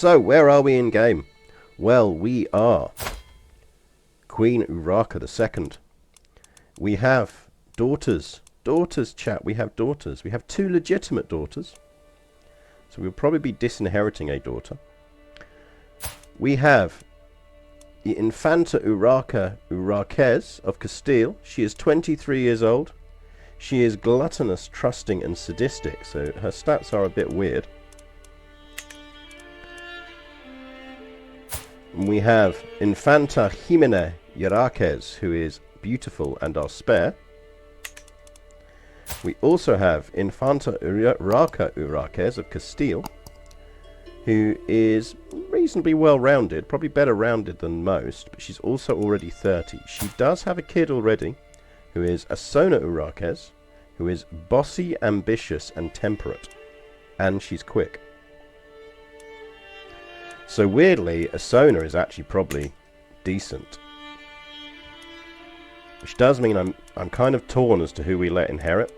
So, where are we in game? Well, we are Queen Urarka II. We have daughters. Daughters, chat. We have daughters. We have 2 legitimate daughters. So we'll probably be disinheriting a daughter. We have the Infanta Urarka Urarquez of Castile. She is 23 years old. She is gluttonous, trusting, and sadistic. So her stats are a bit weird. And we have Infanta Jimena Urarquez, who is beautiful and are spare. We also have Infanta Urarka Urarquez of Castile, who is reasonably well-rounded, probably better rounded than most, but she's also already 30. She does have a kid already, who is Asona Urarquez, who is bossy, ambitious, and temperate, and she's quick. So weirdly, Asona is actually probably decent. Which does mean I'm kind of torn as to who we let inherit.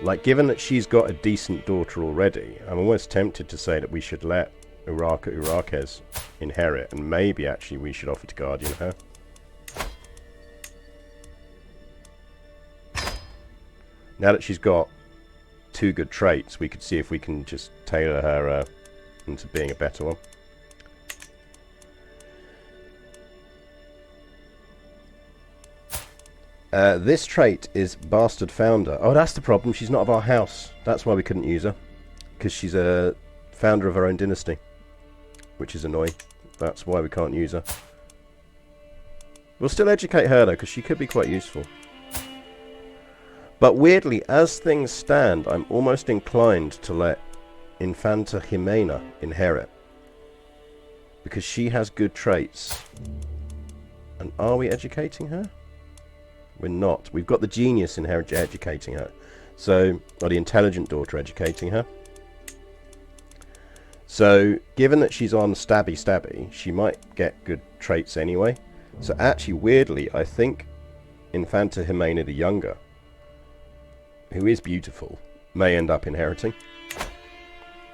Like, given that she's got a decent daughter already, I'm almost tempted to say that we should let Urarka Urarquez inherit, and maybe actually we should offer to guardian her. Now that she's got 2 good traits, we could see if we can just tailor her into being a better one. This trait is Bastard Founder. Oh, that's the problem. She's not of our house. That's why we couldn't use her. Because she's a founder of her own dynasty. Which is annoying. That's why we can't use her. We'll still educate her, though, because she could be quite useful. But weirdly, as things stand, I'm almost inclined to let Infanta Jimena inherit. Because she has good traits. And are we educating her? We're not. We've got the genius educating her. So, or the intelligent daughter educating her. So, given that she's on stabby, she might get good traits anyway. So actually, weirdly, I think Infanta Jimena the Younger, who is beautiful, may end up inheriting.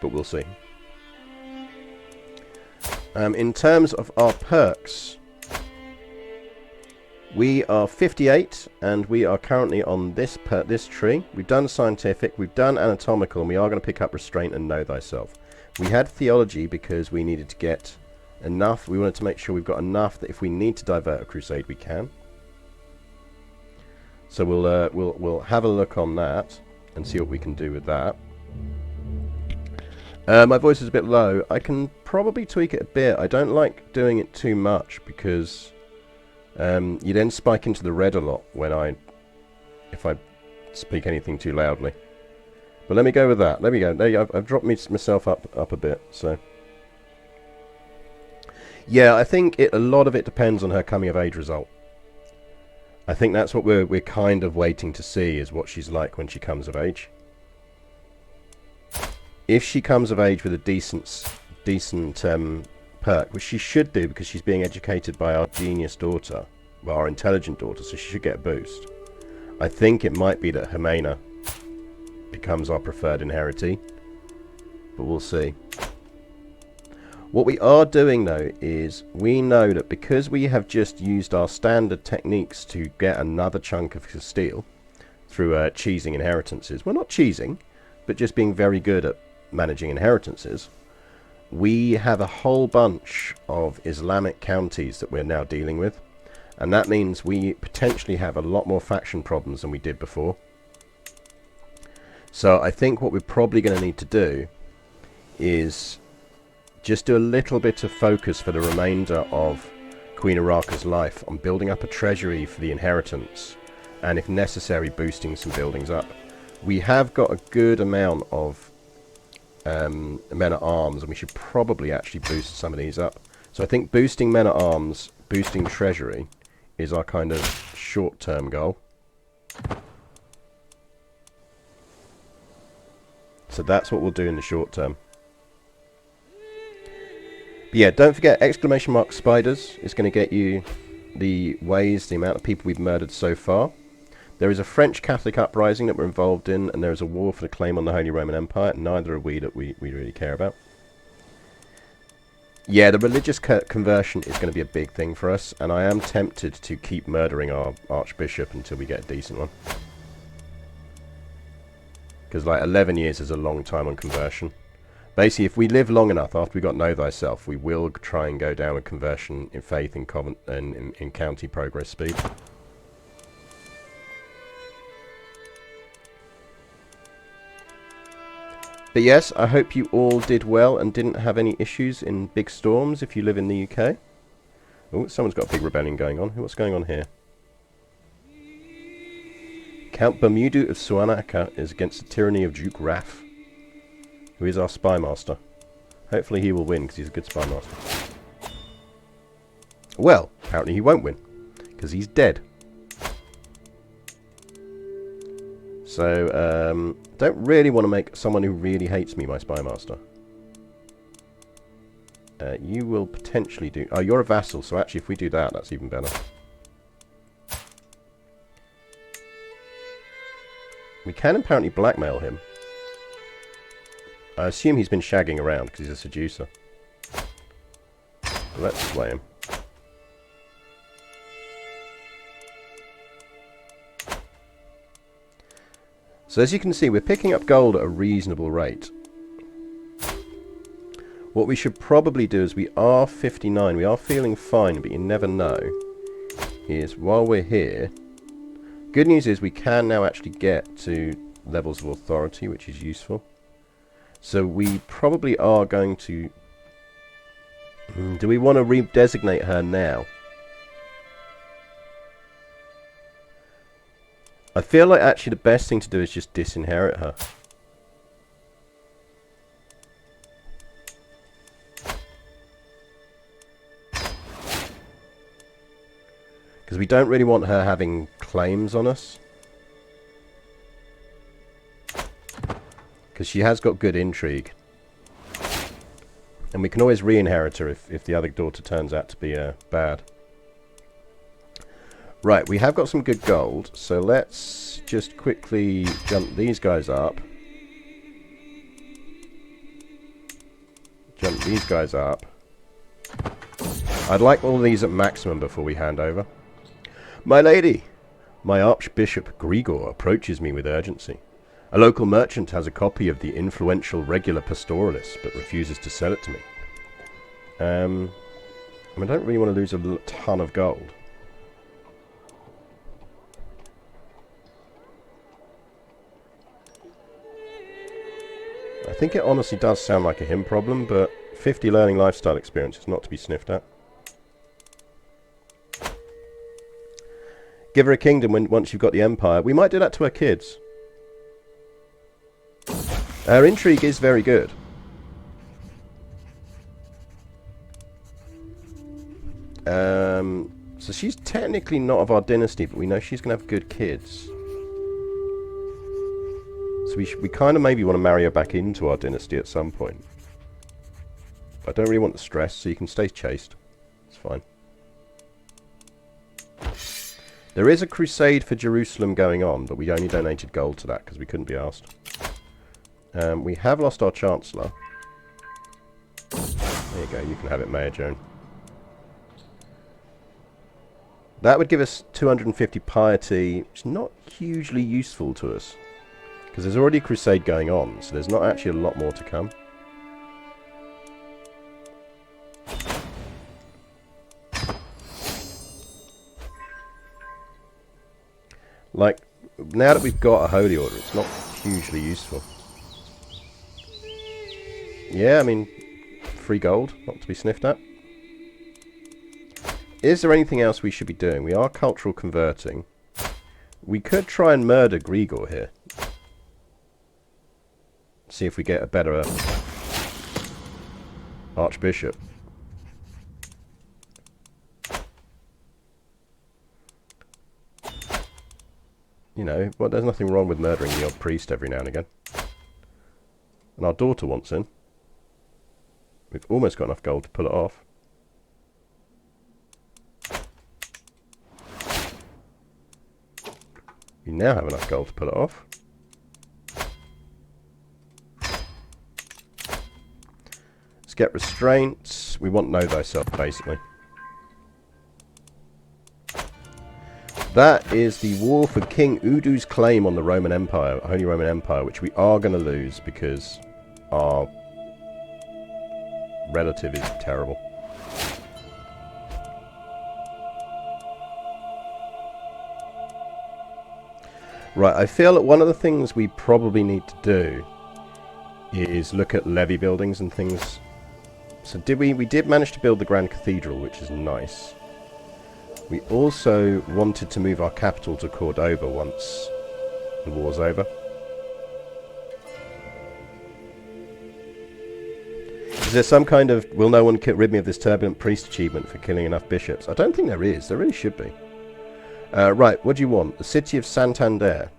But we'll see. In terms of our perks, we are 58, and we are currently on this tree. We've done scientific, we've done anatomical, and we are going to pick up restraint and know thyself. We had theology because we needed to get enough. We wanted to make sure we've got enough that if we need to divert a crusade, we can. So we'll have a look on that and see what we can do with that. My voice is a bit low. I can probably tweak it a bit. I don't like doing it too much because you then spike into the red a lot if I speak anything too loudly. But let me go with that. There we go. There, I've dropped myself up a bit. So yeah, I think a lot of it depends on her coming of age result. I think that's what we're kind of waiting to see, is what she's like when she comes of age. If she comes of age with a decent perk, which she should do because she's being educated by our genius daughter, well, our intelligent daughter, so she should get a boost. I think it might be that Jimena becomes our preferred inheritee, but we'll see. What we are doing, though, is we know that because we have just used our standard techniques to get another chunk of Castile through cheesing inheritances, well, not cheesing, but just being very good at managing inheritances, we have a whole bunch of Islamic counties that we're now dealing with, and that means we potentially have a lot more faction problems than we did before. So I think what we're probably going to need to do is just do a little bit of focus for the remainder of Queen Urarka's life on building up a treasury for the inheritance, and if necessary boosting some buildings up. We have got a good amount of men at arms, and we should probably actually boost some of these up. So I think boosting men at arms, boosting treasury is our kind of short-term goal. So that's what we'll do in the short term. But yeah, don't forget, ! spiders is going to get you the amount of people we've murdered so far. There is a French Catholic uprising that we're involved in, and there is a war for the claim on the Holy Roman Empire. Neither are we that we really care about. Yeah, the religious conversion is going to be a big thing for us, and I am tempted to keep murdering our Archbishop until we get a decent one. Because, like, 11 years is a long time on conversion. Basically, if we live long enough after we got Know Thyself, we will try and go down with conversion in faith in county progress speed. But yes, I hope you all did well and didn't have any issues in big storms if you live in the UK. Oh, someone's got a big rebellion going on. What's going on here? Count Bermudu of Suanaka is against the tyranny of Duke Raff, who is our spy master. Hopefully he will win, because he's a good spy master. Well, apparently he won't win, because he's dead. So, don't really want to make someone who really hates me my spy master. You will potentially do... Oh, you're a vassal, so actually if we do that, that's even better. We can apparently blackmail him. I assume he's been shagging around because he's a seducer. Let's slay him. So as you can see, we're picking up gold at a reasonable rate. What we should probably do is, we are 59, we are feeling fine, but you never know, is while we're here, good news is we can now actually get to levels of authority, which is useful. So we probably are going to... do we want to redesignate her now? I feel like actually the best thing to do is just disinherit her. Because we don't really want her having claims on us. Because she has got good intrigue. And we can always re-inherit her if the other daughter turns out to be bad. Right, we have got some good gold, so let's just quickly jump these guys up. Jump these guys up. I'd like all these at maximum before we hand over. My lady, my Archbishop Grigor approaches me with urgency. A local merchant has a copy of the influential Regular Pastoralis, but refuses to sell it to me. I don't really want to lose a ton of gold. I think it honestly does sound like a him problem, but 50 learning lifestyle experience is not to be sniffed at. Give her a kingdom once you've got the empire. We might do that to her kids. Her intrigue is very good. So she's technically not of our dynasty, but we know she's going to have good kids. So we kind of maybe want to marry her back into our dynasty at some point. I don't really want the stress, so you can stay chaste. It's fine. There is a crusade for Jerusalem going on, but we only donated gold to that because we couldn't be asked. We have lost our Chancellor. There you go, you can have it, Mayor Joan. That would give us 250 piety, which is not hugely useful to us. Because there's already a crusade going on, so there's not actually a lot more to come. Like, now that we've got a holy order, it's not hugely useful. Yeah, I mean, free gold, not to be sniffed at. Is there anything else we should be doing? We are cultural converting. We could try and murder Grigor here. See if we get a better Archbishop. You know, well, there's nothing wrong with murdering the odd priest every now and again. And our daughter wants in. We've almost got enough gold to pull it off. You now have enough gold to pull it off. Let's get restraints. We want know thyself, basically. That is the war for King Udu's claim on the Roman Empire, Holy Roman Empire, which we are going to lose because our relative is terrible. Right, I feel that one of the things we probably need to do is look at levy buildings and things. So we did manage to build the Grand Cathedral, which is nice. We also wanted to move our capital to Cordoba once the war's over. Is there some kind of, will no one rid me of this turbulent priest achievement for killing enough bishops? I don't think there is. There really should be. Right, what do you want? The city of Santander.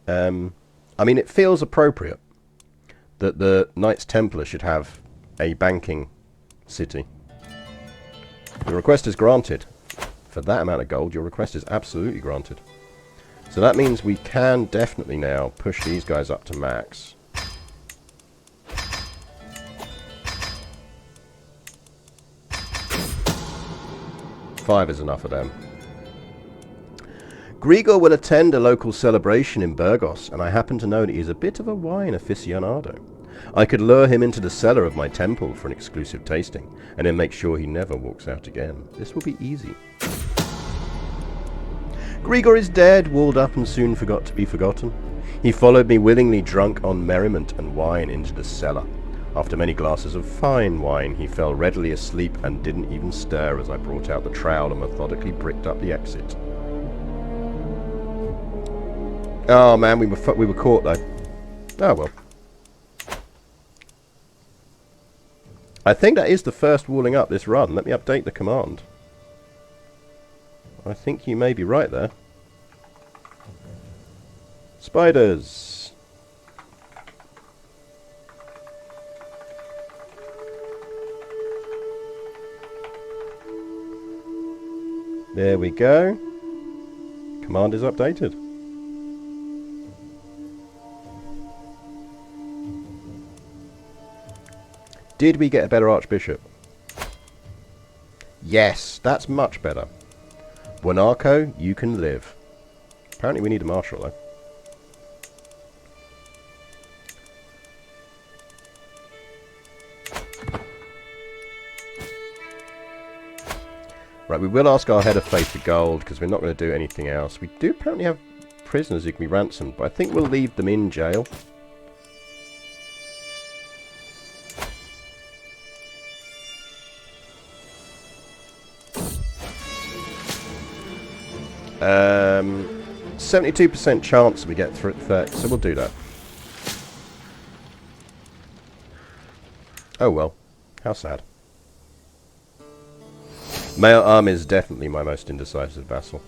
I mean, it feels appropriate that the Knights Templar should have a banking city. Your request is granted. For that amount of gold, your request is absolutely granted. So that means we can definitely now push these guys up to max. Five is enough of them. Grigor will attend a local celebration in Burgos, and I happen to know that he is a bit of a wine aficionado. I could lure him into the cellar of my temple for an exclusive tasting, and then make sure he never walks out again. This will be easy. Grigor is dead, walled up and soon forgot to be forgotten. He followed me willingly drunk on merriment and wine into the cellar. After many glasses of fine wine, he fell readily asleep and didn't even stir as I brought out the trowel and methodically bricked up the exit. Oh man, we were caught though. Oh well. I think that is the first walling up this run. Let me update the command. I think you may be right there. Spiders! There we go. Command is updated. Did we get a better archbishop? Yes, that's much better. Buonarco, you can live. Apparently we need a marshal though. Right, we will ask our head of faith for gold because we're not going to do anything else. We do apparently have prisoners who can be ransomed, but I think we'll leave them in jail. Um, 72% chance we get through 30, so we'll do that. Oh well, how sad. Male Arm is definitely my most indecisive vassal.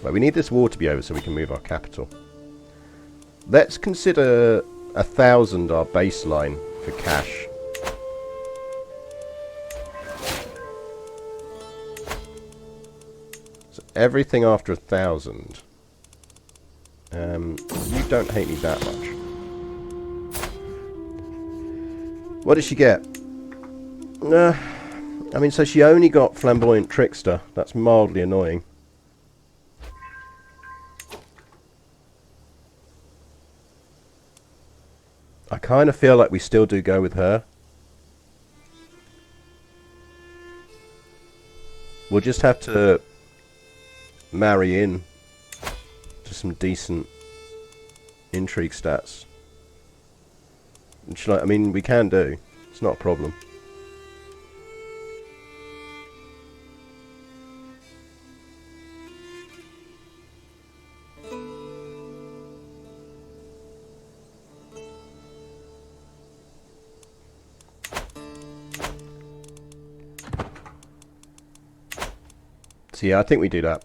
Right, we need this war to be over so we can move our capital. Let's consider 1,000 our baseline for cash. So everything after 1,000. You don't hate me that much. What did she get? I mean, so she only got Flamboyant Trickster. That's mildly annoying. I kind of feel like we still do go with her. We'll just have to marry in to some decent intrigue stats. Which, like, I mean, we can do. It's not a problem. So yeah, I think we do that.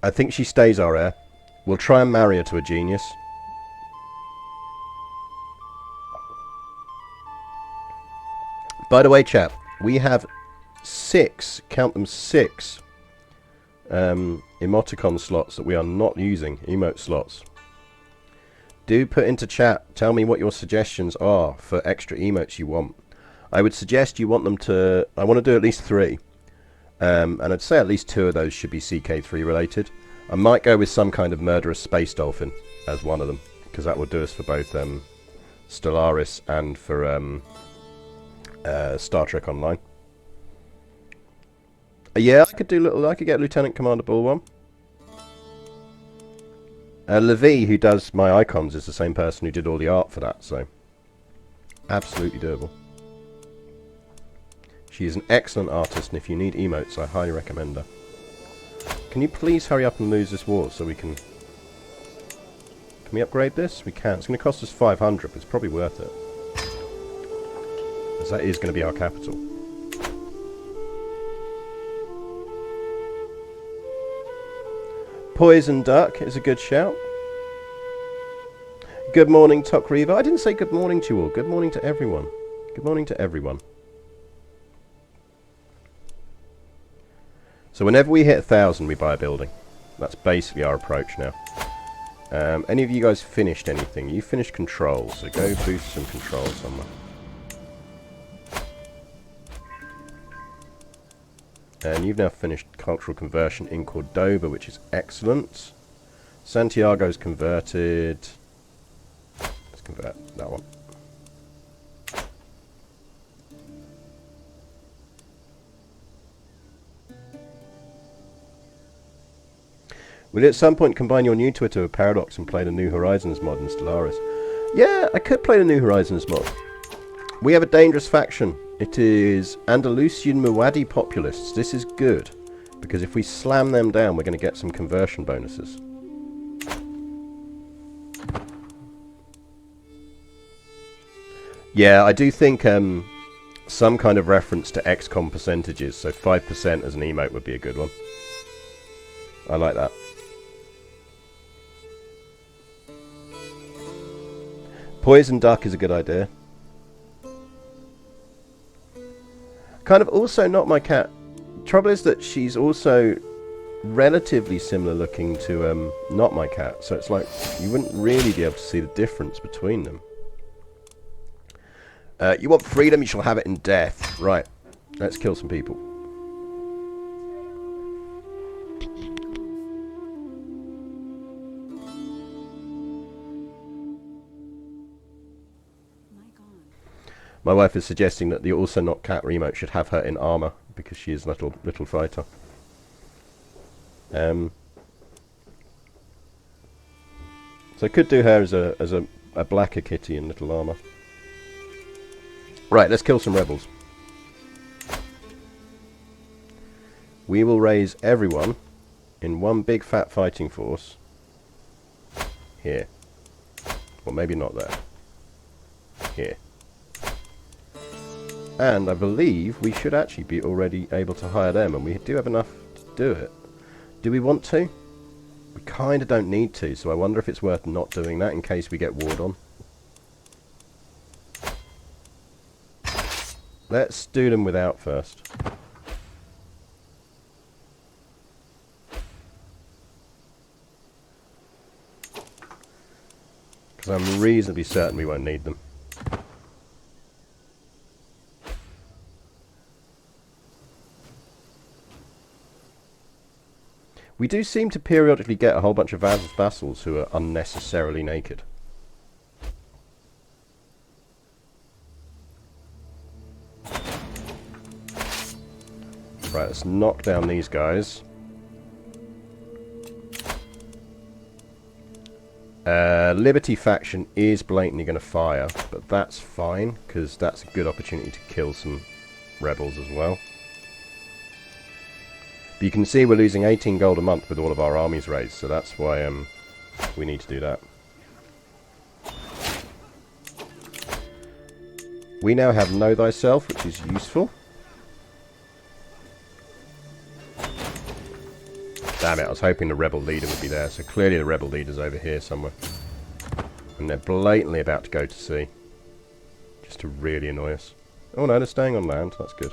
I think she stays our heir. We'll try and marry her to a genius. By the way, chap, we have 6, count them 6 emoticon slots that we are not using, emote slots. Do put into chat, tell me what your suggestions are for extra emotes you want. I would suggest you want them to, I want to do at least 3. And I'd say at least 2 of those should be CK3 related. I might go with some kind of murderous space dolphin as one of them, because that will do us for both Stellaris and for Star Trek Online. Yeah, I could get Lieutenant Commander Bull one. Levi, who does my icons, is the same person who did all the art for that, so absolutely doable. She is an excellent artist, and if you need emotes, I highly recommend her. Can you please hurry up and lose this war so we can... Can we upgrade this? We can. It's going to cost us 500, but it's probably worth it. Because that is going to be our capital. Poison Duck is a good shout. Good morning, Tok Reaver. I didn't say good morning to you all. Good morning to everyone. Good morning to everyone. So whenever we hit 1,000, we buy a building. That's basically our approach now. Any of you guys finished anything? You finished controls, so go boost some controls somewhere. And you've now finished cultural conversion in Cordoba, which is excellent. Santiago's converted. Let's convert that one. Will you at some point combine your new Twitter with Paradox and play the New Horizons mod in Stellaris? Yeah, I could play the New Horizons mod. We have a dangerous faction. It is Andalusian Muadi populists. This is good, because if we slam them down, we're going to get some conversion bonuses. Yeah, I do think some kind of reference to XCOM percentages, so 5% as an emote would be a good one. I like that. Poison Duck is a good idea. Kind of also not my cat. Trouble is that she's also relatively similar looking to not my cat, so it's like you wouldn't really be able to see the difference between them. You want freedom, you shall have it in death. Right, let's kill some people. My wife is suggesting that the also not cat remote should have her in armor because she is a little fighter. So I could do her as a blacker kitty in little armor. Right, let's kill some rebels. We will raise everyone in one big fat fighting force here. Well, maybe not there. Here. And I believe we should actually be already able to hire them, and we do have enough to do it. Do we want to? We kind of don't need to, so I wonder if it's worth not doing that in case we get warred on. Let's do them without first. Because I'm reasonably certain we won't need them. We do seem to periodically get a whole bunch of vassals who are unnecessarily naked. Right, let's knock down these guys. Liberty faction is blatantly going to fire, but that's fine, because that's a good opportunity to kill some rebels as well. But you can see we're losing 18 gold a month with all of our armies raised, so that's why we need to do that. We now have Know Thyself, which is useful. Damn it, I was hoping the rebel leader would be there, so clearly the rebel leader's over here somewhere. And they're blatantly about to go to sea. Just to really annoy us. Oh no, they're staying on land, that's good.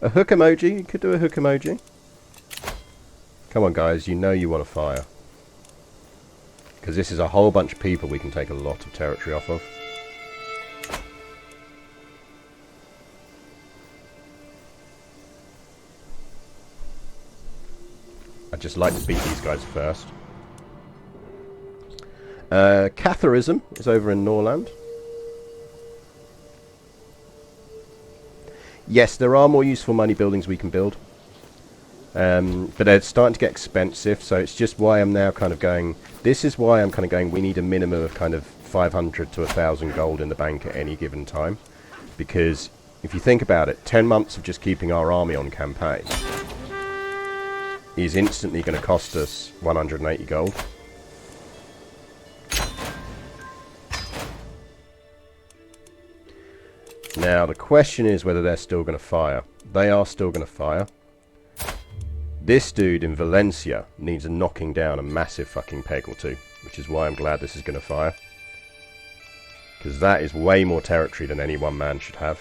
A hook emoji. You could do a hook emoji. Come on, guys. You know you want to fire. Because this is a whole bunch of people we can take a lot of territory off of. I'd just like to beat these guys first. Catharism is over in Norland. Yes, there are more useful money buildings we can build. But they're starting to get expensive, so it's just why I'm now kind of going... This is why I'm kind of going, we need a minimum of kind of 500 to 1,000 gold in the bank at any given time. Because if you think about it, 10 months of just keeping our army on campaign is instantly going to cost us 180 gold. Now, the question is whether they're still going to fire. They are still going to fire. This dude in Valencia needs a knocking down a massive fucking peg or two, which is why I'm glad this is going to fire. Because that is way more territory than any one man should have.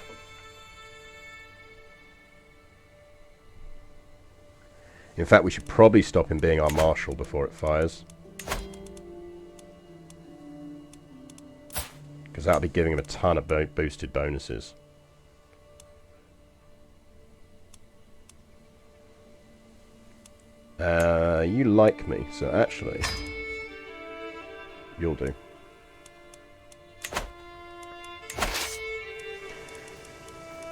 In fact, we should probably stop him being our marshal before it fires. Because that'll be giving him a ton of boosted bonuses. You like me, so actually, you'll do.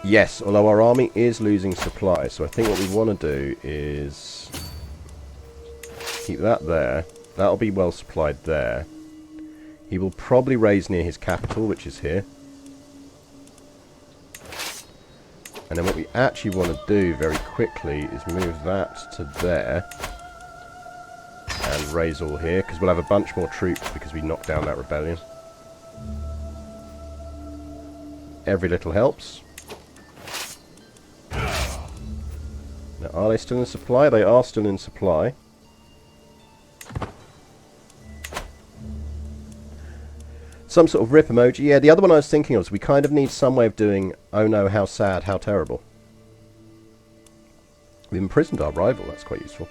Yes, although our army is losing supply, so I think what we want to do is keep that there. That'll be well supplied there. He will probably raise near his capital, which is here. And then what we actually want to do very quickly is move that to there. And raise all here, because we'll have a bunch more troops because we knocked down that rebellion. Every little helps. Now, are they still in supply? They are still in supply. Some sort of rip emoji. Yeah, the other one I was thinking of is we kind of need some way of doing, oh no, how sad, how terrible. We've imprisoned our rival, that's quite useful.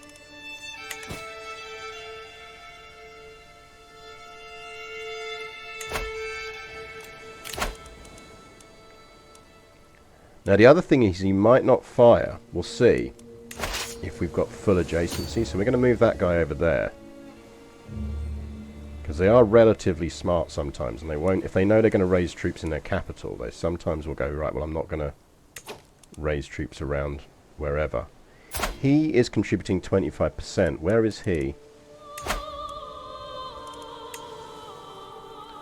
Now the other thing is he might not fire. We'll see if we've got full adjacency. So we're going to move that guy over there. Because they are relatively smart sometimes. And they won't, if they know they're going to raise troops in their capital, they sometimes will go, right, well I'm not going to raise troops around wherever. He is contributing 25%. Where is he?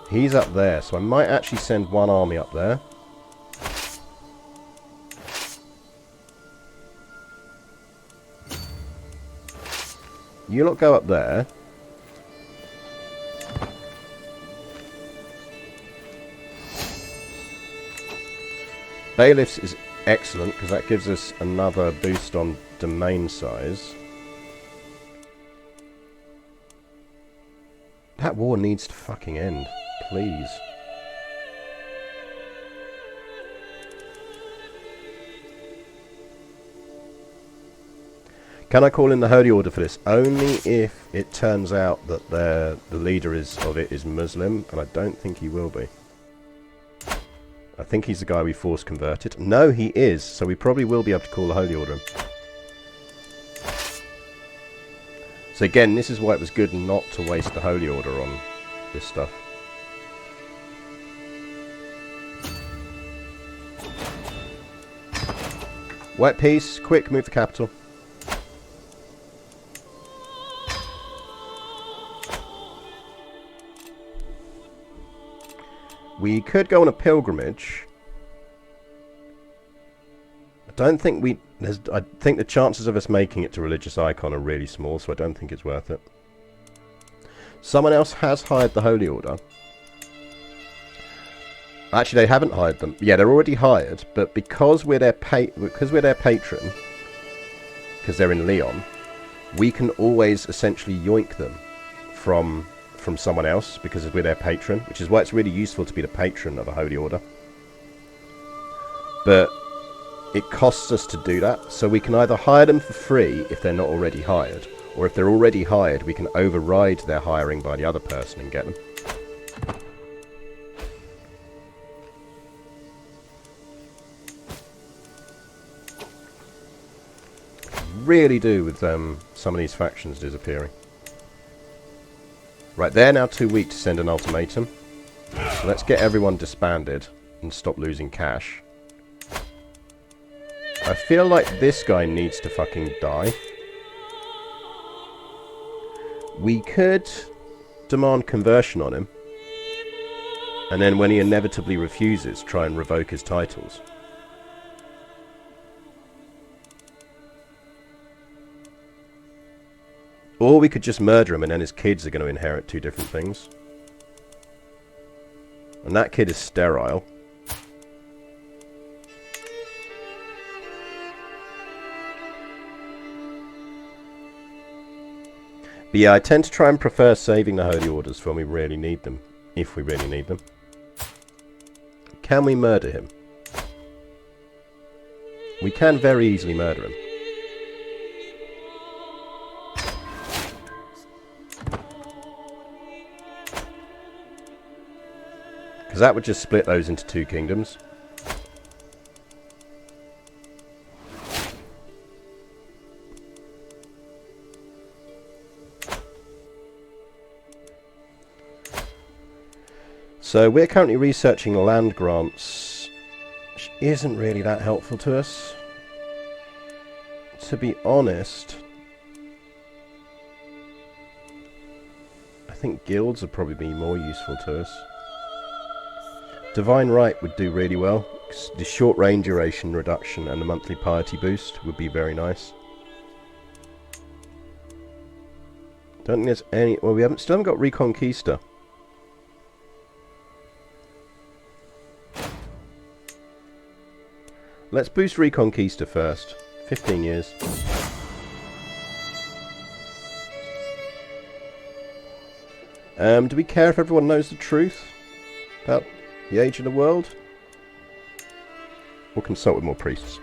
He's up there. So I might actually send one army up there. You lot go up there. Bailiffs is excellent because that gives us another boost on domain size. That war needs to fucking end, please. Can I call in the Holy Order for this? Only if it turns out that the leader of it is Muslim, and I don't think he will be. I think he's the guy we force converted. No, he is, so we probably will be able to call the Holy Order in. So again, this is why it was good not to waste the Holy Order on this stuff. White peace, quick, move the capital. We could go on a pilgrimage. I don't think I think the chances of us making it to religious icon are really small, so I don't think it's worth it. Someone else has hired the Holy Order. Actually, they haven't hired them. Yeah, they're already hired, but because we're their patron, because they're in Leon, we can always essentially yoink them from someone else because we're their patron, which is why it's really useful to be the patron of a Holy Order. But it costs us to do that. So we can either hire them for free if they're not already hired, or if they're already hired, we can override their hiring by the other person and get them. Really do with some of these factions disappearing. Right, they're now too weak to send an ultimatum. So let's get everyone disbanded and stop losing cash. I feel like this guy needs to fucking die. We could demand conversion on him, and then when he inevitably refuses, try and revoke his titles. Or we could just murder him and then his kids are going to inherit two different things. And that kid is sterile. But yeah, I tend to try and prefer saving the Holy Orders for when we really need them. If we really need them. Can we murder him? We can very easily murder him. Because that would just split those into two kingdoms. So we're currently researching land grants, which isn't really that helpful to us. To be honest, I think guilds would probably be more useful to us. Divine Right would do really well. The short range duration reduction and the monthly piety boost would be very nice. Don't think there's any... Well, we still haven't got Reconquista. Let's boost Reconquista first. 15 years. Do we care if everyone knows the truth about the age of the world? We'll consult with more priests.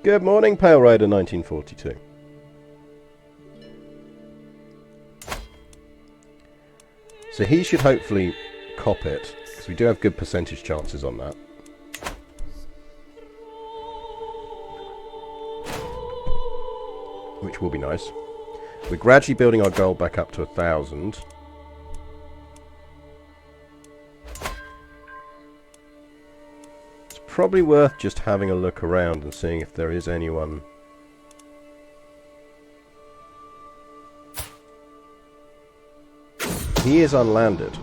Good morning, Pale Rider 1942. So he should hopefully cop it, because we do have good percentage chances on that. Which will be nice. We're gradually building our gold back up to 1,000. It's probably worth just having a look around and seeing if there is anyone. He is unlanded.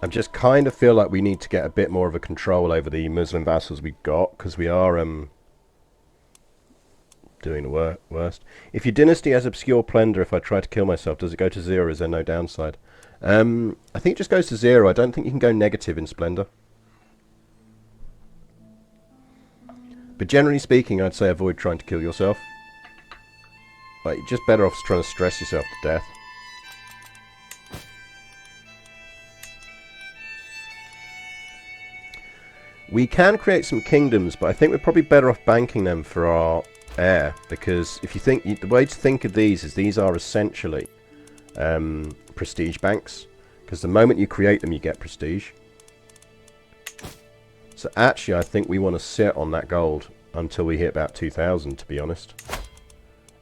I just kind of feel like we need to get a bit more of a control over the Muslim vassals we've got, because we are doing the worst. If your dynasty has obscure plunder, if I try to kill myself, does it go to 0? Is there no downside? I think it just goes to 0. I don't think you can go negative in Splendor. But generally speaking, I'd say avoid trying to kill yourself. Like, you're just better off trying to stress yourself to death. We can create some kingdoms, but I think we're probably better off banking them for our heir, because if you think, the way to think of these is these are essentially prestige banks, because the moment you create them you get prestige. So actually I think we want to sit on that gold until we hit about 2,000, to be honest.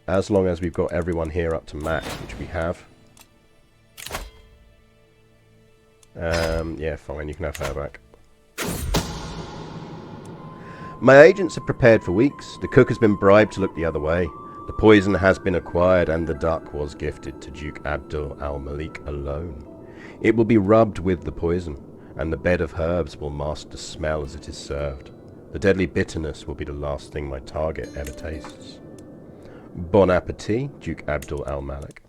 As long as we've got everyone here up to max, which we have. Yeah, fine, you can have her back. My agents are prepared for weeks. The cook has been bribed to look the other way. The poison has been acquired and the duck was gifted to Duke Abdul al-Malik alone. It will be rubbed with the poison, and the bed of herbs will mask the smell as it is served. The deadly bitterness will be the last thing my target ever tastes. Bon appetit, Duke Abdul al-Malik.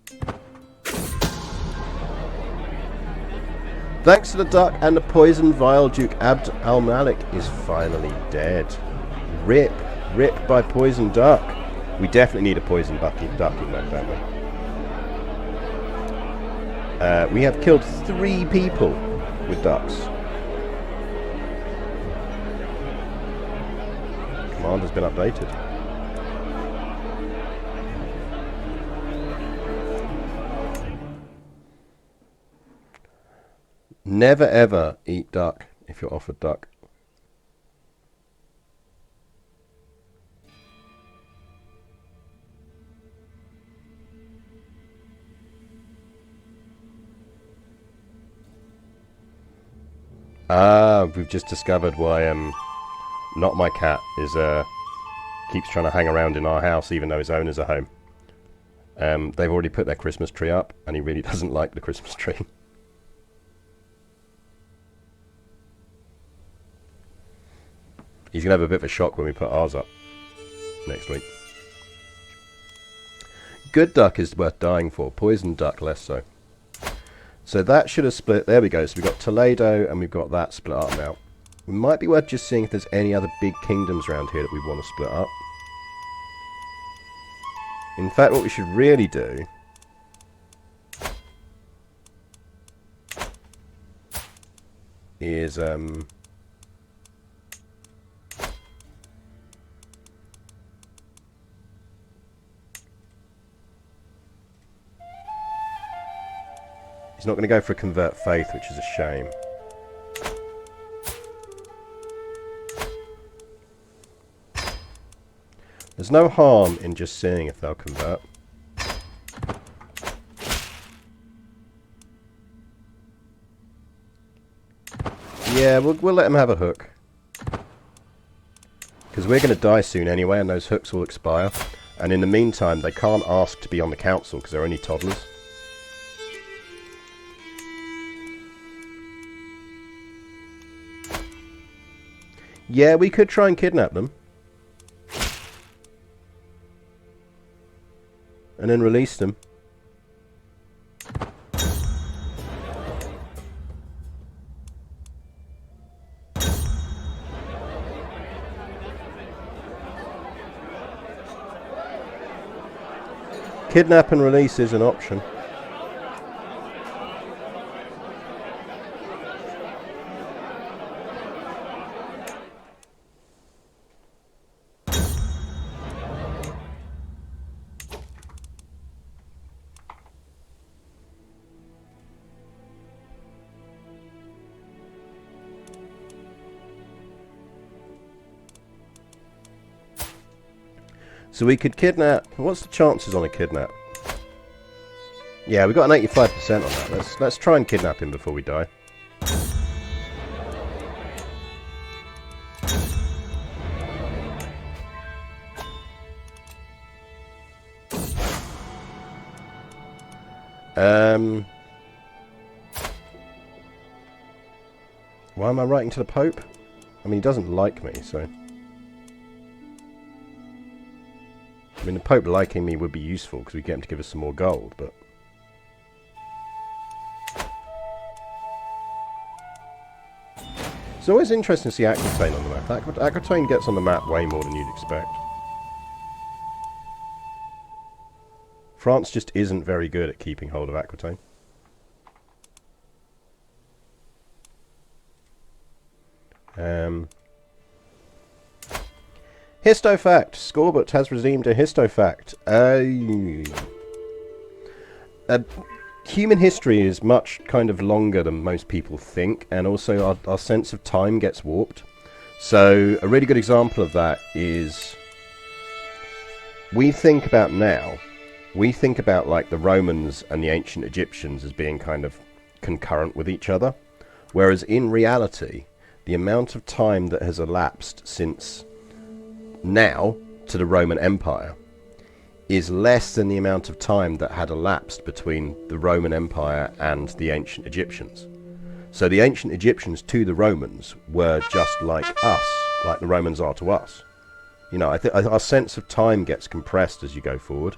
Thanks to the duck and the poison vial, Duke Abd al-Malik is finally dead. Rip by poison duck. We definitely need a poison duck in that, don't we? We have killed 3 people with ducks. Command has been updated. Never ever eat duck if you're offered duck. We've just discovered why not my cat is keeps trying to hang around in our house even though his owners are home. They've already put their Christmas tree up and he really doesn't like the Christmas tree. He's going to have a bit of a shock when we put ours up next week. Good duck is worth dying for. Poison duck, less so. So that should have split. There we go. So we've got Toledo and we've got that split up now. It might be worth just seeing if there's any other big kingdoms around here that we want to split up. In fact, what we should really do is he's not going to go for a convert faith, which is a shame. There's no harm in just seeing if they'll convert. Yeah, we'll let them have a hook. Because we're going to die soon anyway, and those hooks will expire. And in the meantime, they can't ask to be on the council because they're only toddlers. Yeah, we could try and kidnap them. And then release them. Kidnap and release is an option. So we could kidnap. What's the chances on a kidnap? Yeah, we got an 85% on that. Let's try and kidnap him before we die. Why am I writing to the Pope? I mean, he doesn't like me, so... I mean, the Pope liking me would be useful because we get him to give us some more gold, but... It's always interesting to see Aquitaine on the map. Aquitaine gets on the map way more than you'd expect. France just isn't very good at keeping hold of Aquitaine. Histofact. Scorbut has redeemed a histofact. Human history is much kind of longer than most people think, and also our sense of time gets warped. So a really good example of that is we think about like the Romans and the ancient Egyptians as being kind of concurrent with each other, whereas in reality the amount of time that has elapsed since now to the Roman Empire is less than the amount of time that had elapsed between the Roman Empire and the ancient Egyptians. So the ancient Egyptians to the Romans were just like us, like the Romans are to us. You know, our sense of time gets compressed as you go forward.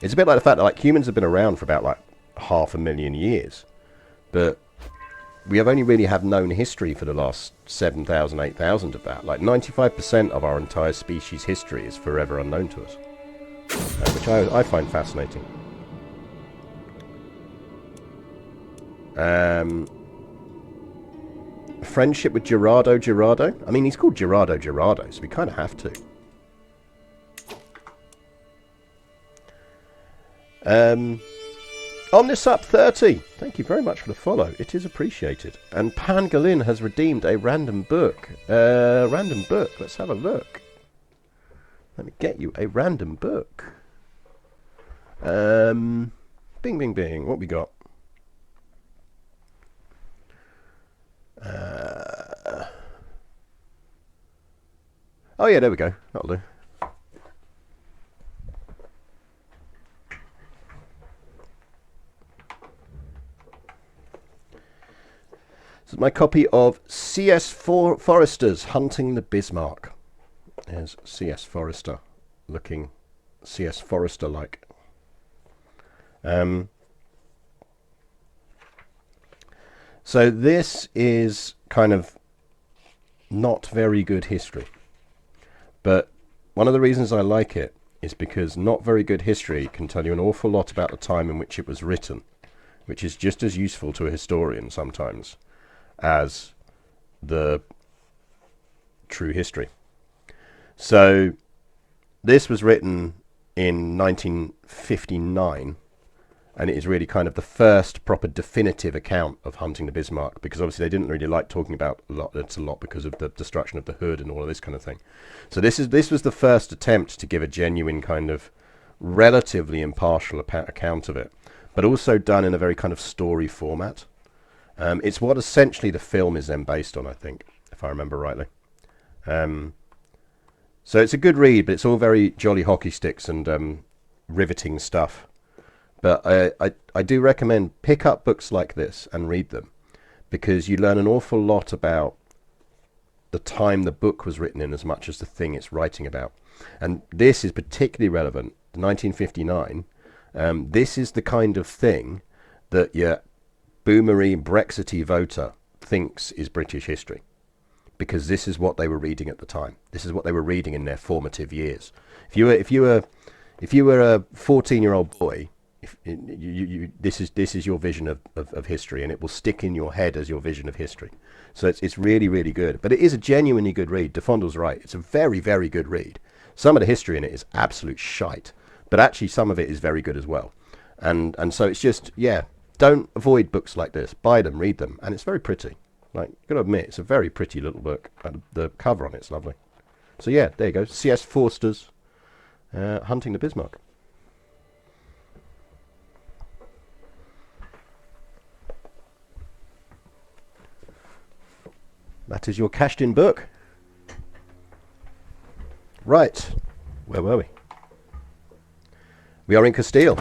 It's a bit like the fact that like humans have been around for about like 500,000 years, but we have only really have known history for the last 7,000, 8,000 of that. Like 95% of our entire species history is forever unknown to us. which I find fascinating. Friendship with Gerardo Gerardo. I mean, he's called Gerardo Gerardo, so we kind of have to. Omnisup30, thank you very much for the follow. It is appreciated. And Pangolin has redeemed a random book. Random book. Let's have a look. Let me get you a random book. Bing, bing, bing. What we got? Oh yeah, there we go. That'll do. This is my copy of C.S. Forrester's Hunting the Bismarck. There's C.S. Forrester, looking C.S. Forrester-like. So this is kind of not very good history. But one of the reasons I like it is because not very good history can tell you an awful lot about the time in which it was written, which is just as useful to a historian sometimes as the true history. So this was written in 1959, and it is really kind of the first proper definitive account of hunting the Bismarck, because obviously they didn't really like talking about it a lot because of the destruction of the hood and all of this kind of thing. So this was the first attempt to give a genuine kind of relatively impartial account of it, but also done in a very kind of story format. It's what essentially the film is then based on, I think, if I remember rightly. So it's a good read, but it's all very jolly hockey sticks and riveting stuff. But I do recommend pick up books like this and read them, because you learn an awful lot about the time the book was written in as much as the thing it's writing about. And this is particularly relevant, 1959. This is the kind of thing that your boomery Brexity voter thinks is British history, because this is what they were reading at the time. This is what they were reading in their formative years. If you were a 14-year-old boy, this is your vision of history, and it will stick in your head as your vision of history. So it's really, really good. But it is a genuinely good read. DeFondle's right. It's a very, very good read. Some of the history in it is absolute shite, but actually some of it is very good as well. And so it's just, yeah, don't avoid books like this. Buy them, read them, and it's very pretty. Like, you've got to admit, it's a very pretty little book. The cover on it's lovely. So yeah, there you go. C.S. Forster's Hunting the Bismarck. That is your cashed-in book. Right. Where were we? We are in Castile.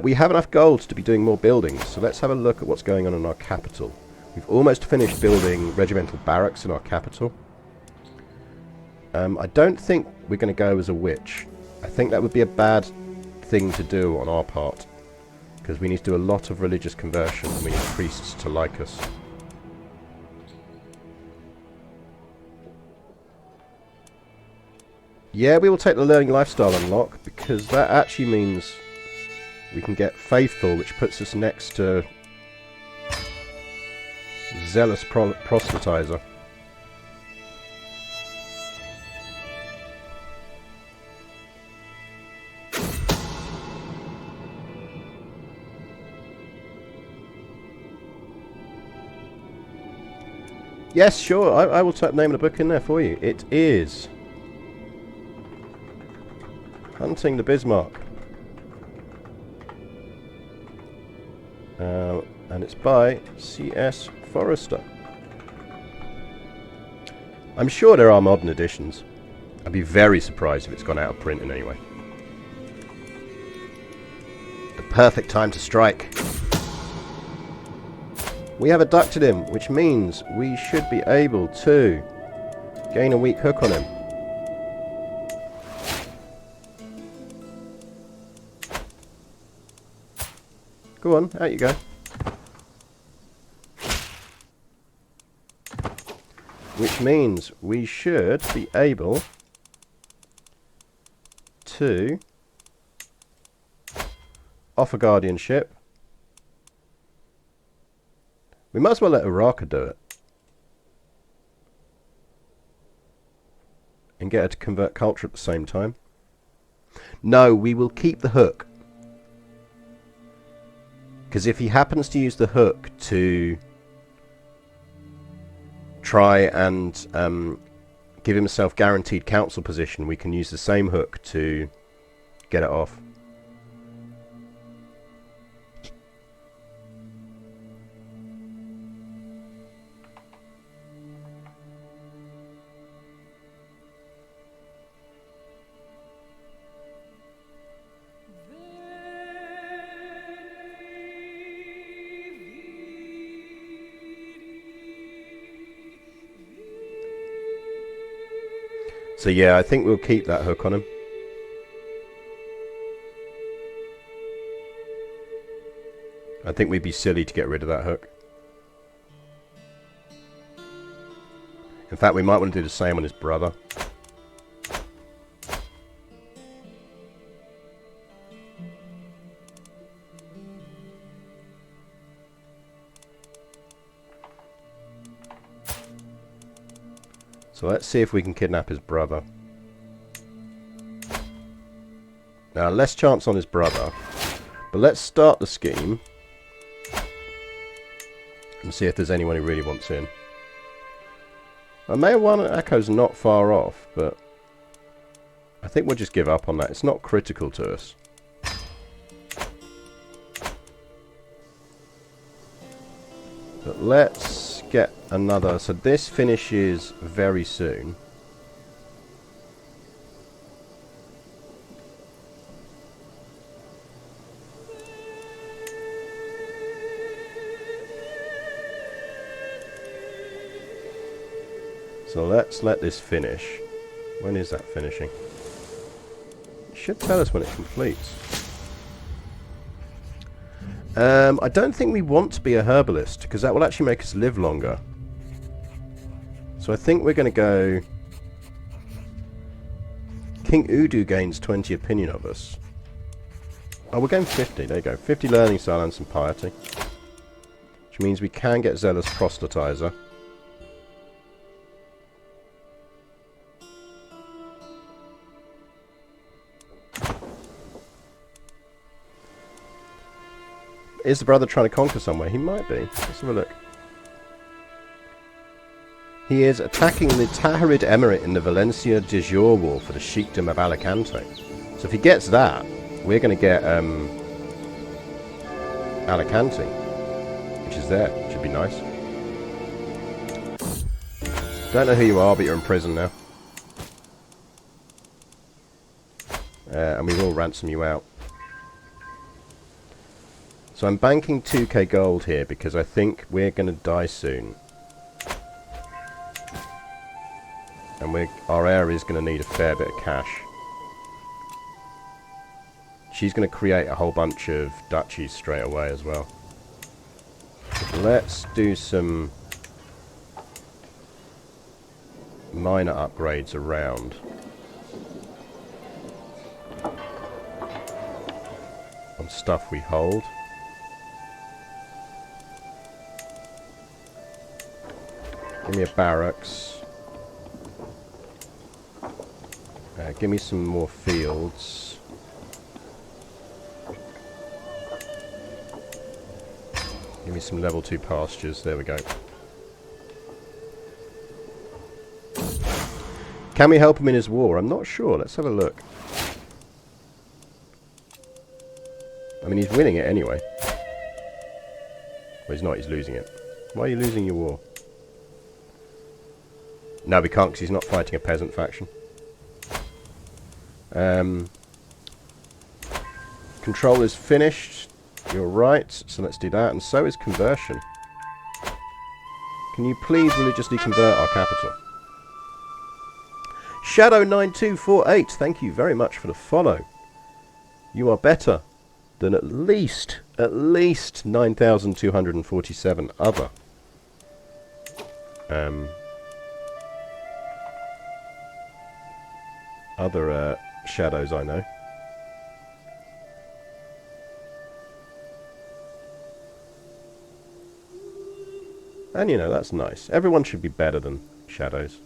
We have enough gold to be doing more buildings, so let's have a look at what's going on in our capital. We've almost finished building regimental barracks in our capital. I don't think we're going to go as a witch. I think that would be a bad thing to do on our part, because we need to do a lot of religious conversion and we need priests to like us. Yeah, we will take the learning lifestyle unlock, because that actually means we can get faithful, which puts us next to zealous proselytizer. Yes, sure, I will type the name of the book in there for you. It is Hunting the Bismarck. And it's by C.S. Forrester. I'm sure there are modern editions. I'd be very surprised if it's gone out of print in any way. The perfect time to strike. We have abducted him, which means we should be able to gain a weak hook on him. Go on, out you go. Which means we should be able to Offer guardianship. We might as well let Uraka do it. And get her to convert culture at the same time. No, we will keep the hook. Because if he happens to use the hook to try and give himself guaranteed council position, we can use the same hook to get it off. So yeah, I think we'll keep that hook on him. I think we'd be silly to get rid of that hook. In fact, we might want to do the same on his brother. So let's see if we can kidnap his brother. Now, less chance on his brother. But let's start the scheme. And see if there's anyone who really wants in. Mayor 1 Echo's not far off, but I think we'll just give up on that. It's not critical to us. But let's get another. So this finishes very soon. So let's let this finish. When is that finishing? It should tell us when it completes. I don't think we want to be a herbalist, because that will actually make us live longer. So I think we're going to go... King Udu gains 20 opinion of us. Oh, we're going 50. There you go. 50 learning style and some piety. Which means we can get zealous proselytizer. Is the brother trying to conquer somewhere? He might be. Let's have a look. He is attacking the Taharid Emirate in the Valencia de Jour War for the Sheikdom of Alicante. So if he gets that, we're going to get Alicante, which is there. Should be nice. Don't know who you are, but you're in prison now. And we will ransom you out. So I'm banking 2k gold here because I think we're going to die soon. And our area is going to need a fair bit of cash. She's going to create a whole bunch of duchies straight away as well. Let's do some minor upgrades around. On stuff we hold. Give me a barracks. Give me some more fields. Give me some level 2 pastures. There we go. Can we help him in his war? I'm not sure. Let's have a look. I mean, he's winning it anyway. Well, he's not. He's losing it. Why are you losing your war? No, we can't because he's not fighting a peasant faction. Control is finished. You're right. So let's do that. And so is conversion. Can you please religiously convert our capital? Shadow9248, thank you very much for the follow. You are better than at least 9,247 other shadows I know. And, you know, that's nice. Everyone should be better than shadows.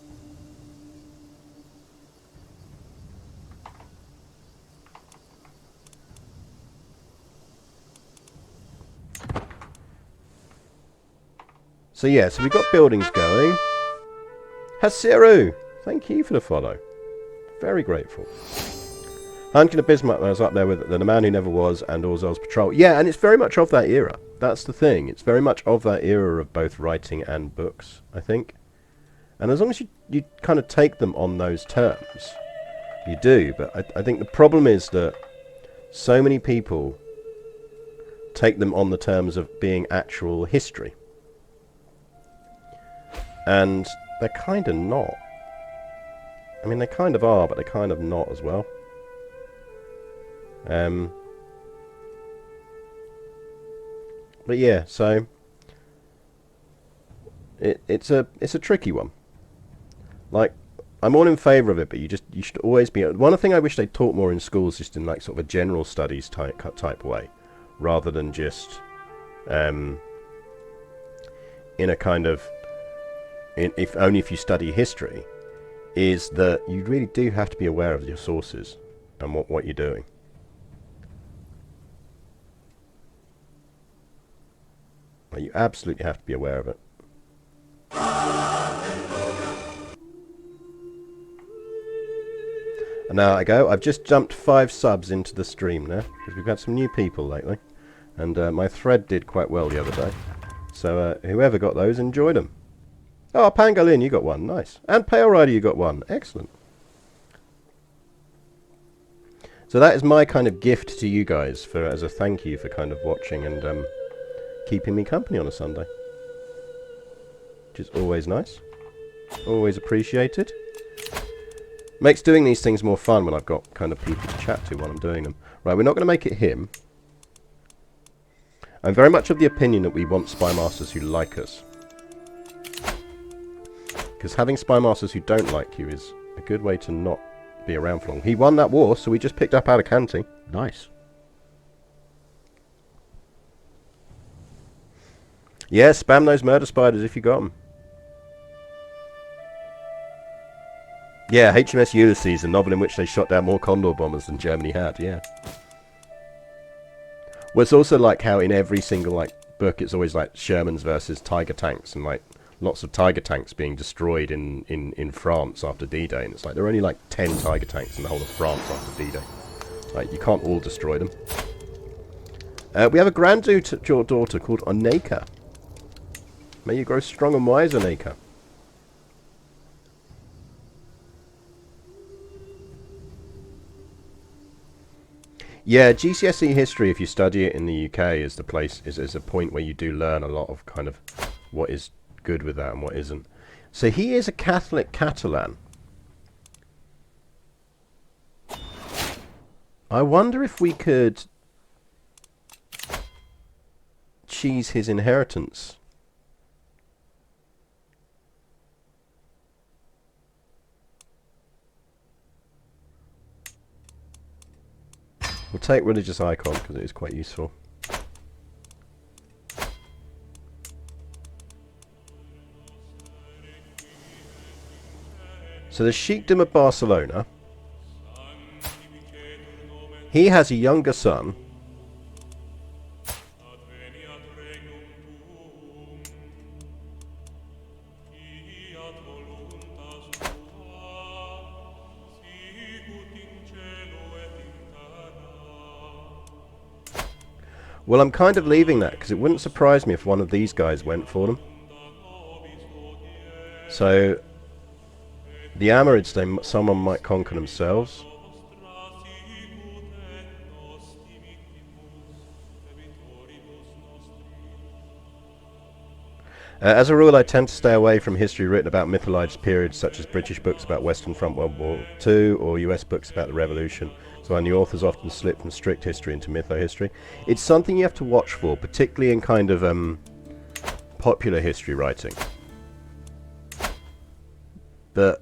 So yeah, so we've got buildings going. Hasiru! Thank you for the follow. Very grateful. Hunting of Bismarck was up there with The Man Who Never Was and Orwell's Patrol. Yeah, and it's very much of that era. That's the thing. It's very much of that era of both writing and books, I think. And as long as you kind of take them on those terms, you do. But I think the problem is that so many people take them on the terms of being actual history. And they're kind of not. I mean, they kind of are, but they're kind of not as well. But yeah, so it's a tricky one. Like, I'm all in favour of it, but you should always be. One thing I wish they taught more in schools, just in like sort of a general studies type way, rather than just in a kind of if only if you study history, is that you really do have to be aware of your sources and what you're doing. You absolutely have to be aware of it. And now I go. I've just jumped 5 subs into the stream now, because we've had some new people lately. And my thread did quite well the other day. So whoever got those, enjoyed them. Oh, Pangolin, you got one. Nice. And Pale Rider, you got one. Excellent. So that is my kind of gift to you guys as a thank you for kind of watching and keeping me company on a Sunday. Which is always nice. Always appreciated. Makes doing these things more fun when I've got kind of people to chat to while I'm doing them. Right, we're not going to make it him. I'm very much of the opinion that we want spy masters who like us. Because having spy masters who don't like you is a good way to not be around for long. He won that war, so we just picked up Alicante. Nice. Yeah, spam those murder spiders if you got them. Yeah, HMS Ulysses, a novel in which they shot down more Condor bombers than Germany had, yeah. Well, it's also like how in every single like book it's always like Shermans versus Tiger tanks and like lots of Tiger tanks being destroyed in France after D-Day, and it's like there are only like 10 Tiger tanks in the whole of France after D-Day. Like, you can't all destroy them. We have a granddaughter called Oneka. May you grow strong and wise, Oneka. Yeah, GCSE history, if you study it in the UK, is the place is a point where you do learn a lot of kind of what is good with that and what isn't. So he is a Catholic Catalan. I wonder if we could cheese his inheritance. We'll take religious icon because it is quite useful. So the Sheikdom of Barcelona. He has a younger son. Well, I'm kind of leaving that because it wouldn't surprise me if one of these guys went for them. So the Amorids, someone might conquer themselves. As a rule, I tend to stay away from history written about mythologized periods such as British books about Western Front World War II or US books about the Revolution. So the authors often slip from strict history into mytho-history. It's something you have to watch for, particularly in kind of popular history writing. But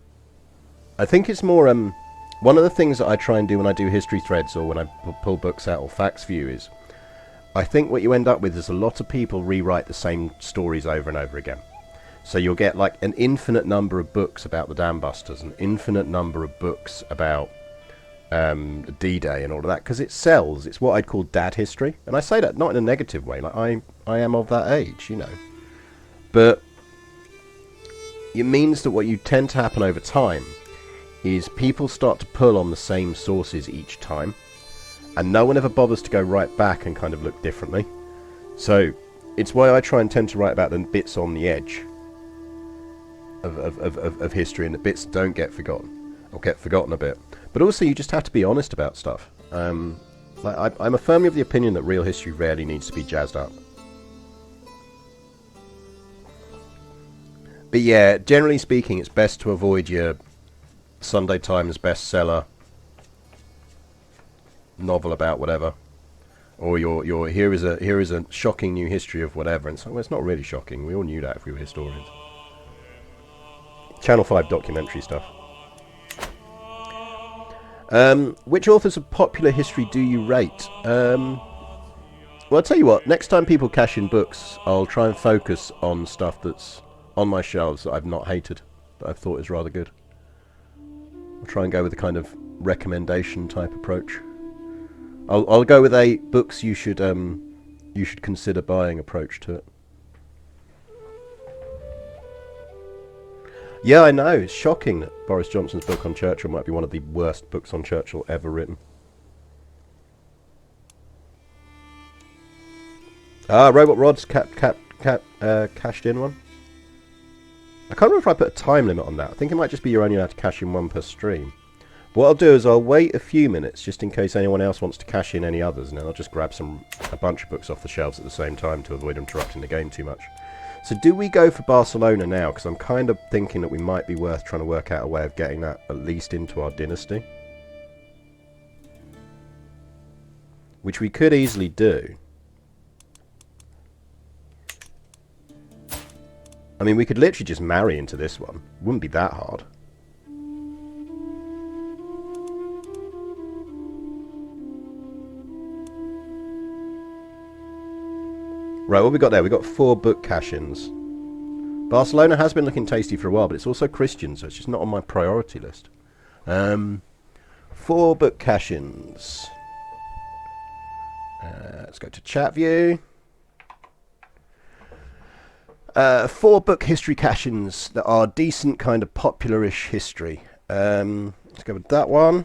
I think it's more one of the things that I try and do when I do history threads or when I pull books out or facts for you is I think what you end up with is a lot of people rewrite the same stories over and over again. So you'll get like an infinite number of books about the Dam Busters, an infinite number of books about D-Day and all of that, because it sells. It's what I'd call dad history, and I say that not in a negative way. Like I am of that age, you know. But it means that what you tend to happen over time is people start to pull on the same sources each time, and no one ever bothers to go right back and kind of look differently. So it's why I try and tend to write about the bits on the edge of history, and the bits that don't get forgotten, or get forgotten a bit. But also, you just have to be honest about stuff. Like I'm firmly of the opinion that real history rarely needs to be jazzed up. But yeah, generally speaking, it's best to avoid your Sunday Times bestseller novel about whatever, or your here is a shocking new history of whatever. And so, well, it's not really shocking. We all knew that if we were historians. Channel 5 documentary stuff. Which authors of popular history do you rate? Well, I'll tell you what, next time people cash in books, I'll try and focus on stuff that's on my shelves that I've not hated, that I've thought is rather good. I'll try and go with a kind of recommendation type approach. I'll go with a books you should consider buying approach to it. Yeah, I know. It's shocking that Boris Johnson's book on Churchill might be one of the worst books on Churchill ever written. Robot Rod's cashed in one. I can't remember if I put a time limit on that. I think it might just be you're only allowed to cash in one per stream. But what I'll do is I'll wait a few minutes just in case anyone else wants to cash in any others, and then I'll just grab a bunch of books off the shelves at the same time to avoid interrupting the game too much. So do we go for Barcelona now? Because I'm kind of thinking that we might be worth trying to work out a way of getting that at least into our dynasty. Which we could easily do. I mean, we could literally just marry into this one. Wouldn't be that hard. Right, what we got there? We got 4 book cash-ins. Barcelona has been looking tasty for a while, but it's also Christian, so it's just not on my priority list. 4 book cash-ins. Let's go to chat view. 4 book history cash-ins that are decent kind of popular-ish history. Let's go with that one.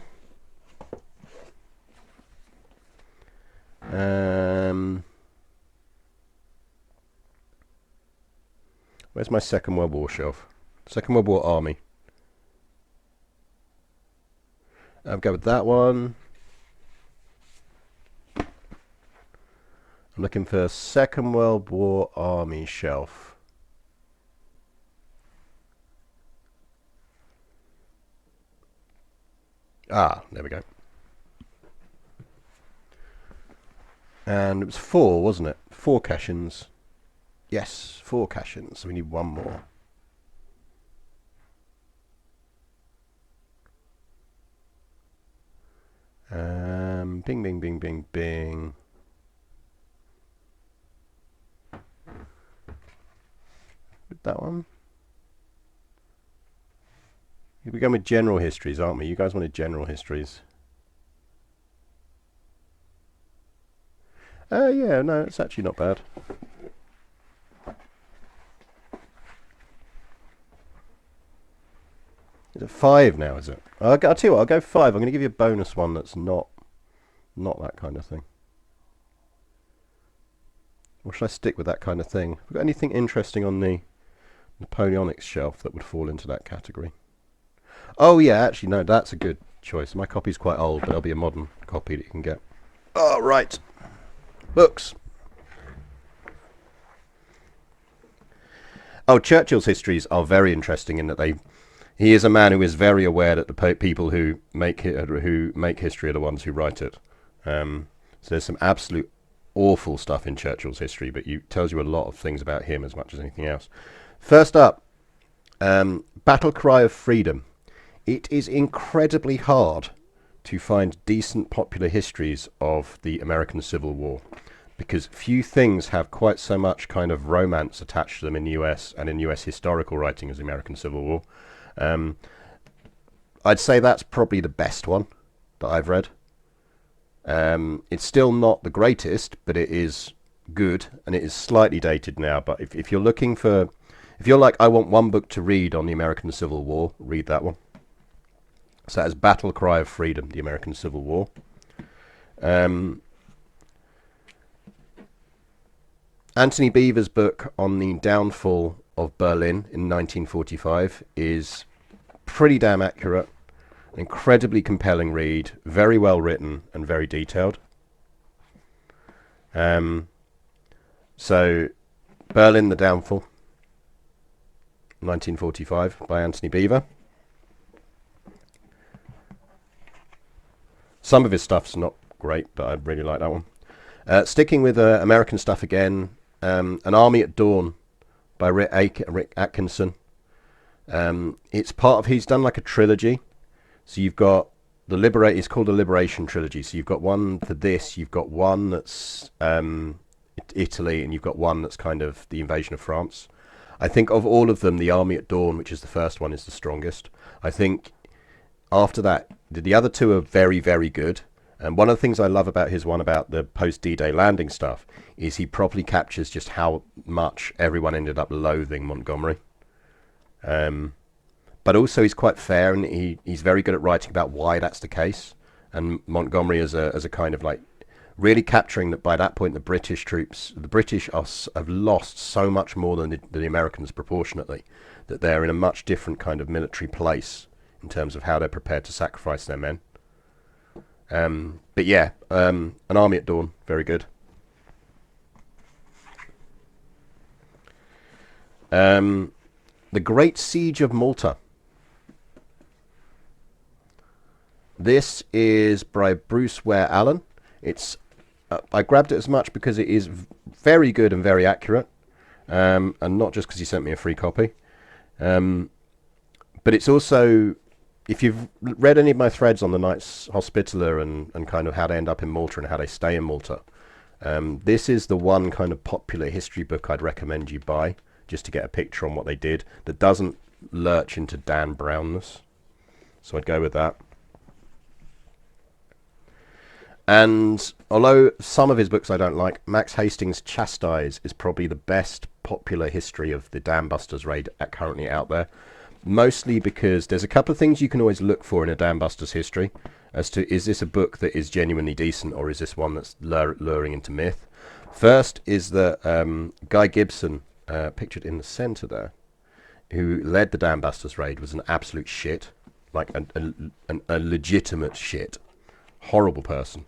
Where's my Second World War shelf? Second World War Army. I'll go with that one. I'm looking for Second World War Army shelf. Ah, there we go. And it was 4, wasn't it? 4 cash-ins. Yes, 4 cash-ins, so we need 1 more. Bing, bing, bing, bing, bing. With that one. We're going with general histories, aren't we? You guys wanted general histories. Yeah, no, it's actually not bad. Is it 5 now, is it? I'll tell you what, I'll go 5. I'm going to give you a bonus one that's not that kind of thing. Or should I stick with that kind of thing? Have we got anything interesting on the Napoleonics shelf that would fall into that category? Oh yeah, actually no, that's a good choice. My copy's quite old, but there'll be a modern copy that you can get. Oh, right. Books. Oh, Churchill's histories are very interesting in that he is a man who is very aware that the people who make history are the ones who write it. So there's some absolute awful stuff in Churchill's history, but it tells you a lot of things about him as much as anything else. First up, Battle Cry of Freedom. It is incredibly hard to find decent popular histories of the American Civil War. because few things have quite so much kind of romance attached to them in the US and in US historical writing as the American Civil War. I'd say that's probably the best one that I've read. It's still not the greatest, but it is good, and it is slightly dated now. But if you're looking for, if you're like, I want one book to read on the American Civil War, read that one. So that is Battle Cry of Freedom, the American Civil War. Anthony Beevor's book on the downfall of Berlin in 1945 is pretty damn accurate, incredibly compelling read, very well written and very detailed. So Berlin, the Downfall, 1945 by Anthony Beevor. Some of his stuff's not great, but I really like that one. Sticking with American stuff again, An Army at Dawn by Rick Atkinson. It's part of, he's done like a trilogy. So you've got it's called the Liberation Trilogy. So you've got one for this, you've got one that's Italy, and you've got one that's kind of the invasion of France. I think of all of them, The Army at Dawn, which is the first one, is the strongest. I think after that, the other two are very, very good. And one of the things I love about his one about the post-D-Day landing stuff is he properly captures just how much everyone ended up loathing Montgomery. But also he's quite fair, and he's very good at writing about why that's the case. And Montgomery as a kind of like really capturing that by that point the British have lost so much more than the Americans proportionately, that they're in a much different kind of military place in terms of how they're prepared to sacrifice their men. But yeah, An Army at Dawn, very good. The Great Siege of Malta. This is by Bruce Ware Allen. It's I grabbed it as much because it is very good and very accurate, and not just because he sent me a free copy. But it's also, if you've read any of my threads on the Knights Hospitaller and kind of how they end up in Malta and how they stay in Malta, this is the one kind of popular history book I'd recommend you buy, just to get a picture on what they did, that doesn't lurch into Dan Brownness. So I'd go with that. And although some of his books I don't like, Max Hastings' Chastise is probably the best popular history of the Dam Busters raid currently out there. Mostly because there's a couple of things you can always look for in a Dam Busters history as to, is this a book that is genuinely decent, or is this one that's luring into myth? First is that Guy Gibson, pictured in the centre there, who led the Dam Busters raid, was an absolute shit. Like a legitimate shit. Horrible person.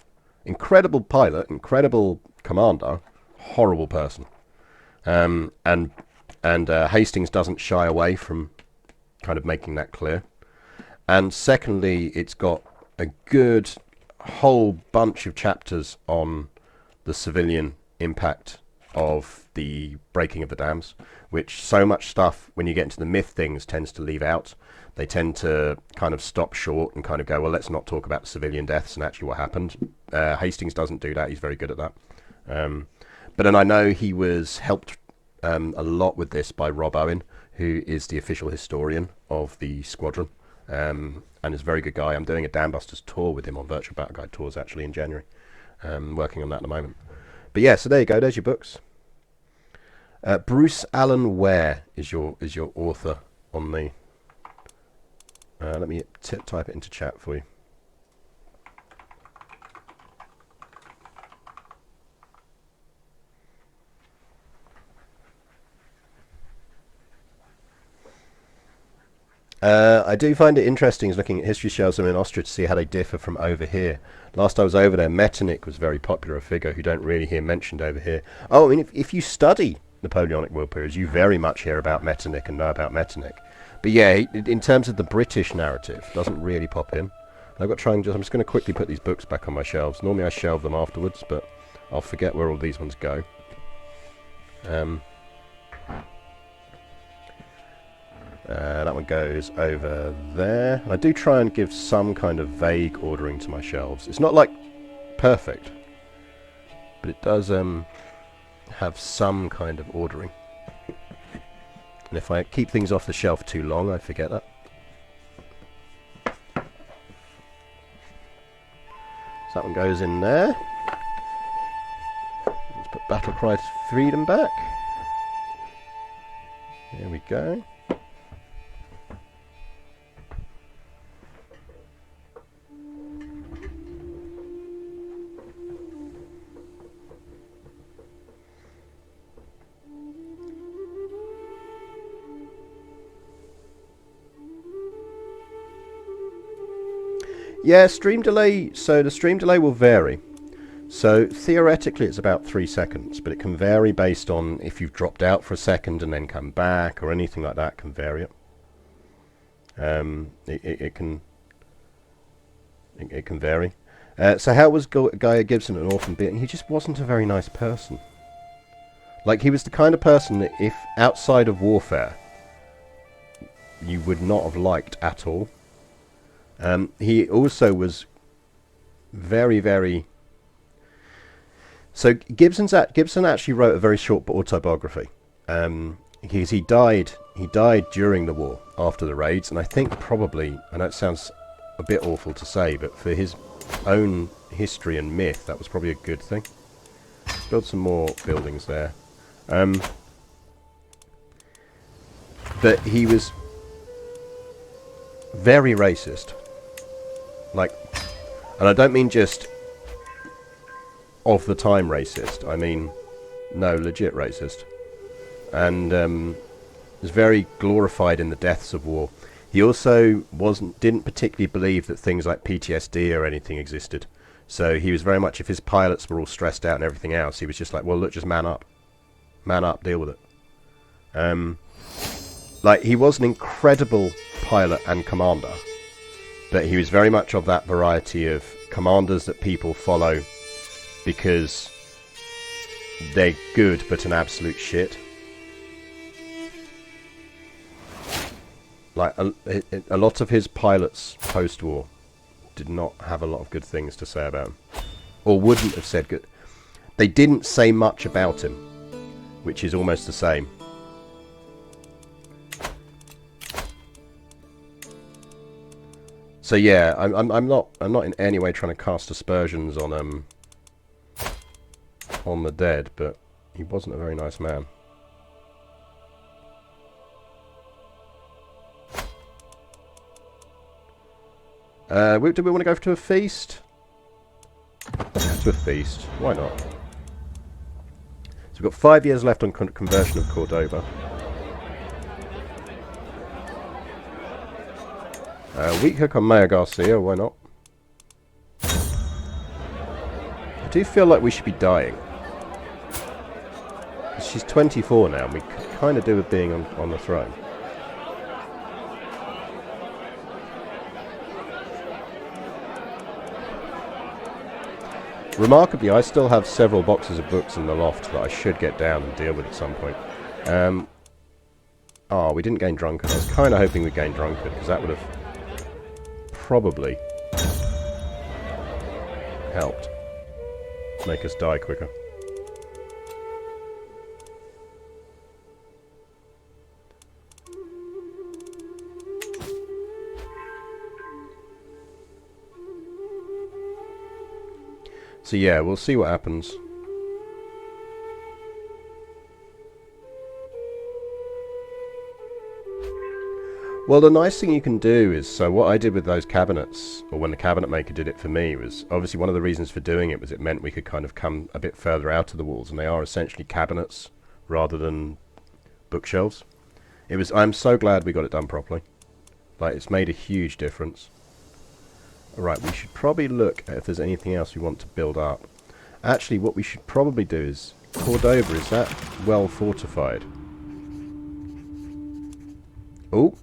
Incredible pilot, incredible commander, horrible person. And Hastings doesn't shy away from kind of making that clear. And secondly, it's got a good whole bunch of chapters on the civilian impact of the breaking of the dams, which so much stuff, when you get into the myth things, tends to leave out. They tend to kind of stop short and kind of go, well, let's not talk about civilian deaths and actually what happened. Hastings doesn't do that. He's very good at that. But then I know he was helped a lot with this by Rob Owen, who is the official historian of the squadron, and is a very good guy. I'm doing a Dam Busters tour with him on Virtual Battle Guide tours actually in January. Working on that at the moment. But yeah, so there you go. There's your books. Bruce Allen Ware is your author on the. Let me type it into chat for you. I do find it interesting looking at history shelves in Austria to see how they differ from over here. Last I was over there, Metternich was a very popular figure who don't really hear mentioned over here. Oh, I mean, if you study Napoleonic War periods, you very much hear about Metternich and know about Metternich. But yeah, in terms of the British narrative, doesn't really pop in. I've got to try and I'm just going to quickly put these books back on my shelves. Normally I shelve them afterwards, but I'll forget where all these ones go. That one goes over there. I do try and give some kind of vague ordering to my shelves. It's not like perfect, but it does have some kind of ordering. And if I keep things off the shelf too long, I forget that. So that one goes in there. Let's put Battle Cry to Freedom back. There we go. Yeah, stream delay. So the stream delay will vary. So theoretically it's about 3 seconds, but it can vary based on if you've dropped out for a second and then come back or anything like that can vary it. It can vary. So how was Guy Gibson an orphan being? He just wasn't a very nice person. Like, he was the kind of person that if outside of warfare you would not have liked at all. He also was very, very... So Gibson actually wrote a very short autobiography. Because he died during the war, after the raids, and I think probably, I know it sounds a bit awful to say, but for his own history and myth, that was probably a good thing. Let's build some more buildings there. But he was very racist. Like, and I don't mean just of the time racist. I mean, no, legit racist. And was very glorified in the deaths of war. He also didn't particularly believe that things like PTSD or anything existed. So he was very much, if his pilots were all stressed out and everything else, he was just like, well, look, just man up, deal with it. Like, he was an incredible pilot and commander. But he was very much of that variety of commanders that people follow because they're good but an absolute shit. Like, a lot of his pilots post-war did not have a lot of good things to say about him. Or wouldn't have said good. They didn't say much about him, which is almost the same. So yeah, I'm not in any way trying to cast aspersions on the dead, but he wasn't a very nice man. Do we want to go to a feast? To a feast, why not? So we've got 5 years left on conversion of Cordoba. Weak hook on Maya Garcia, why not? I do feel like we should be dying. She's 24 now, and we kind of do with being on the throne. Remarkably, I still have several boxes of books in the loft that I should get down and deal with at some point. Oh, we didn't gain Drunkard. I was kind of hoping we'd gain Drunkard, because that would have probably helped make us die quicker. So yeah, we'll see what happens. Well, the nice thing you can do is, so what I did with those cabinets, or when the cabinet maker did it for me, was obviously one of the reasons for doing it was it meant we could kind of come a bit further out of the walls, and they are essentially cabinets rather than bookshelves. I'm so glad we got it done properly. Like, it's made a huge difference. Alright, we should probably look at if there's anything else we want to build up. Actually, what we should probably do is, Cordoba, is that well fortified? Oh!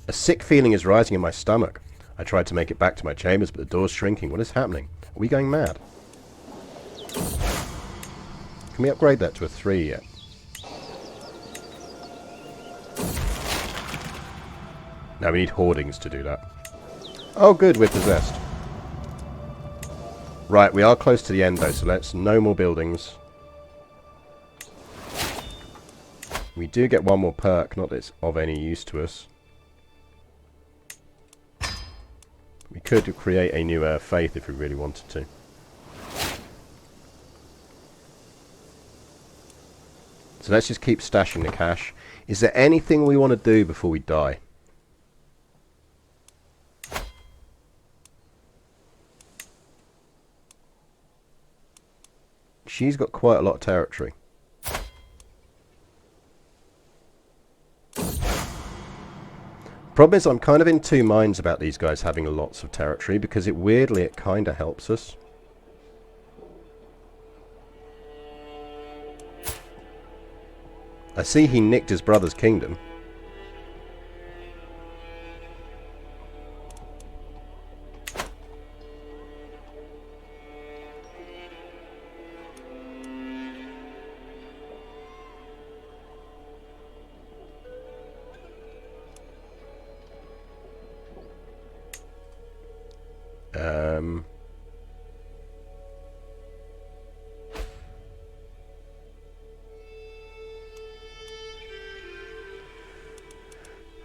A sick feeling is rising in my stomach. I tried to make it back to my chambers, but the door's shrinking. What is happening? Are we going mad? Can we upgrade that to a 3 yet? No, we need hoardings to do that. Oh good, we're possessed. Right, we are close to the end though, so let's... No more buildings. We do get one more perk, not that it's of any use to us. We could create a new faith if we really wanted to. So let's just keep stashing the cash. Is there anything we want to do before we die? She's got quite a lot of territory. Problem is I'm kind of in two minds about these guys having lots of territory, because weirdly it kind of helps us. I see he nicked his brother's kingdom.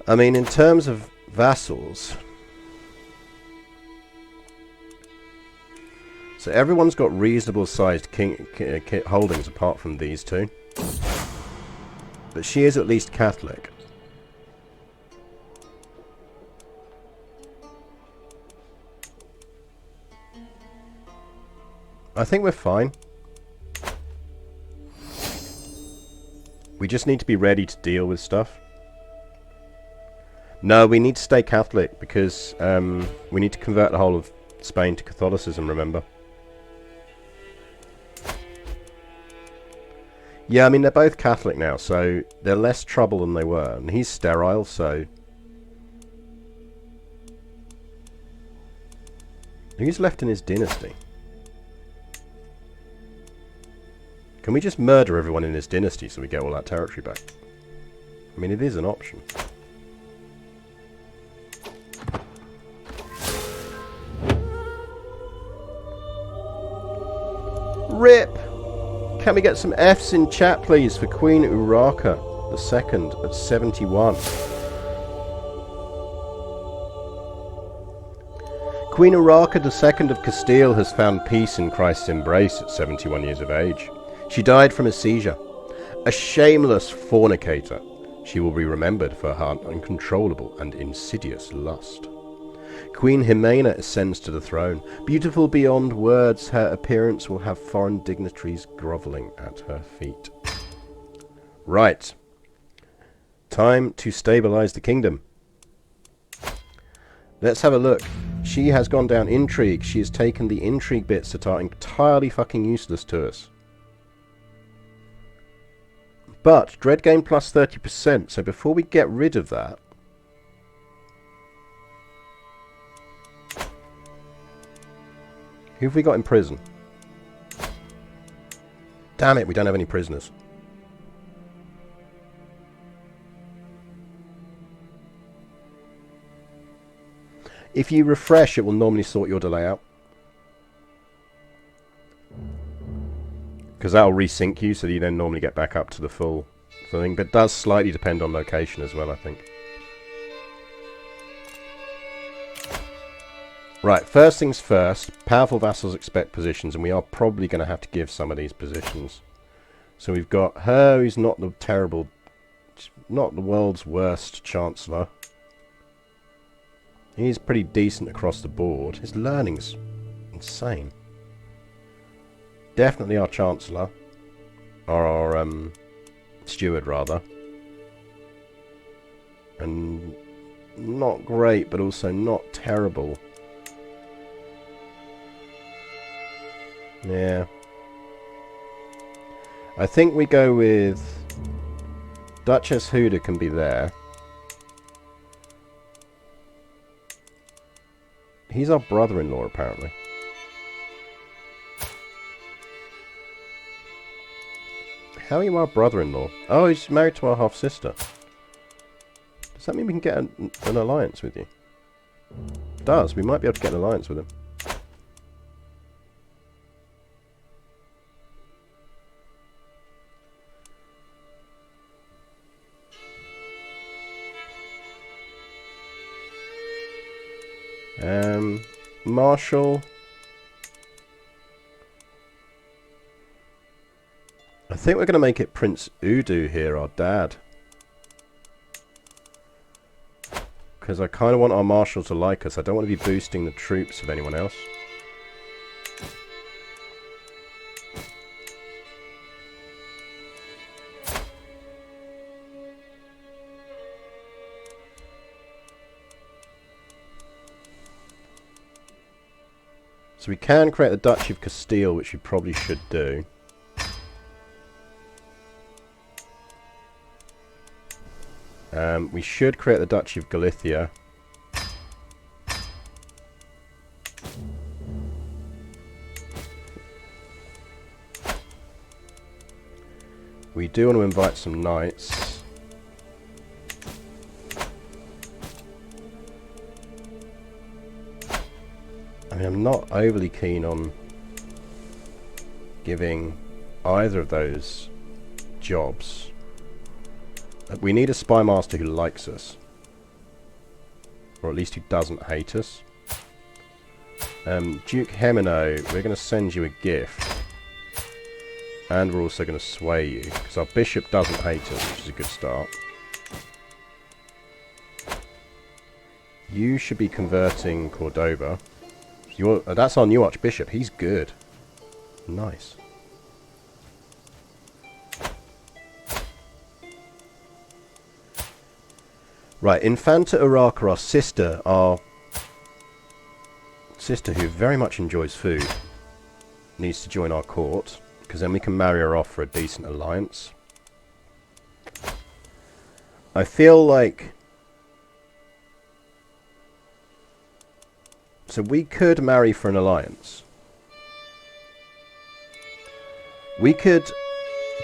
I mean, in terms of vassals, so everyone's got reasonable sized holdings apart from these two, but she is at least Catholic. I think we're fine. We just need to be ready to deal with stuff. No, we need to stay Catholic because we need to convert the whole of Spain to Catholicism, remember? Yeah, I mean, they're both Catholic now, so they're less trouble than they were. And he's sterile, so... Who's left in his dynasty? Can we just murder everyone in his dynasty so we get all that territory back? I mean, it is an option. RIP! Can we get some Fs in chat, please, for Queen Urraca II at 71? Queen Urraca II of Castile has found peace in Christ's embrace at 71 years of age. She died from a seizure. A shameless fornicator, she will be remembered for her uncontrollable and insidious lust. Queen Jimena ascends to the throne. Beautiful beyond words, her appearance will have foreign dignitaries grovelling at her feet. Right. Time to stabilize the kingdom. Let's have a look. She has gone down intrigue. She has taken the intrigue bits that are entirely fucking useless to us. But dread gain plus 30%, so before we get rid of that, who have we got in prison? Damn it, we don't have any prisoners. If you refresh, it will normally sort your delay out. Because that will resync you, so you then normally get back up to the full thing. But it does slightly depend on location as well, I think. Right, first things first, powerful vassals expect positions, and we are probably going to have to give some of these positions. So we've got her, who's not the terrible, not the world's worst chancellor. He's pretty decent across the board. His learning's insane. Definitely our chancellor, or our steward rather. And not great, but also not terrible. Yeah. I think we go with Duchess Huda can be there. He's our brother-in-law, apparently. How are you our brother-in-law? Oh, he's married to our half-sister. Does that mean we can get an alliance with you? It does. We might be able to get an alliance with him. Marshall. I think we're going to make it Prince Udu here, our dad. Because I kind of want our Marshal to like us. I don't want to be boosting the troops of anyone else. So we can create the Duchy of Castile, which we probably should do. We should create the Duchy of Galicia. We do want to invite some knights. I mean, I'm not overly keen on giving either of those jobs. We need a spy master who likes us. Or at least who doesn't hate us. Duke Hemino, we're going to send you a gift. And we're also going to sway you. Because our bishop doesn't hate us, which is a good start. You should be converting Cordoba. That's our new archbishop. He's good. Nice. Right, Infanta Urraca, our sister who very much enjoys food, needs to join our court, because then we can marry her off for a decent alliance. I feel like... So we could marry for an alliance. We could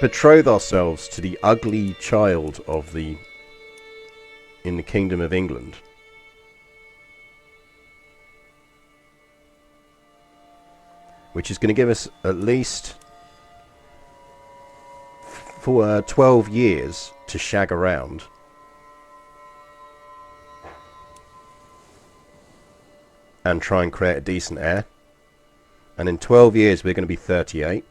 betroth ourselves to the ugly child of the... in the Kingdom of England. Which is going to give us at least for 12 years to shag around. And try and create a decent heir. And in 12 years we're going to be 38.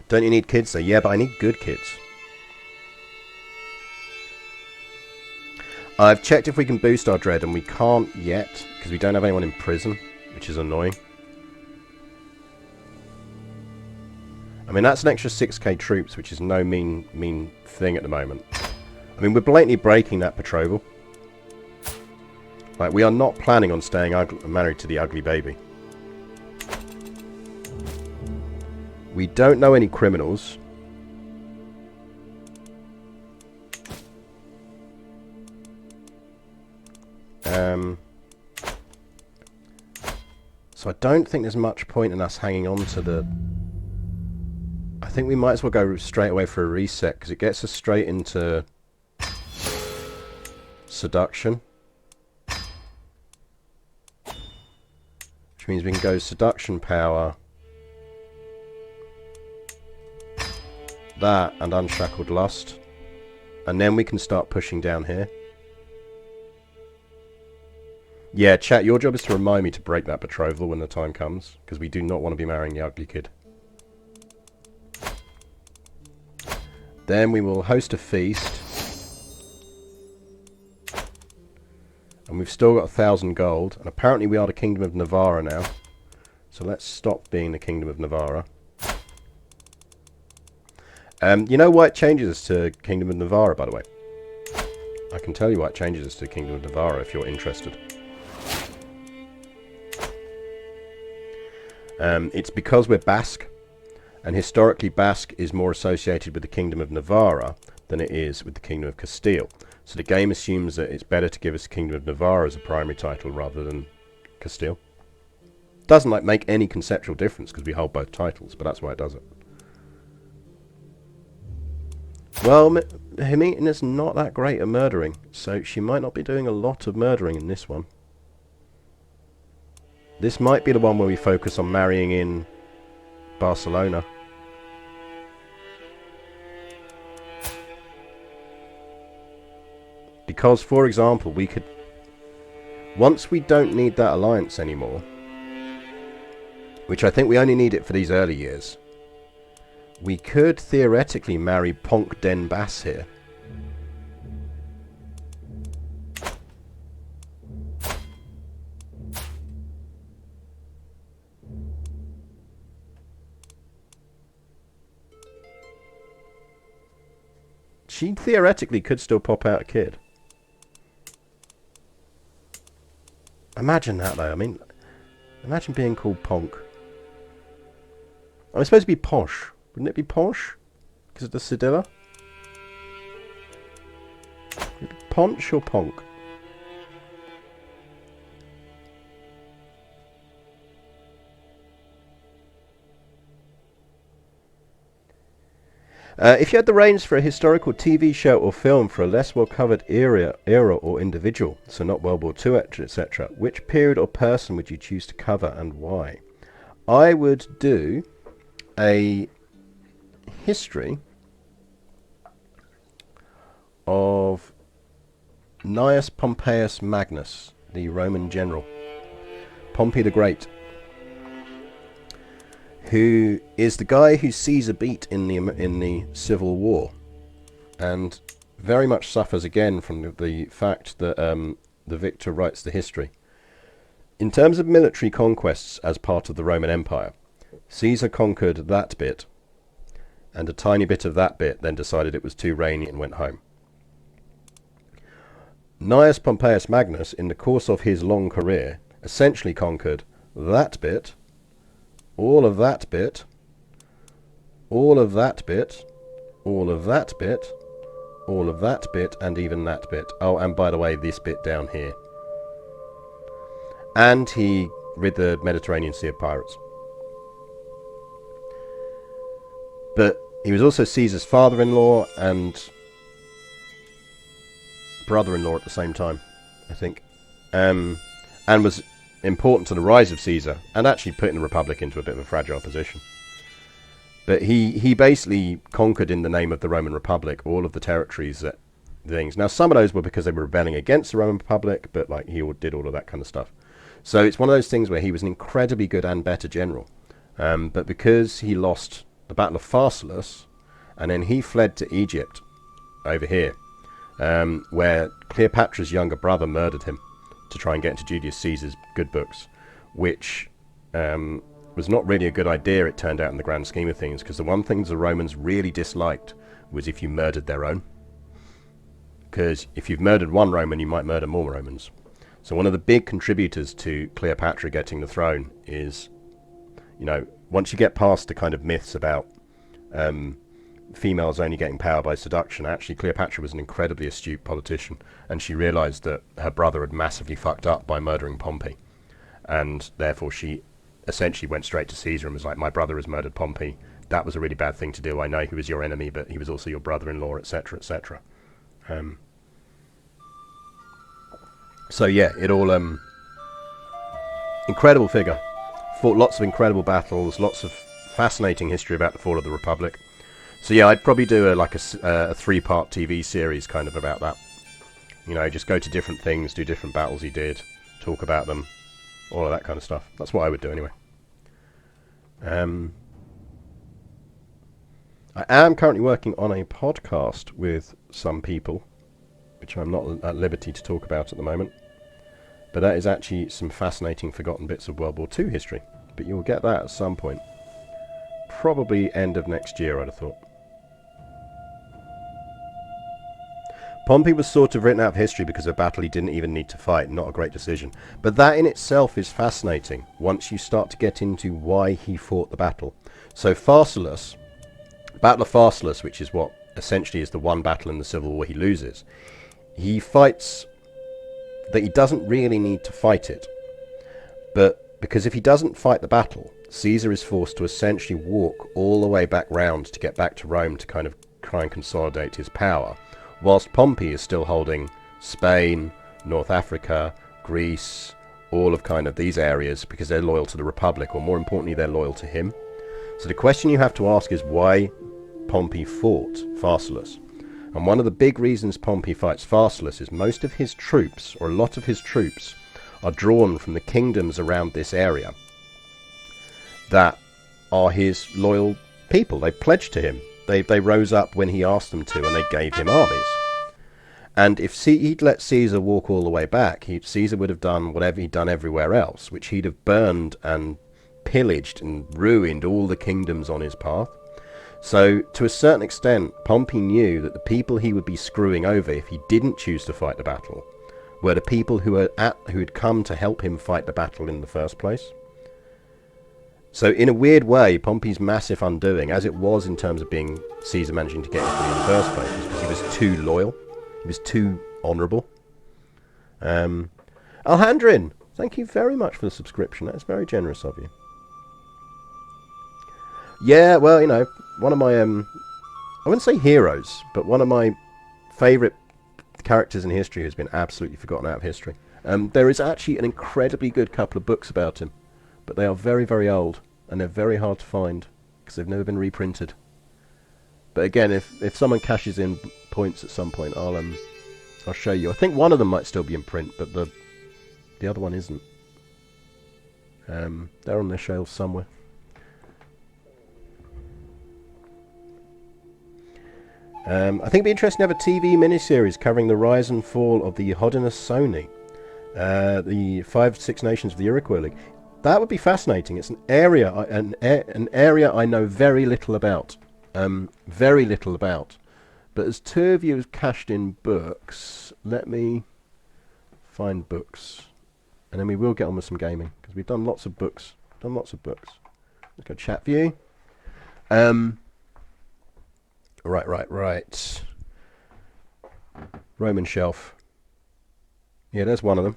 Don't you need kids though? Yeah, but I need good kids. I've checked if we can boost our dread and we can't yet because we don't have anyone in prison, which is annoying. I mean, that's an extra 6k troops, which is no mean thing at the moment. I mean, we're blatantly breaking that betrothal. Like, we are not planning on staying married to the ugly baby. We don't know any criminals. So I don't think there's much point in us hanging on to the... I think we might as well go straight away for a reset, because it gets us straight into seduction. Which means we can go seduction power, that, and unshackled lust. And then we can start pushing down here. Yeah, chat, your job is to remind me to break that betrothal when the time comes, because we do not want to be marrying the ugly kid. Then we will host a feast. And we've still got 1,000 gold. And apparently we are the Kingdom of Navarra now. So let's stop being the Kingdom of Navarra. You know why it changes us to Kingdom of Navarra, by the way? I can tell you why it changes us to Kingdom of Navarra if you're interested. It's because we're Basque. And historically, Basque is more associated with the Kingdom of Navarra than it is with the Kingdom of Castile. So the game assumes that it's better to give us Kingdom of Navarra as a primary title rather than Castile. Doesn't make any conceptual difference because we hold both titles, but that's why it does it. Well, Himitina's not that great at murdering, so she might not be doing a lot of murdering in this one. This might be the one where we focus on marrying in Barcelona. Because, for example, we could... Once we don't need that alliance anymore, which I think we only need it for these early years, we could theoretically marry Ponk Den Bass here. She theoretically could still pop out a kid. Imagine that, though. I mean, imagine being called Ponk. I'm supposed to be posh. Wouldn't it be posh? Because of the cedilla? Ponch or Ponk? If you had the reins for a historical TV show or film for a less well-covered era or individual, so not World War II, etc., which period or person would you choose to cover and why? I would do a history of Gnaeus Pompeius Magnus, the Roman general, Pompey the Great, who is the guy who Caesar beat in the Civil War, and very much suffers again from the fact that the victor writes the history. In terms of military conquests as part of the Roman Empire, Caesar conquered that bit, and a tiny bit of that bit, then decided it was too rainy and went home. Gnaeus Pompeius Magnus, in the course of his long career, essentially conquered that bit, all of that bit, all of that bit, all of that bit, all of that bit, and even that bit. Oh, and by the way, this bit down here. And he rid the Mediterranean Sea of pirates. But he was also Caesar's father-in-law and brother-in-law at the same time, I think. And was important to the rise of Caesar, and actually putting the Republic into a bit of a fragile position. But he basically conquered in the name of the Roman Republic all of the territories that things. Now, some of those were because they were rebelling against the Roman Republic, but like he did all of that kind of stuff. So it's one of those things where he was an incredibly good and better general. But because he lost the Battle of Pharsalus, and then he fled to Egypt over here, where Cleopatra's younger brother murdered him to try and get into Julius Caesar's good books, which was not really a good idea, it turned out, in the grand scheme of things, because the one thing the Romans really disliked was if you murdered their own. Because if you've murdered one Roman, you might murder more Romans. So one of the big contributors to Cleopatra getting the throne is, you know, once you get past the kind of myths about females only getting power by seduction, actually Cleopatra was an incredibly astute politician, and she realized that her brother had massively fucked up by murdering Pompey, and therefore she essentially went straight to Caesar and was like, my brother has murdered Pompey, that was a really bad thing to do, I know he was your enemy, but he was also your brother-in-law, etc., etc. So yeah, it all incredible figure, fought lots of incredible battles, lots of fascinating history about the fall of the Republic. So yeah, I'd probably do a three-part TV series kind of about that. You know, just go to different things, do different battles he did, talk about them, all of that kind of stuff. That's what I would do anyway. I am currently working on a podcast with some people, which I'm not at liberty to talk about at the moment. But that is actually some fascinating forgotten bits of World War II history. But you'll get that at some point. Probably end of next year, I'd have thought. Pompey was sort of written out of history because of a battle he didn't even need to fight, not a great decision. But that in itself is fascinating once you start to get into why he fought the battle. So Pharsalus, Battle of Pharsalus, which is what essentially is the one battle in the Civil War he loses, he fights that he doesn't really need to fight it. But because if he doesn't fight the battle, Caesar is forced to essentially walk all the way back round to get back to Rome to kind of try and consolidate his power, whilst Pompey is still holding Spain, North Africa, Greece, all of kind of these areas because they're loyal to the Republic, or more importantly, they're loyal to him. So the question you have to ask is why Pompey fought Pharsalus. And one of the big reasons Pompey fights Pharsalus is most of his troops, or a lot of his troops, are drawn from the kingdoms around this area that are his loyal people. They pledged to him. They rose up when he asked them to, and they gave him armies. And if he'd let Caesar walk all the way back, Caesar would have done whatever he'd done everywhere else, which he'd have burned and pillaged and ruined all the kingdoms on his path. So, to a certain extent, Pompey knew that the people he would be screwing over if he didn't choose to fight the battle were the people who had come to help him fight the battle in the first place. So, in a weird way, Pompey's massive undoing, as it was in terms of being Caesar managing to get Italy in the first place, was because he was too loyal. He was too honourable. Alhandrin, thank you very much for the subscription. That's very generous of you. Yeah, well, you know, one of my, I wouldn't say heroes, but one of my favourite characters in history who's been absolutely forgotten out of history. There is actually an incredibly good couple of books about him, but they are very, very old, and they're very hard to find, because they've never been reprinted. But again, if someone cashes in points at some point, I'll show you. I think one of them might still be in print, but the other one isn't. They're on their shelves somewhere. I think it'd be interesting to have a TV miniseries covering the rise and fall of the Haudenosaunee, the 5-6 nations of the Iroquois League. That would be fascinating. It's an area I know very little about. Very little about. But as two of you have cashed in books, let me find books. And then we will get on with some gaming, because we've done lots of books. Let's go chat view. Right. Roman shelf. Yeah, there's one of them.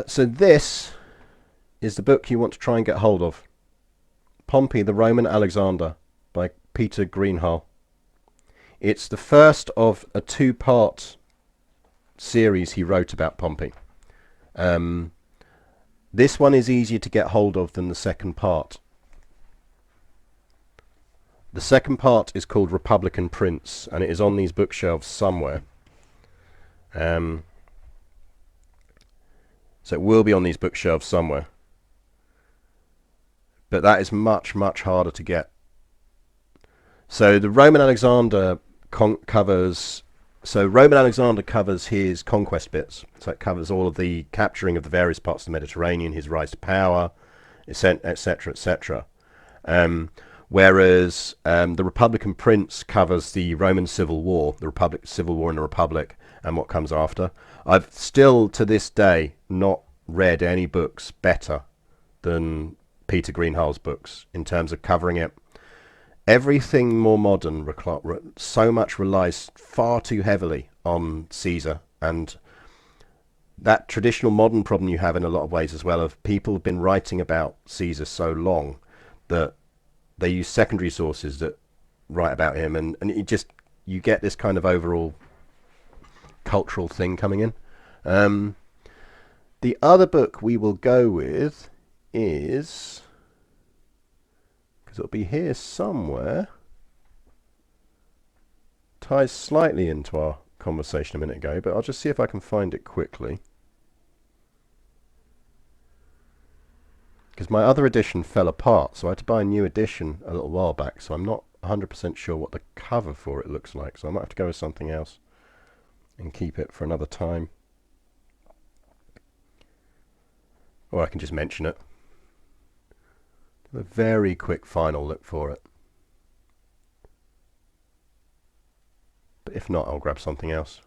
So this is the book you want to try and get hold of. Pompey, the Roman Alexander, by Peter Greenhalgh. It's the first of a 2-part series he wrote about Pompey. This one is easier to get hold of than the second part. The second part is called Republican Prince, and it is on these bookshelves somewhere. So it will be on these bookshelves somewhere. But that is much, much harder to get. So the Roman Alexander covers his conquest bits. So it covers all of the capturing of the various parts of the Mediterranean, his rise to power, etc., etc. Whereas the Republican Prince covers the Roman Civil War, Civil War in the Republic, and what comes after. I've still, to this day, not read any books better than Peter Greenhalgh's books in terms of covering it. Everything more modern so much relies far too heavily on Caesar, and that traditional modern problem you have in a lot of ways as well, of people have been writing about Caesar so long that they use secondary sources that write about him, and you get this kind of overall cultural thing coming in. The other book we will go with is, because it'll be here somewhere, ties slightly into our conversation a minute ago, but I'll just see if I can find it quickly. Because my other edition fell apart, so I had to buy a new edition a little while back, so I'm not 100% sure what the cover for it looks like, so I might have to go with something else and keep it for another time. Or I can just mention it. A very quick final look for it. But if not, I'll grab something else.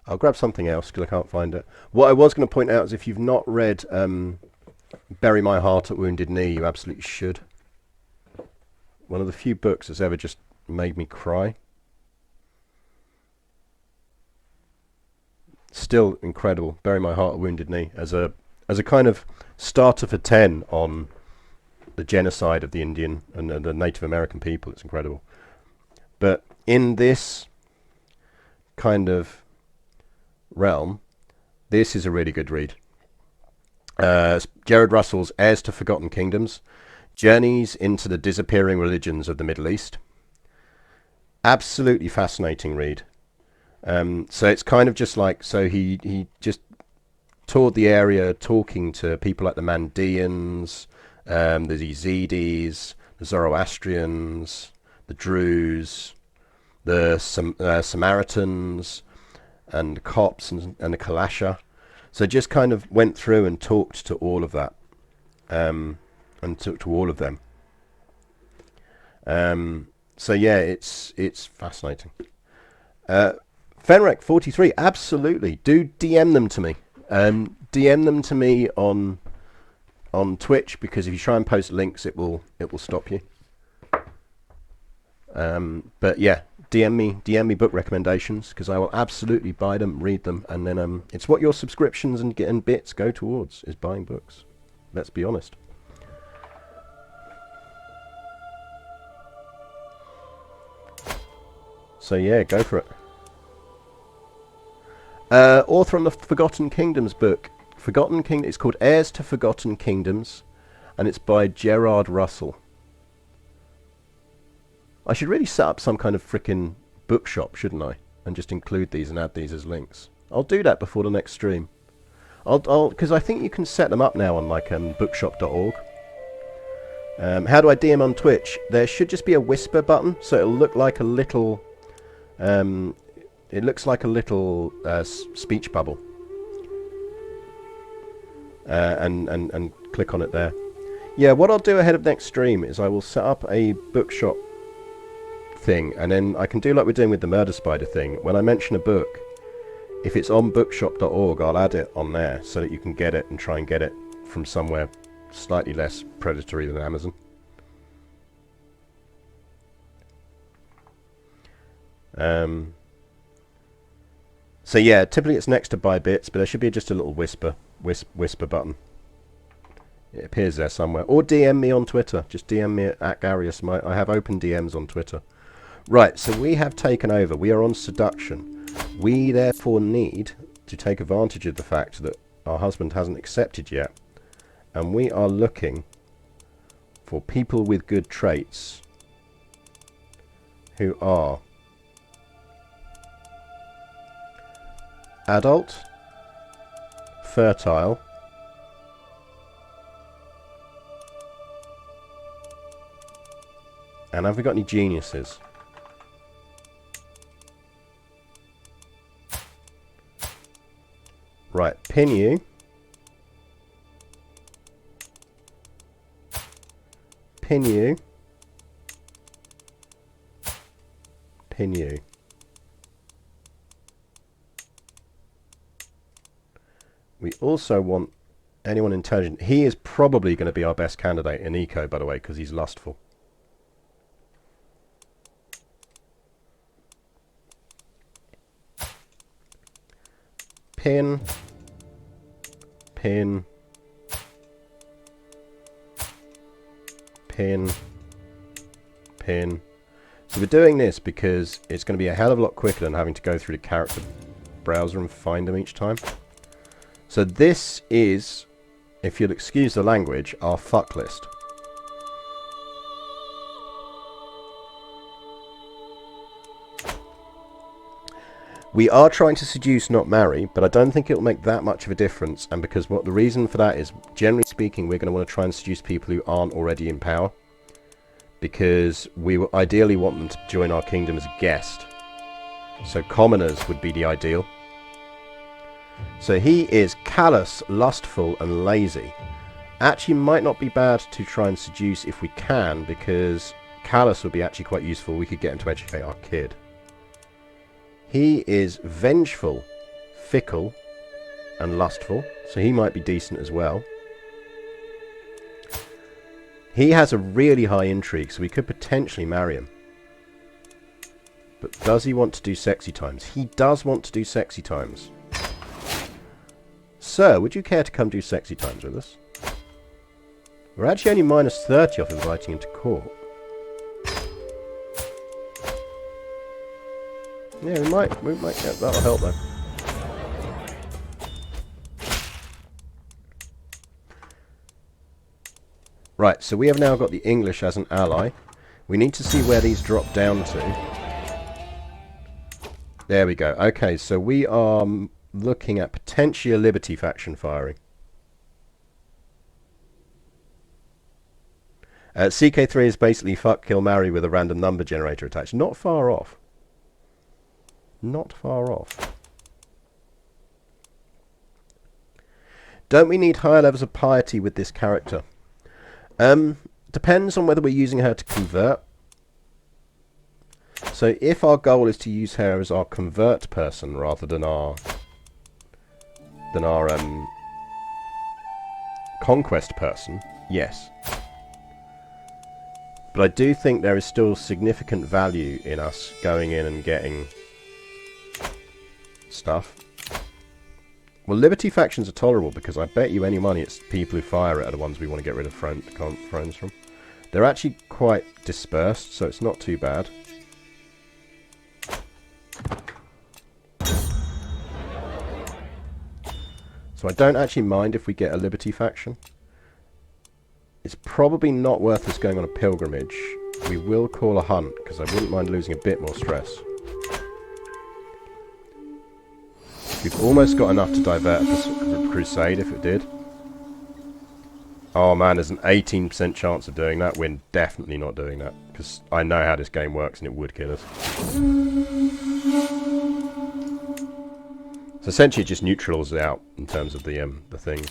I'll grab something else because I can't find it. What I was going to point out is if you've not read Bury My Heart at Wounded Knee, you absolutely should. One of the few books that's ever just made me cry. Still incredible. Bury My Heart at Wounded Knee as a kind of starter for 10 on the genocide of the Indian and the Native American people. It's incredible. But in this kind of realm, this is a really good read. Jared Russell's Heirs to Forgotten Kingdoms, Journeys into the Disappearing Religions of the Middle East. Absolutely fascinating read. So it's kind of just like, so he just toured the area talking to people like the Mandeans, the Yazidis, the Zoroastrians, the Druze, the Samaritans, and the Copts and the Kalasha. So just kind of went through and talked to all of that, and to all of them. So yeah, it's fascinating. Fenrec43, absolutely. Do DM them to me. DM them to me on Twitch, because if you try and post links, it will stop you. But yeah, DM me book recommendations, because I will absolutely buy them, read them, and then it's what your subscriptions and bits go towards, is buying books. Let's be honest. So yeah, go for it. Author on the Forgotten Kingdoms book. It's called Heirs to Forgotten Kingdoms, and it's by Gerard Russell. I should really set up some kind of frickin' bookshop, shouldn't I? And just include these and add these as links. I'll do that before the next stream. Because I think you can set them up now on like bookshop.org. How do I DM on Twitch? There should just be a whisper button, so it'll look like a little. It looks like a little speech bubble, and click on it there. Yeah, what I'll do ahead of next stream is I will set up a bookshop thing, and then I can do like we're doing with the Murder Spider thing. When I mention a book, if it's on bookshop.org, I'll add it on there so that you can get it and try and get it from somewhere slightly less predatory than Amazon. So yeah, typically it's next to buy bits, but there should be just a little whisper button. It appears there somewhere. Or DM me on Twitter. Just DM me at Garius. I have open DMs on Twitter. Right, so we have taken over. We are on seduction. We therefore need to take advantage of the fact that our husband hasn't accepted yet. And we are looking for people with good traits who are adult, fertile, and have we got any geniuses? Right, pin you. Pin you. Pin you. We also want anyone intelligent. He is probably going to be our best candidate in eco, by the way, because he's lustful. Pin. Pin. Pin. Pin. So we're doing this because it's going to be a hell of a lot quicker than having to go through the character browser and find them each time. So this is, if you'll excuse the language, our fuck list. We are trying to seduce, not marry, but I don't think it'll make that much of a difference. And because what the reason for that is, generally speaking, we're going to want to try and seduce people who aren't already in power, because we will ideally want them to join our kingdom as a guest. So commoners would be the ideal. So he is callous, lustful, and lazy. Actually, might not be bad to try and seduce if we can, because callous would be actually quite useful. We could get him to educate our kid. He is vengeful, fickle, and lustful, so he might be decent as well. He has a really high intrigue, so we could potentially marry him. But does he want to do sexy times? He does want to do sexy times. Sir, would you care to come do sexy times with us? We're actually only minus 30 off inviting him to court. Yeah, we might get that'll help though. Right, so we have now got the English as an ally. We need to see where these drop down to. There we go. Okay, so we are looking at potentially a Liberty faction firing. CK3 is basically fuck, kill, marry with a random number generator attached. Not far off. Not far off. Don't we need higher levels of piety with this character? Depends on whether we're using her to convert. So if our goal is to use her as our convert person rather than our conquest person, yes. But I do think there is still significant value in us going in and getting stuff. Well, Liberty factions are tolerable because I bet you any money it's people who fire it are the ones we want to get rid of friends from. They're actually quite dispersed, so it's not too bad. So I don't actually mind if we get a Liberty faction. It's probably not worth us going on a pilgrimage. We will call a hunt, because I wouldn't mind losing a bit more stress. We've almost got enough to divert a crusade if it did. Oh man, there's an 18% chance of doing that. We're definitely not doing that, because I know how this game works and it would kill us. So essentially it just neutrals it out in terms of the things.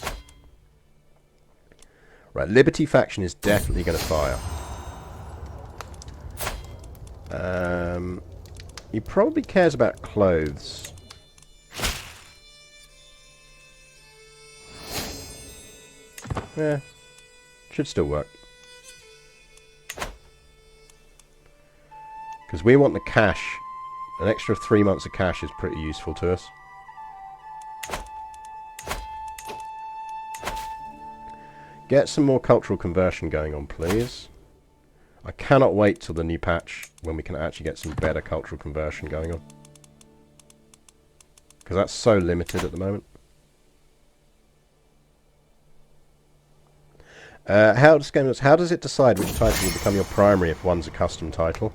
Right, Liberty faction is definitely going to fire. He probably cares about clothes. Yeah, should still work. Because we want the cash. An extra 3 months of cash is pretty useful to us. Get some more cultural conversion going on, please. I cannot wait till the new patch when we can actually get some better cultural conversion going on. Because that's so limited at the moment. How does it decide which title will become your primary if one's a custom title?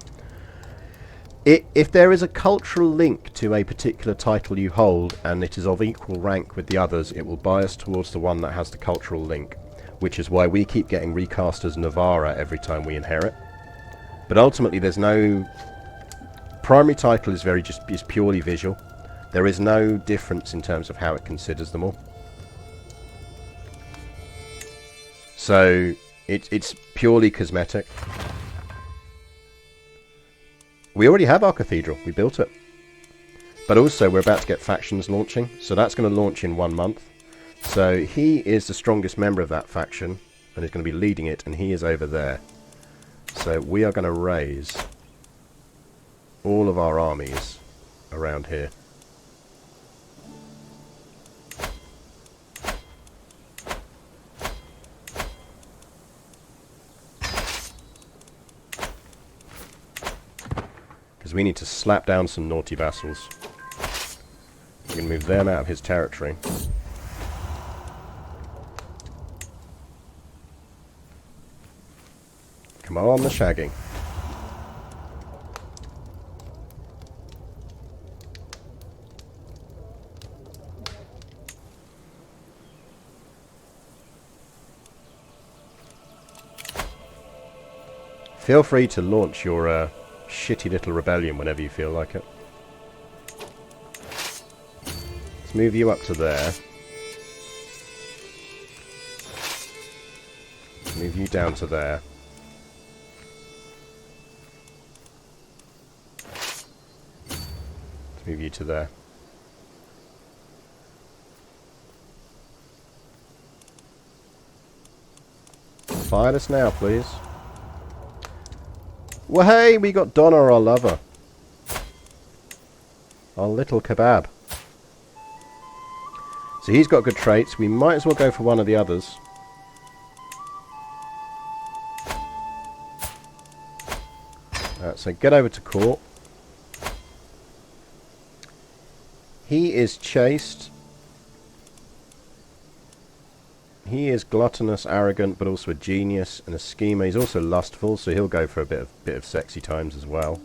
If there is a cultural link to a particular title you hold and it is of equal rank with the others, it will bias towards the one that has the cultural link. Which is why we keep getting recast as Navarra every time we inherit. But ultimately there's no... Primary title is is purely visual. There is no difference in terms of how it considers them all. So it's purely cosmetic. We already have our cathedral. We built it. But also we're about to get factions launching. So that's going to launch in 1 month. So he is the strongest member of that faction and is going to be leading it, and he is over there. So we are going to raise all of our armies around here. Because we need to slap down some naughty vassals. We can move them out of his territory. Come on, the shagging. Feel free to launch your shitty little rebellion whenever you feel like it. Let's move you up to there. Move you down to there. Move you to there. Fire us now, please. Well, hey, we got Donna, our lover. Our little kebab. So he's got good traits. We might as well go for one of the others. So get over to court. He is chased. He is gluttonous, arrogant, but also a genius and a schemer. He's also lustful, so he'll go for a bit of sexy times as well.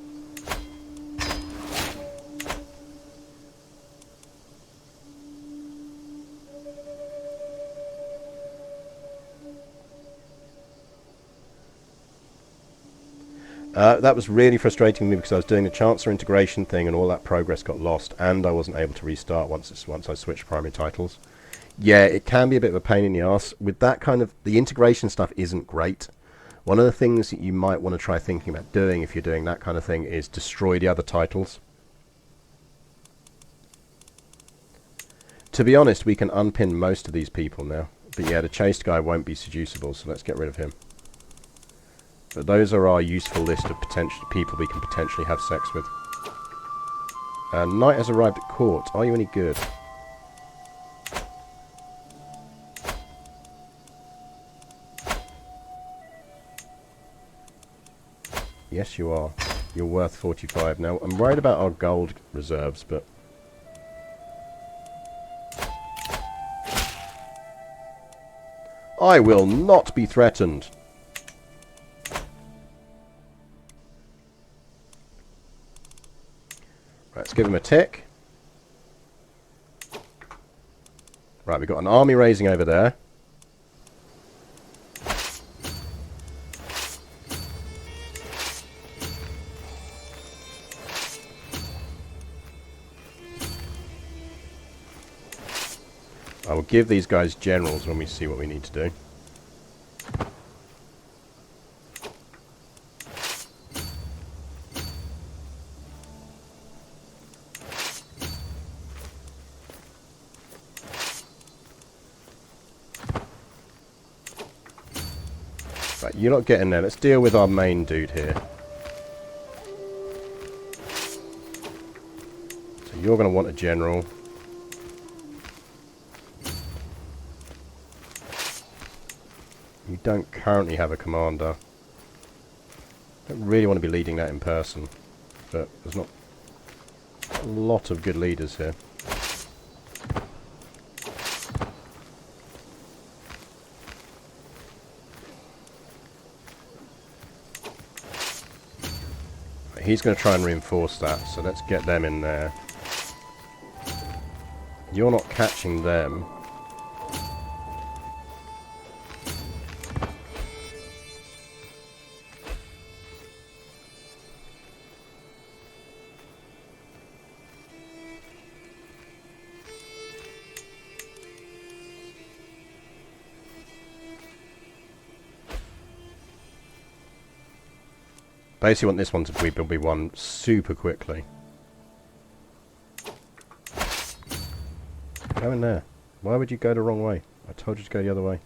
That was really frustrating me because I was doing the Chancellor integration thing and all that progress got lost, and I wasn't able to restart once I switched primary titles. Yeah, it can be a bit of a pain in the ass. With that kind of... the integration stuff isn't great. One of the things that you might want to try thinking about doing if you're doing that kind of thing is destroy the other titles. To be honest, we can unpin most of these people now. But yeah, the chased guy won't be seducible, so let's get rid of him. But those are our useful list of potential people we can potentially have sex with. Knight has arrived at court. Are you any good? Yes, you are. You're worth 45 now. I'm worried about our gold reserves, but... I will not be threatened. Let's give him a tick. Right, we've got an army raising over there. I will give these guys generals when we see what we need to do. Right, you're not getting there. Let's deal with our main dude here. So you're going to want a general. You don't currently have a commander. Don't really want to be leading that in person, but there's not a lot of good leaders here. He's going to try and reinforce that, so let's get them in there. You're not catching them. Basically want this one to be won super quickly. Go in there. Why would you go the wrong way? I told you to go the other way.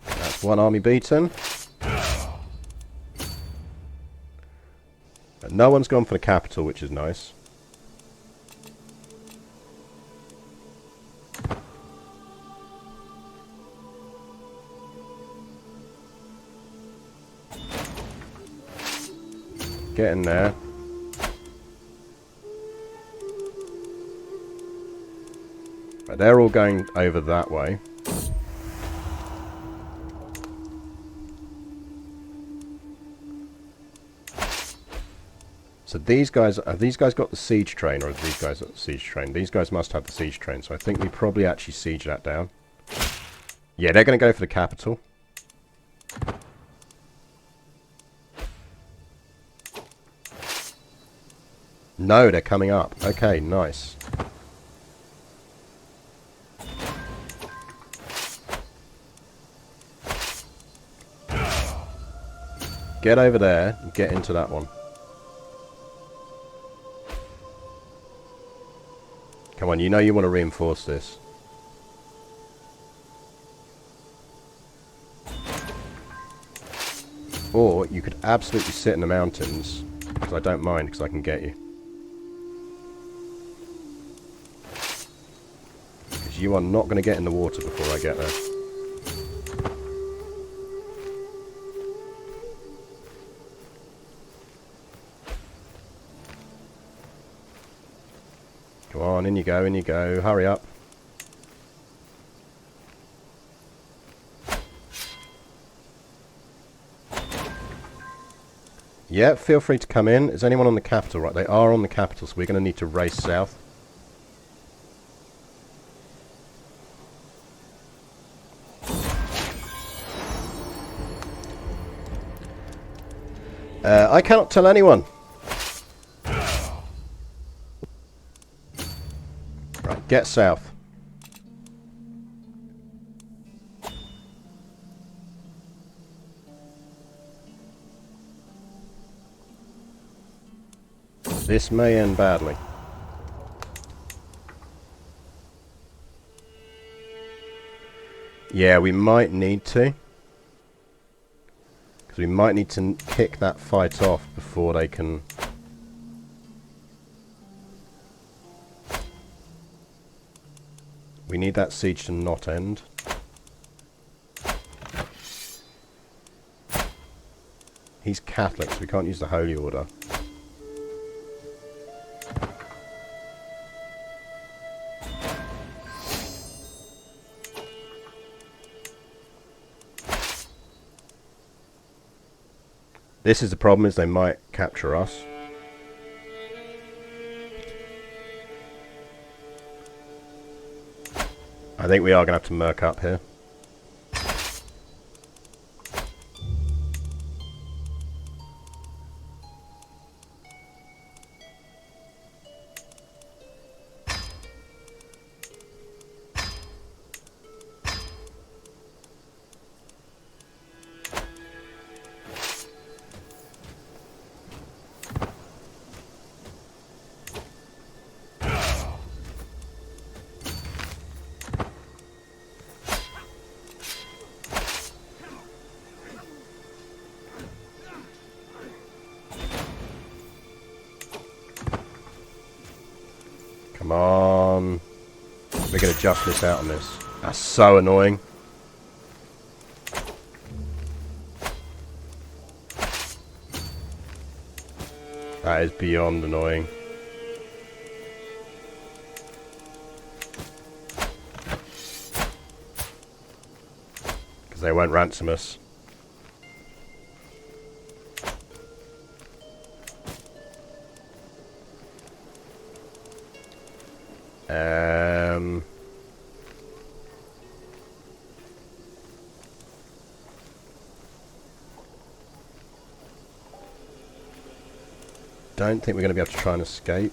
That's one army beaten. But no one's gone for the capital, which is nice. Get in there. Right, they're all going over that way. So these guys, have these guys got the siege train, or have these guys got the siege train? These guys must have the siege train, so I think we probably actually siege that down. Yeah, they're going to go for the capital. No, they're coming up. Okay, nice. Get over there and get into that one. Come on, you know you want to reinforce this. Or you could absolutely sit in the mountains, because I don't mind, because I can get you. Because you are not going to get in the water before I get there. Come on, in you go, in you go. Hurry up. Yeah, feel free to come in. Is anyone on the capital? Right, they are on the capital, so we're going to need to race south. I cannot tell anyone. Right, get south. This may end badly. Yeah, we might need to. Because we might need to kick that fight off before they can... We need that siege to not end. He's Catholic, so we can't use the Holy Order. This is the problem, is they might capture us. I think we are going to have to murk up here. Come on. We're going to just miss out on this. That's so annoying. That is beyond annoying. Because they won't ransom us. Don't think we're going to be able to try and escape.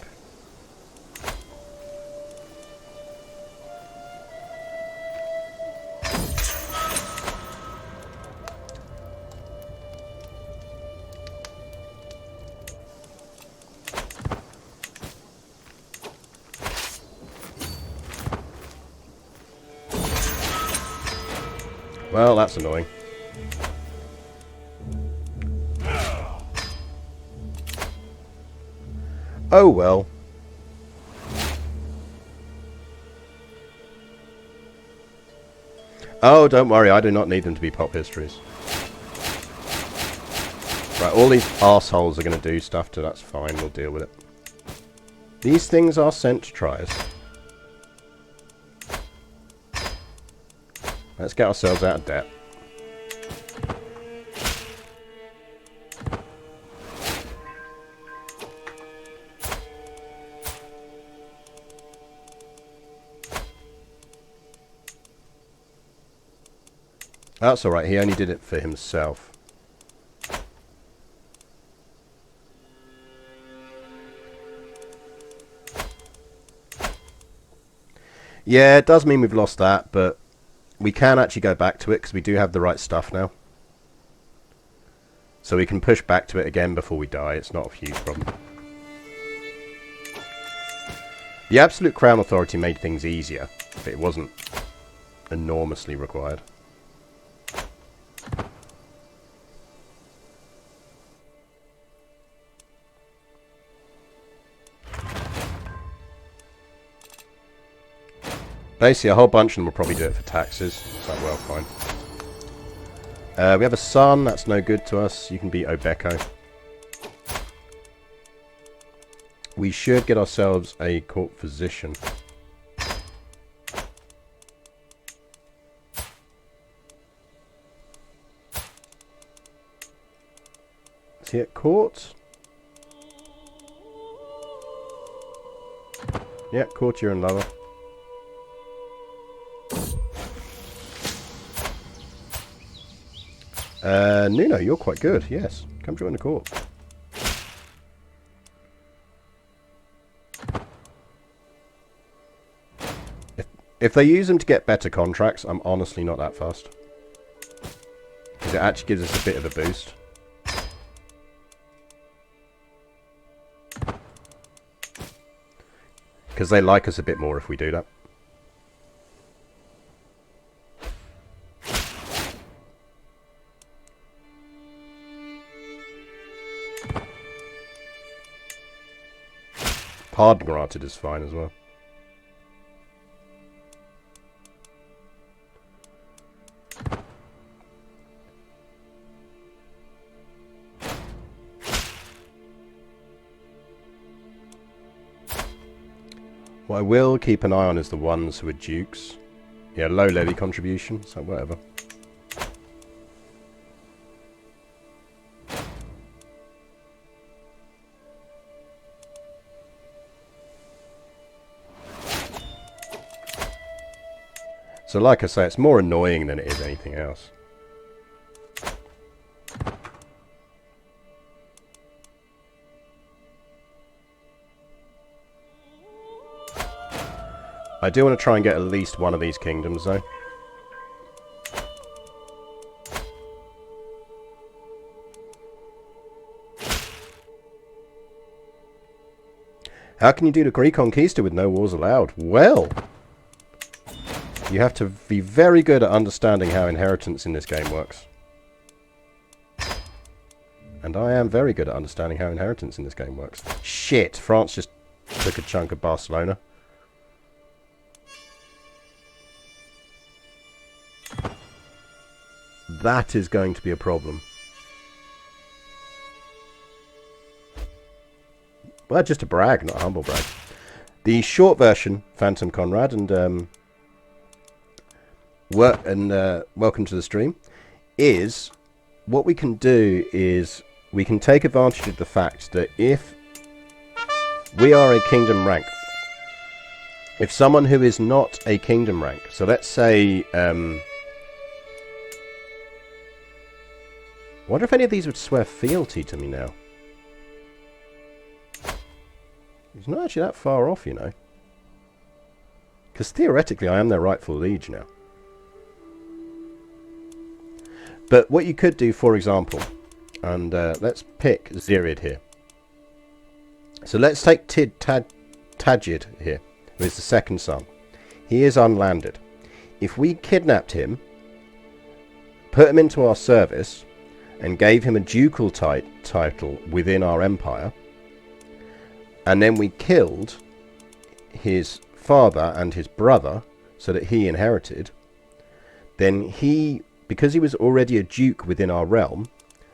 Well, that's annoying. Oh well. Oh, don't worry, I do not need them to be pop histories. Right, all these arseholes are going to do stuff to, that's fine, we'll deal with it. These things are sent to try us. Let's get ourselves out of debt. That's alright, he only did it for himself. Yeah, it does mean we've lost that, but we can actually go back to it because we do have the right stuff now. So we can push back to it again before we die, it's not a huge problem. The absolute Crown Authority made things easier, but it wasn't enormously required. Basically, a whole bunch of them will probably do it for taxes. So, well, fine. We have a son. That's no good to us. You can be Obeko. we should get ourselves a court physician. Is he at court? Yeah, courtier and lover. Nuno, you're quite good, yes. Come join the court. If they use them to get better contracts, I'm honestly not that fussed. Because it actually gives us a bit of a boost. Because they like us a bit more if we do that. Pardon granted is fine as well. What I will keep an eye on is the ones who are dukes. Yeah, low levy contribution, so whatever. So like I say, it's more annoying than it is anything else. I do want to try and get at least one of these kingdoms though. How can you do the Reconquista with no wars allowed? Well, you have to be very good at understanding how inheritance in this game works. And I am very good at understanding how inheritance in this game works. Shit, France just took a chunk of Barcelona. That is going to be a problem. Well, just a brag, not a humble brag. The short version, Phantom Conrad, and welcome to the stream, is what we can do is we can take advantage of the fact that if we are a kingdom rank, if someone who is not a kingdom rank, so let's say, I wonder if any of these would swear fealty to me now. It's not actually that far off, you know. Because theoretically I am their rightful liege now. But what you could do, for example, and let's pick Zirid here. So let's take Tajid here, who is the second son. He is unlanded. If we kidnapped him, put him into our service, and gave him a ducal title within our empire, and then we killed his father and his brother so that he inherited, then he, because he was already a duke within our realm,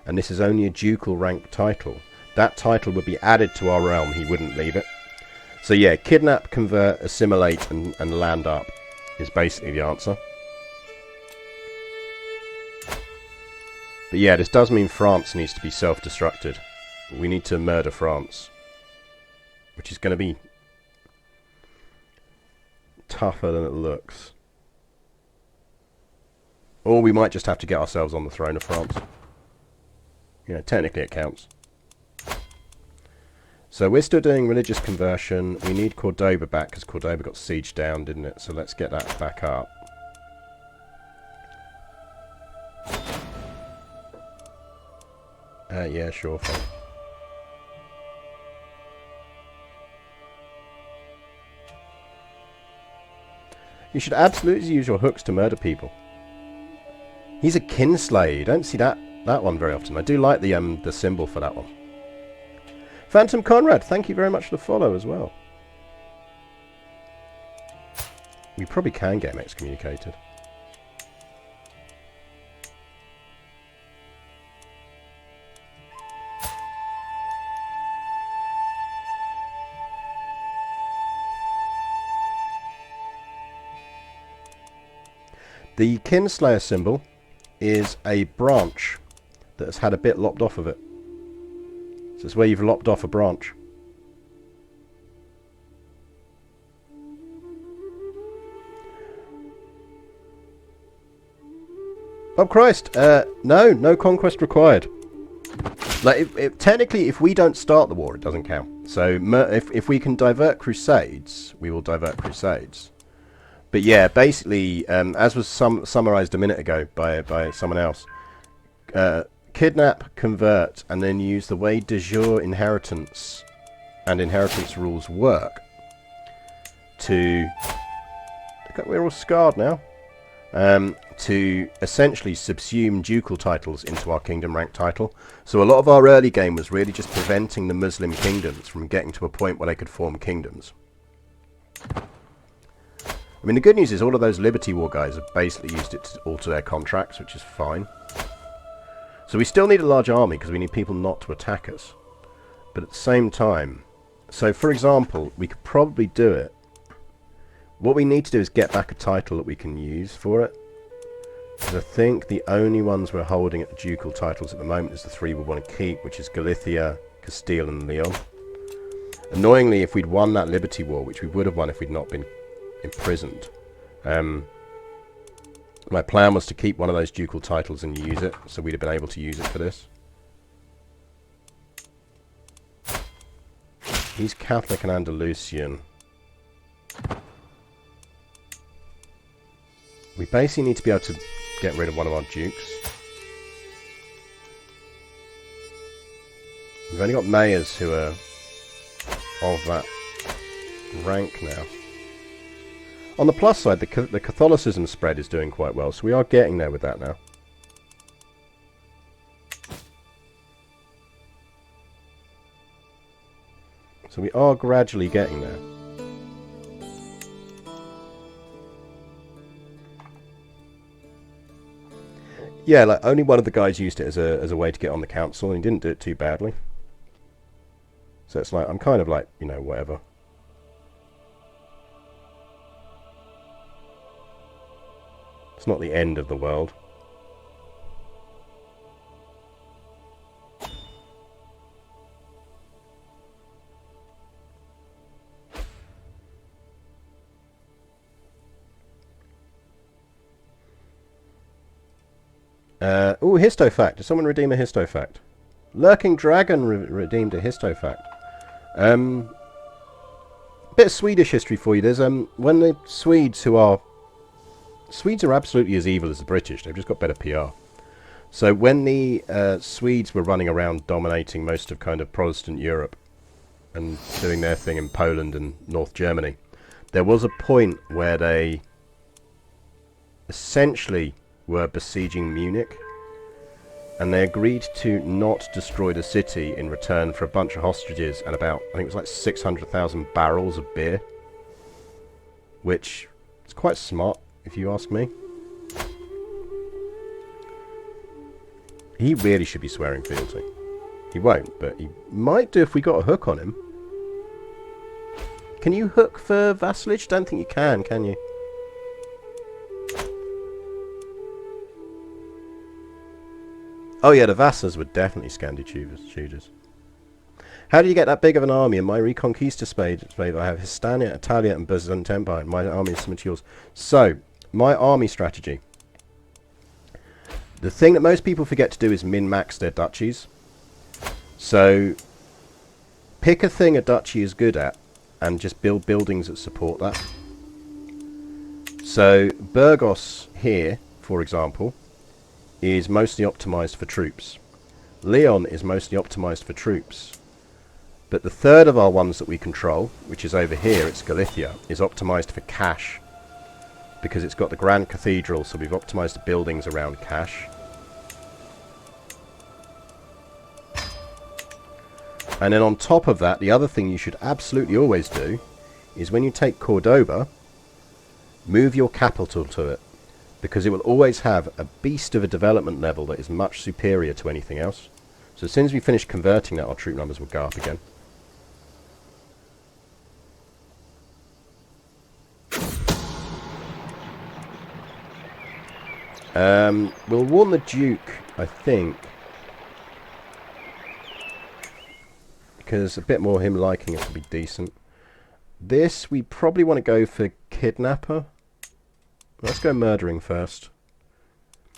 and this is only a ducal rank title, that title would be added to our realm, he wouldn't leave it. So yeah, kidnap, convert, assimilate and land up is basically the answer. But yeah, this does mean France needs to be self-destructed. We need to murder France, which is going to be tougher than it looks. Or we might just have to get ourselves on the throne of France. You know, technically it counts. So we're still doing religious conversion. We need Cordoba back because Cordoba got sieged down, didn't it? So let's get that back up. Yeah, sure thing. You should absolutely use your hooks to murder people. He's a kinslayer. You don't see that one very often. I do like the symbol for that one. Phantom Conrad, thank you very much for the follow as well. We probably can get him excommunicated. The Kinslayer symbol is a branch that has had a bit lopped off of it. So it's where you've lopped off a branch. Oh Christ! No conquest required. Like, technically, if we don't start the war, it doesn't count. So if we can divert crusades, we will divert crusades. But yeah, basically, as was summarized a minute ago by someone else, kidnap, convert, and then use the way de jure inheritance and inheritance rules work to... We're all scarred now. To essentially subsume ducal titles into our kingdom rank title. So a lot of our early game was really just preventing the Muslim kingdoms from getting to a point where they could form kingdoms. I mean, the good news is all of those Liberty War guys have basically used it to alter their contracts, which is fine. So we still need a large army because we need people not to attack us. But at the same time, so for example, we could probably do it. What we need to do is get back a title that we can use for it. Because I think the only ones we're holding at the ducal titles at the moment is the three we want to keep, which is Galicia, Castile and Leon. Annoyingly, if we'd won that Liberty War, which we would have won if we'd not been imprisoned, my plan was to keep one of those ducal titles and use it, so we'd have been able to use it for this. He's Catholic and Andalusian. We basically need to be able to get rid of one of our dukes. We've only got mayors who are of that rank now. On the plus side, the Catholicism spread is doing quite well, so we are getting there with that now. So we are gradually getting there. Yeah, like only one of the guys used it as a way to get on the council, and he didn't do it too badly. So it's like, I'm kind of like, you know, whatever. It's not the end of the world. Ooh, histofact. Did someone redeem a histofact? Lurking Dragon redeemed a histofact. Bit of Swedish history for you. There's when the Swedes are absolutely as evil as the British. They've just got better PR. So when the Swedes were running around dominating most of kind of Protestant Europe and doing their thing in Poland and North Germany, there was a point where they essentially were besieging Munich, and they agreed to not destroy the city in return for a bunch of hostages and about, I think it was like 600,000 barrels of beer, which is quite smart if you ask me. He really should be swearing fealty. He won't, but he might do if we got a hook on him. Can you hook for vassalage? Don't think you can you? Oh yeah, the vassals were definitely Scandi Tudors. How do you get that big of an army? In my Reconquista spade, I have Hispania, Italia and Byzantine Empire. My army is similar to yours. So, my army strategy. The thing that most people forget to do is min-max their duchies. So, pick a thing a duchy is good at and just build buildings that support that. So, Burgos here, for example, is mostly optimized for troops. Leon is mostly optimized for troops. But the third of our ones that we control, which is over here, it's Galicia, is optimized for cash. Because it's got the Grand Cathedral, so we've optimized the buildings around cash. And then on top of that, the other thing you should absolutely always do is when you take Cordoba, move your capital to it. Because it will always have a beast of a development level that is much superior to anything else. So as soon as we finish converting that, our troop numbers will go up again. We'll warn the Duke, I think. Because a bit more him liking it would be decent. This, we probably want to go for kidnapper. Let's go murdering first.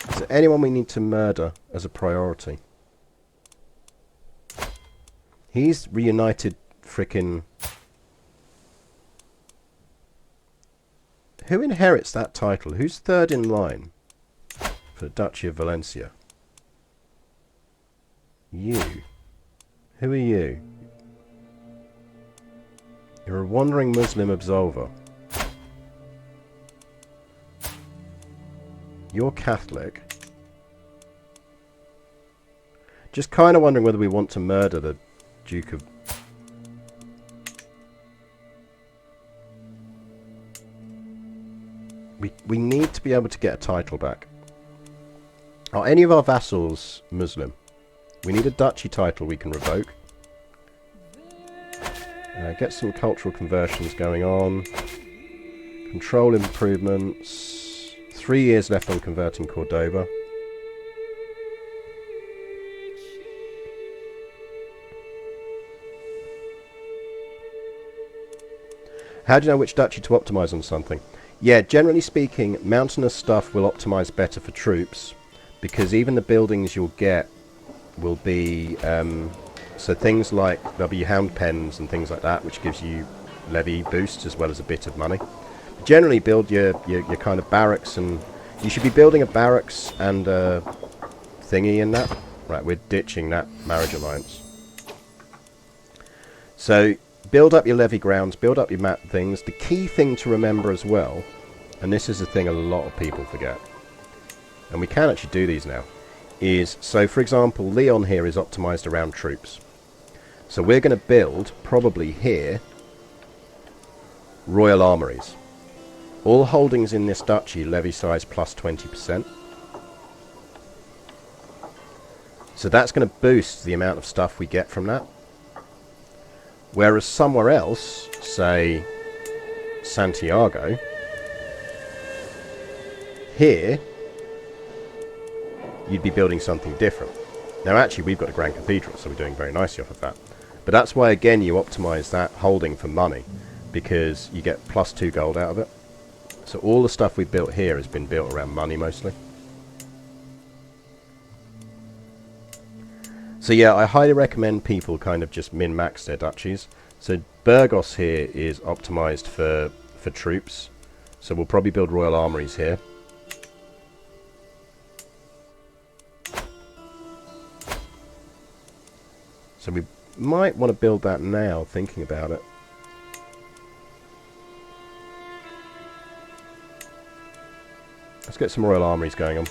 Is there anyone we need to murder as a priority? He's reunited frickin'... Who inherits that title? Who's third in line for the Duchy of Valencia? You. Who are you? You're a wandering Muslim absolver. You're Catholic. Just kind of wondering whether we want to murder the Duke of... We need to be able to get a title back. Are any of our vassals Muslim? We need a duchy title we can revoke. Get some cultural conversions going on. Control improvements. 3 years left on converting Cordoba. How do you know which duchy to optimize on something? Yeah, generally speaking, mountainous stuff will optimize better for troops, because even the buildings you'll get will be... so things like there'll be hound pens and things like that, which gives you levy boosts as well as a bit of money. Generally build your kind of barracks, and you should be building a barracks and a thingy in that. Right, we're ditching that marriage alliance. So build up your levy grounds, build up your map things. The key thing to remember as well, and this is a thing a lot of people forget, and we can actually do these now, is, so for example, Leon here is optimized around troops. So we're going to build, probably here, royal armories. All holdings in this duchy levy size plus 20%. So that's going to boost the amount of stuff we get from that. Whereas somewhere else, say Santiago, here you'd be building something different. Now actually we've got a Grand Cathedral, so we're doing very nicely off of that. But that's why again you optimize that holding for money, because you get plus 2 gold out of it. So all the stuff we've built here has been built around money mostly. So yeah, I highly recommend people kind of just min-max their duchies. So Burgos here is optimized for troops. So we'll probably build royal armories here. So we might want to build that now, thinking about it. Let's get some royal armories going on.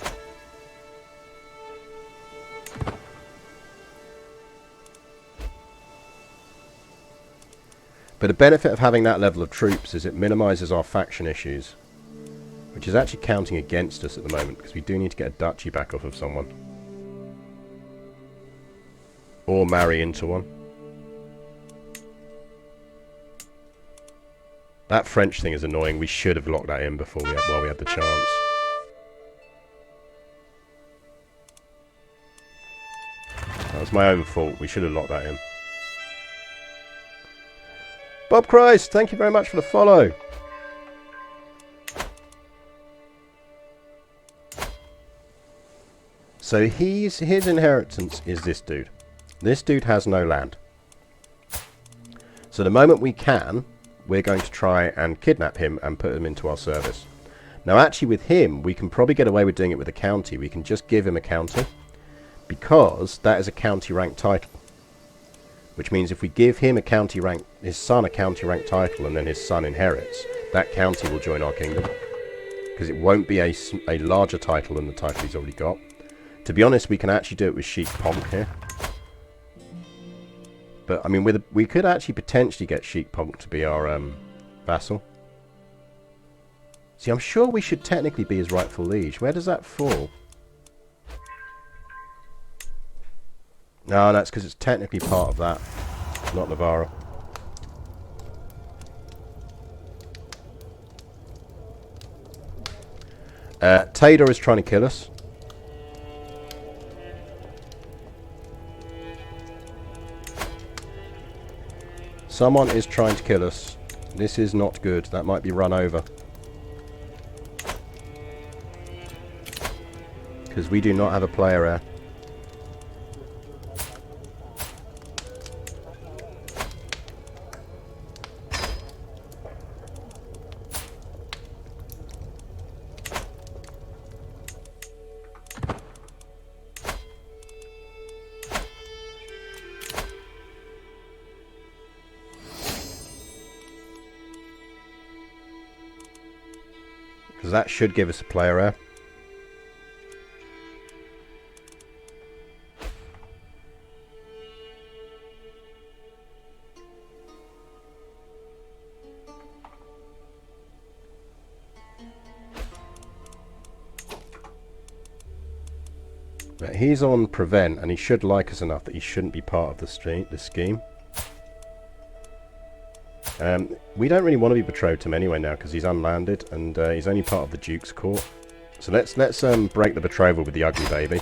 But the benefit of having that level of troops is it minimises our faction issues, which is actually counting against us at the moment, because we do need to get a duchy back off of someone. Or marry into one. That French thing is annoying. We should have locked that in before while we had the chance. That was my own fault. We should have locked that in. Bob Christ, thank you very much for the follow. So his inheritance is this dude. This dude has no land. So the moment we can, we're going to try and kidnap him and put him into our service. Now actually with him, we can probably get away with doing it with a county. We can just give him a county, because that is a county rank title. Which means if we give him a county rank, his son a county rank title, and then his son inherits, that county will join our kingdom. Because it won't be a larger title than the title he's already got. To be honest, we can actually do it with Sheik Ponk here. But, I mean, we could actually potentially get Sheik Ponk to be our vassal. See, I'm sure we should technically be his rightful liege. Where does that fall? No, that's because it's technically part of that, not Navarra. Tader is trying to kill us. Someone is trying to kill us. This is not good. That might be run over. Because we do not have a player here. Because that should give us a player here. But he's on prevent, and he should like us enough that he shouldn't be part of the scheme. We don't really want to be betrothed to him anyway now because he's unlanded and he's only part of the Duke's court. So let's break the betrothal with the ugly baby.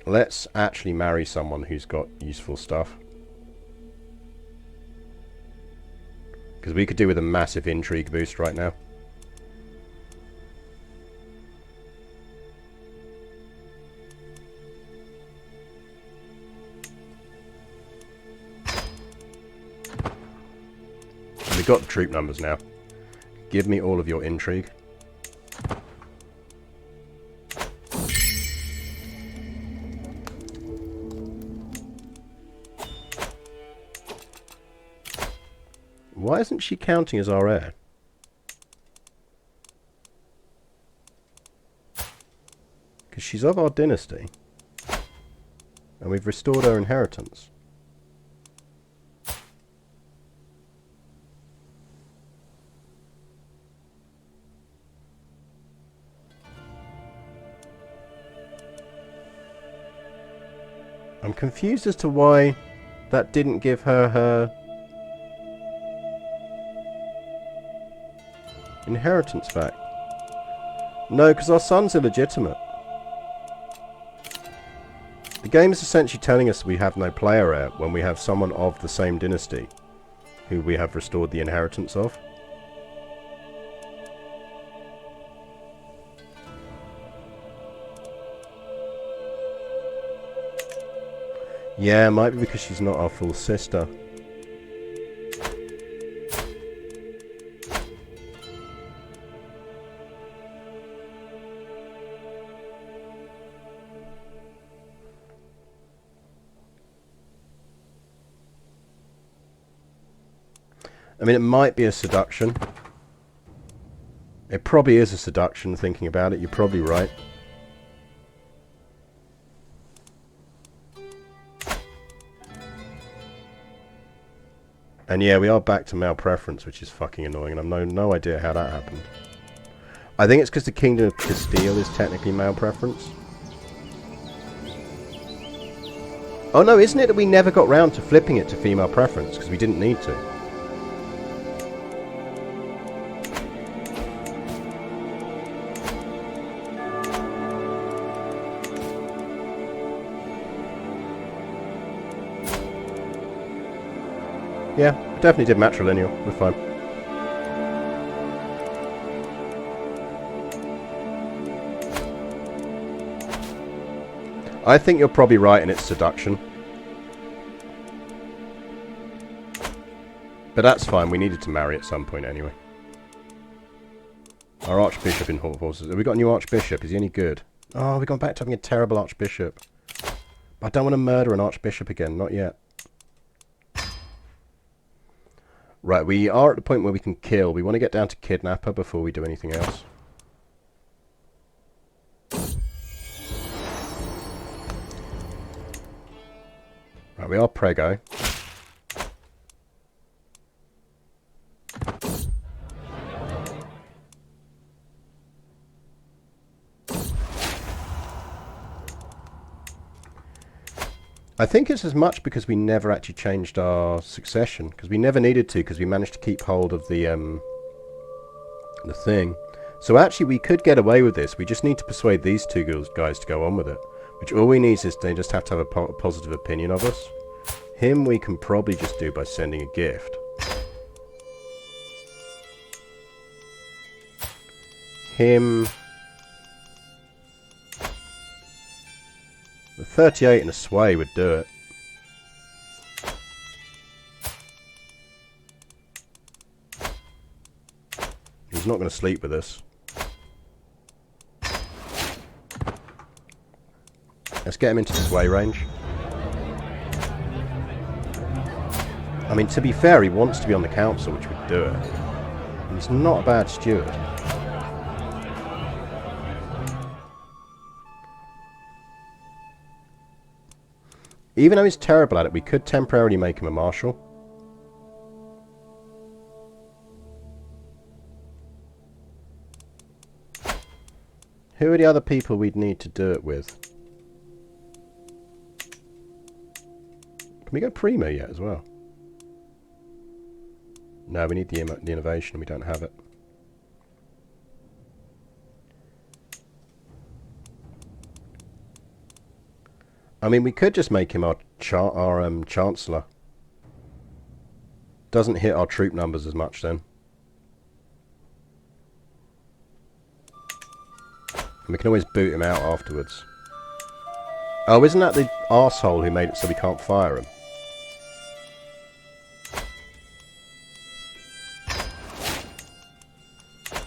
Let's actually marry someone who's got useful stuff. Because we could do with a massive intrigue boost right now. We've got the troop numbers now. Give me all of your intrigue. Why isn't she counting as our heir? Because she's of our dynasty. And we've restored her inheritance. I'm confused as to why that didn't give her her inheritance back. No, because our son's illegitimate. The game is essentially telling us we have no player heir when we have someone of the same dynasty who we have restored the inheritance of. Yeah, it might be because she's not our full sister. I mean, it might be a seduction. It probably is a seduction, thinking about it. You're probably right. And yeah, we are back to male preference, which is fucking annoying, and I've no idea how that happened. I think it's because the Kingdom of Castile is technically male preference. Oh no, isn't it that we never got round to flipping it to female preference, because we didn't need to? Yeah, we definitely did matrilineal. We're fine. I think you're probably right and it's seduction. But that's fine, we needed to marry at some point anyway. Our Archbishop in Hort Forces. Have we got a new Archbishop? Is he any good? Oh, we've gone back to having a terrible Archbishop. But I don't want to murder an Archbishop again, not yet. Right, we are at the point where we can kill. We want to get down to Kidnapper before we do anything else. Right, we are Prego. I think it's as much because we never actually changed our succession, because we never needed to, because we managed to keep hold of the the thing. So actually we could get away with this. We just need to persuade these two guys to go on with it. Which all we need is they just have to have a positive opinion of us. Him we can probably just do by sending a gift. Him... The 38 and a sway would do it. He's not going to sleep with us. Let's get him into the sway range. I mean, to be fair, he wants to be on the council, which would do it. And he's not a bad steward. Even though he's terrible at it, we could temporarily make him a marshal. Who are the other people we'd need to do it with? Can we go Primo yet as well? No, we need the innovation. We don't have it. I mean, we could just make him our Chancellor. Doesn't hit our troop numbers as much then. And we can always boot him out afterwards. Oh, isn't that the arsehole who made it so we can't fire him?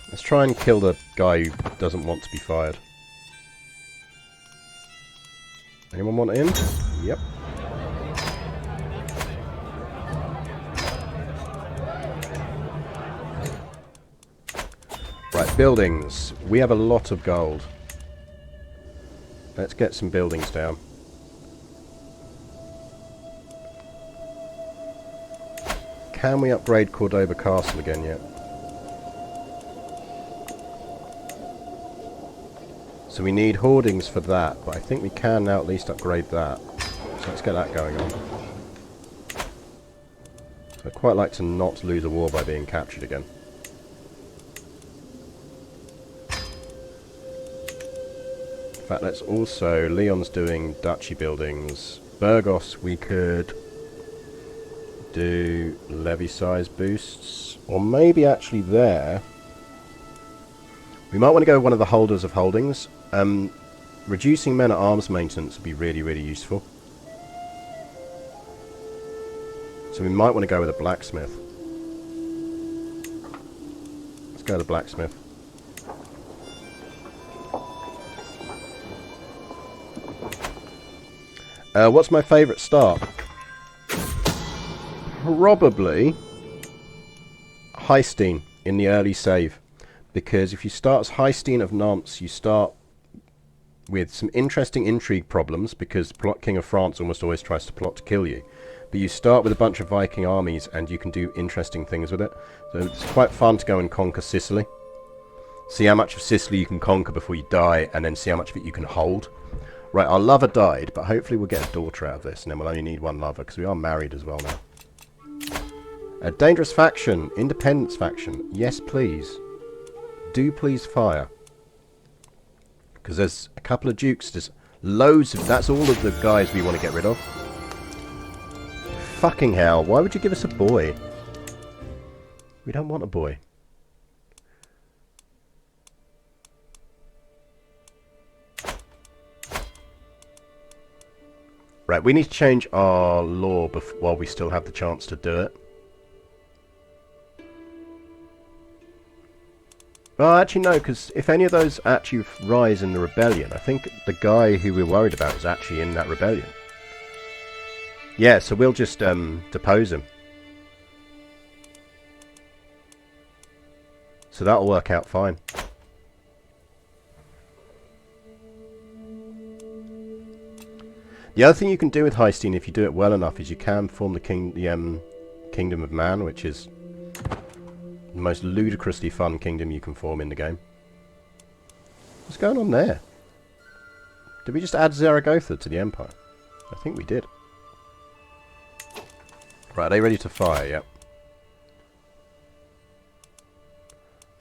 Let's try and kill the guy who doesn't want to be fired. Anyone want in? Yep. Right, buildings. We have a lot of gold. Let's get some buildings down. Can we upgrade Cordoba Castle again yet? So we need hoardings for that, but I think we can now at least upgrade that. So let's get that going on. So I'd quite like to not lose a war by being captured again. In fact, let's also... Leon's doing duchy buildings. Burgos we could do levy size boosts. Or maybe actually there... We might want to go with one of the holders of holdings. Reducing men-at-arms maintenance would be really, really useful. So we might want to go with a blacksmith. Let's go with a blacksmith. What's my favourite start? Probably Heistine in the early save. Because if you start as Heistine of Nantes, you start with some interesting intrigue problems, because King of France almost always tries to plot to kill you. But you start with a bunch of Viking armies, and you can do interesting things with it. So it's quite fun to go and conquer Sicily. See how much of Sicily you can conquer before you die, and then see how much of it you can hold. Right, our lover died, but hopefully we'll get a daughter out of this, and then we'll only need one lover, because we are married as well now. A dangerous faction, independence faction. Yes, please. Do please fire. Because there's a couple of dukes, there's loads of... That's all of the guys we want to get rid of. Fucking hell, why would you give us a boy? We don't want a boy. Right, we need to change our law while we still have the chance to do it. Well, actually no, because if any of those actually rise in the rebellion, I think the guy who we're worried about is actually in that rebellion. Yeah, so we'll just depose him. So that'll work out fine. The other thing you can do with Heistine, if you do it well enough, is you can form the Kingdom of Man, which is the most ludicrously fun kingdom you can form in the game. What's going on there? Did we just add Zaragoza to the Empire? I think we did. Right, are they ready to fire? Yep.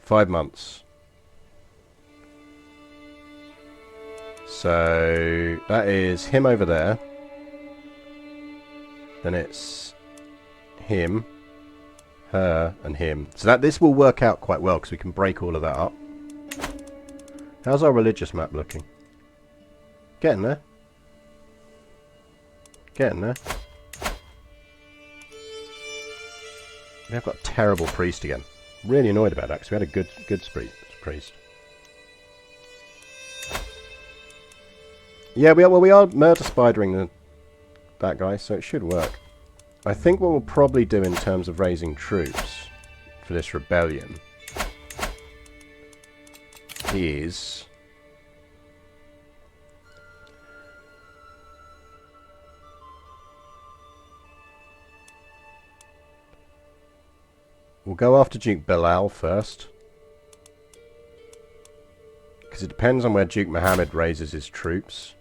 5 months. So that is him over there. Then it's him, her, and him. So that this will work out quite well because we can break all of that up. How's our religious map looking? Getting there. Getting there. We have got a terrible priest again. Really annoyed about that because we had a good priest. Yeah, we are murder spidering that guy, so it should work. I think what we'll probably do in terms of raising troops for this rebellion is we'll go after Duke Bilal first, because it depends on where Duke Mohammed raises his troops.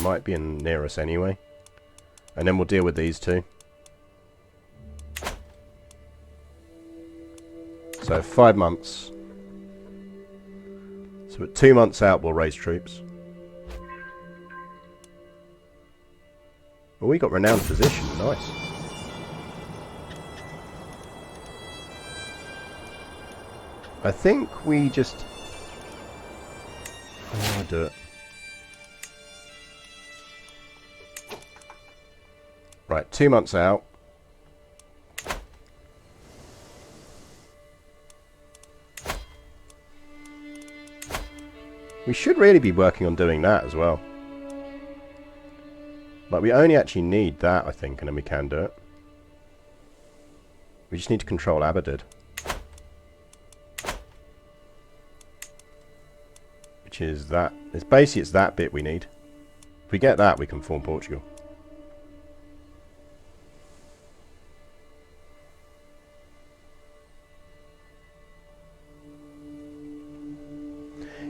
Might be near us anyway. And then we'll deal with these two. So 5 months. So at 2 months out we'll raise troops. Well, we got renowned position. Nice. I think we just... I'll do it. Right, 2 months out. We should really be working on doing that as well. Like, we only actually need that, I think, and then we can do it. We just need to control Aberdid. Which is that. It's basically, it's that bit we need. If we get that, we can form Portugal.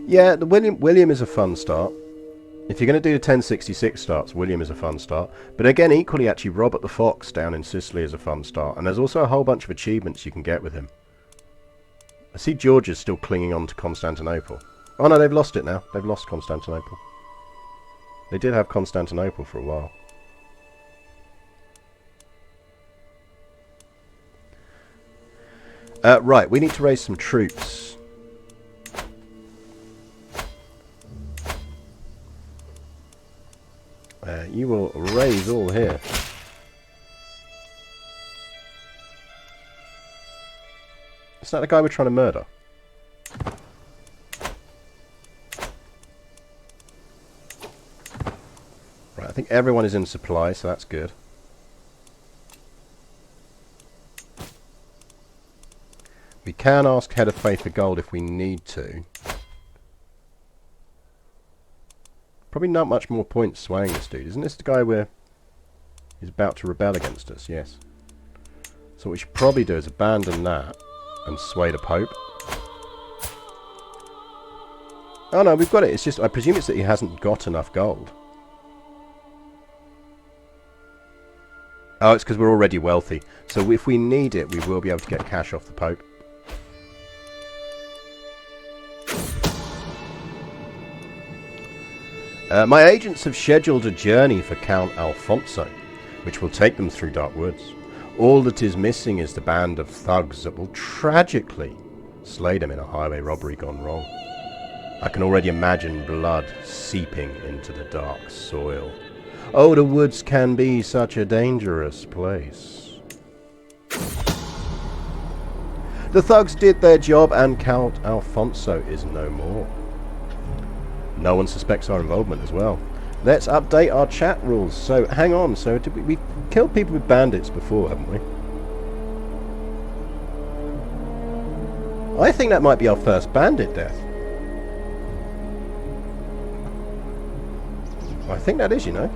Yeah, the William is a fun start. If you're going to do the 1066 starts, William is a fun start. But again, equally, actually, Robert the Fox down in Sicily is a fun start. And there's also a whole bunch of achievements you can get with him. I see George is still clinging on to Constantinople. Oh no, they've lost it now. They've lost Constantinople. They did have Constantinople for a while. Right, we need to raise some troops. You will raise all here. Is that the guy we're trying to murder? Right, I think everyone is in supply, so that's good. We can ask Head of Faith for gold if we need to. Probably not much more point swaying this dude. Isn't this the guy where he's about to rebel against us? Yes. So what we should probably do is abandon that and sway the Pope. Oh no, we've got it. It's just, I presume it's that he hasn't got enough gold. Oh, it's because we're already wealthy. So if we need it, we will be able to get cash off the Pope. My agents have scheduled a journey for Count Alfonso, which will take them through dark woods. All that is missing is the band of thugs that will tragically slay them in a highway robbery gone wrong. I can already imagine blood seeping into the dark soil. Oh, the woods can be such a dangerous place. The thugs did their job and Count Alfonso is no more. No one suspects our involvement as well. Let's update our chat rules. So, hang on. So, we've killed people with bandits before, haven't we? I think that might be our first bandit death. I think that is, you know.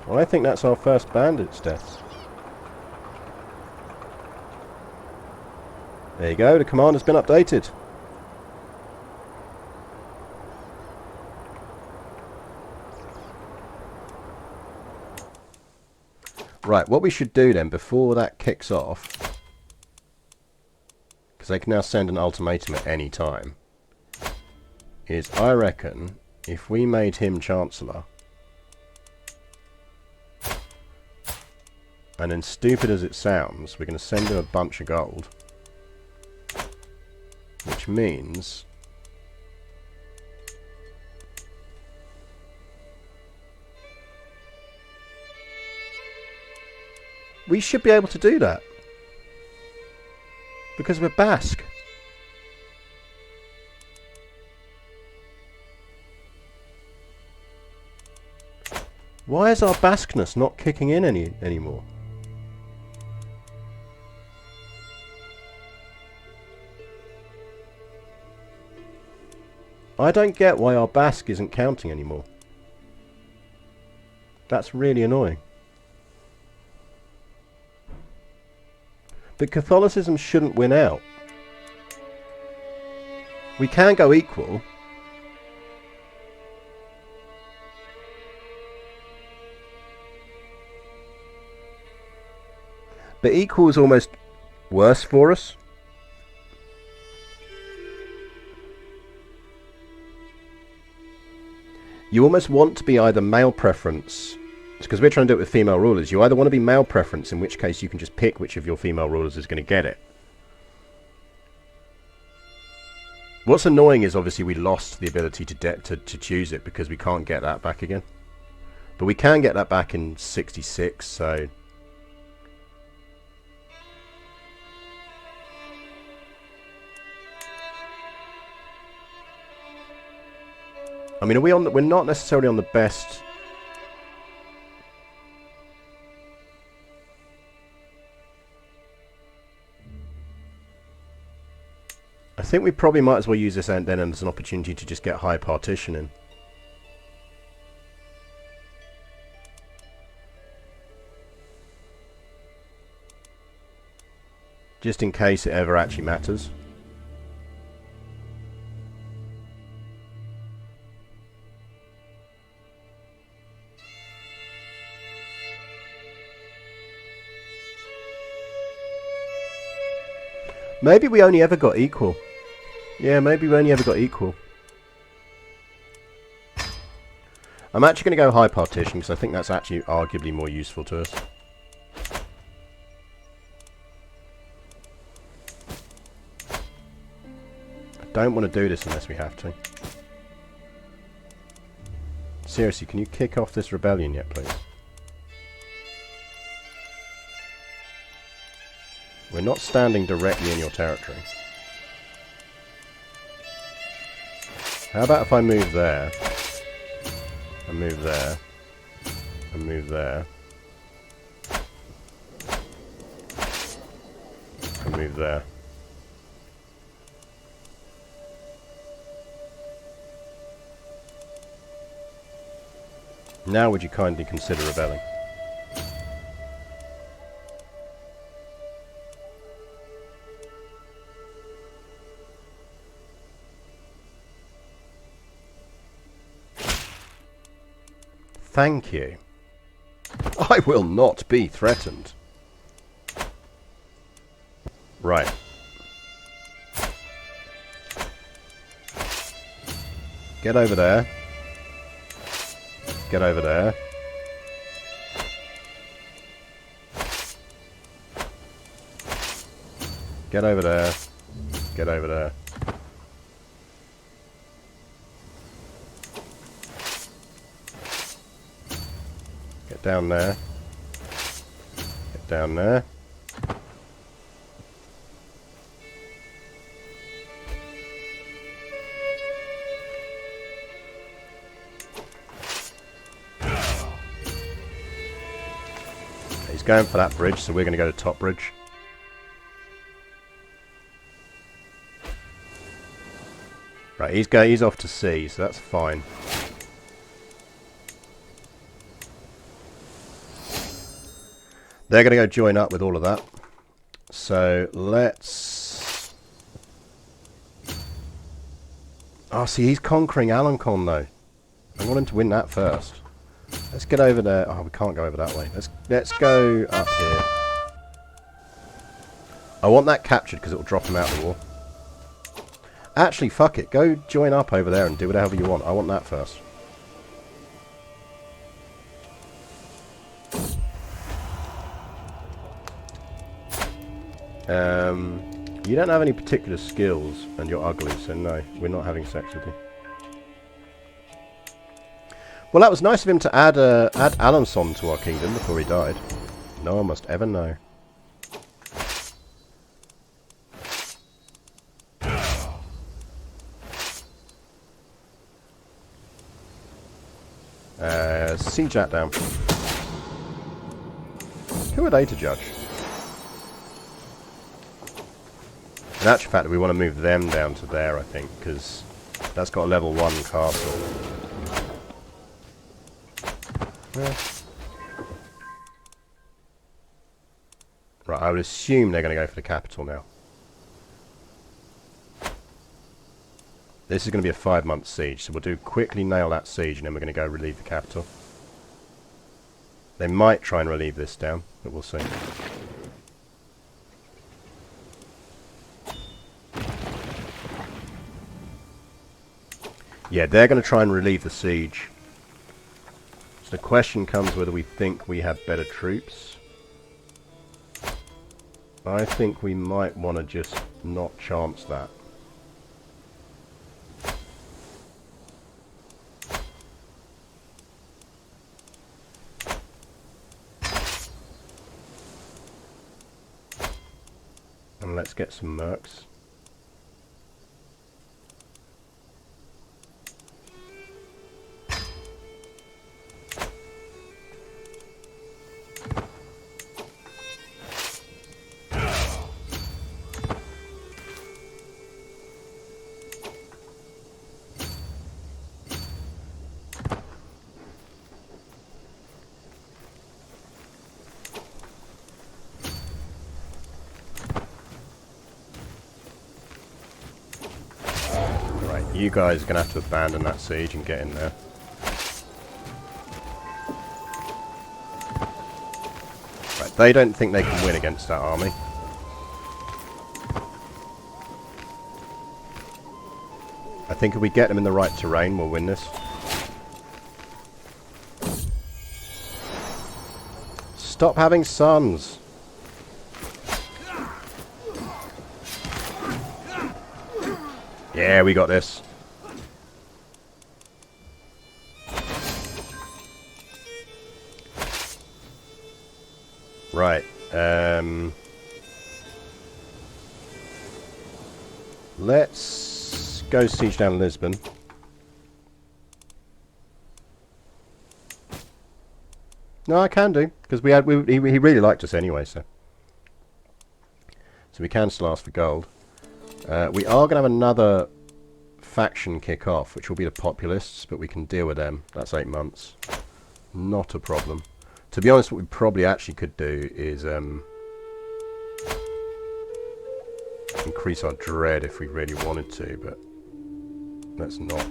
I think that's our first bandit's death. There you go, the command has been updated. Right, what we should do then, before that kicks off, because they can now send an ultimatum at any time, is I reckon if we made him Chancellor, and then, stupid as it sounds, we're going to send him a bunch of gold, which means we should be able to do that because we're Basque. Why is our Basqueness not kicking in anymore? I don't get why our Basque isn't counting anymore. That's really annoying. But Catholicism shouldn't win out. We can go equal. But equal is almost worse for us. You almost want to be either male preference, because we're trying to do it with female rulers. You either want to be male preference, in which case you can just pick which of your female rulers is going to get it. What's annoying is obviously we lost the ability to choose it because we can't get that back again. But we can get that back in 66, so... I mean, we're not necessarily on the best... I think we probably might as well use this then as an opportunity to just get high partitioning. Just in case it ever actually matters. Maybe we only ever got equal. Yeah, maybe we only ever got equal. I'm actually going to go high partition because I think that's actually arguably more useful to us. I don't want to do this unless we have to. Seriously, can you kick off this rebellion yet, please? We're not standing directly in your territory. How about if I move there, and move there, and move there, and move there. Now would you kindly consider rebelling? Thank you. I will not be threatened. Right. Get over there. Get over there. Get over there. Get over there. Get down there. Get down there. He's going for that bridge, so we're going to go to top bridge. Right, he's off to sea, so that's fine. They're going to go join up with all of that. So let's... Oh, see, he's conquering Alencon, though. I want him to win that first. Let's get over there. Oh, we can't go over that way. Let's go up here. I want that captured because it will drop him out of the war. Actually, fuck it. Go join up over there and do whatever you want. I want that first. You don't have any particular skills, and you're ugly, so no, we're not having sex with you. Well, that was nice of him to add Alanson to our kingdom before he died. No one must ever know. Siege that down. Who are they to judge? In actual fact, we want to move them down to there, I think, because that's got a level 1 castle. Yeah. Right, I would assume they're going to go for the capital now. This is going to be a 5-month siege, so we'll quickly nail that siege and then we're going to go relieve the capital. They might try and relieve this down, but we'll see. Yeah, they're going to try and relieve the siege. So the question comes whether we think we have better troops. I think we might want to just not chance that. And let's get some mercs. You guys are going to have to abandon that siege and get in there. Right, they don't think they can win against that army. I think if we get them in the right terrain, we'll win this. Stop having sons! Yeah, we got this. Right. Let's go siege down Lisbon. No, I can do because he really liked us anyway, so we can still ask for gold. We are going to have another faction kick off, which will be the populists, but we can deal with them. That's 8 months. Not a problem. To be honest, what we probably actually could do is increase our dread if we really wanted to, but let's not.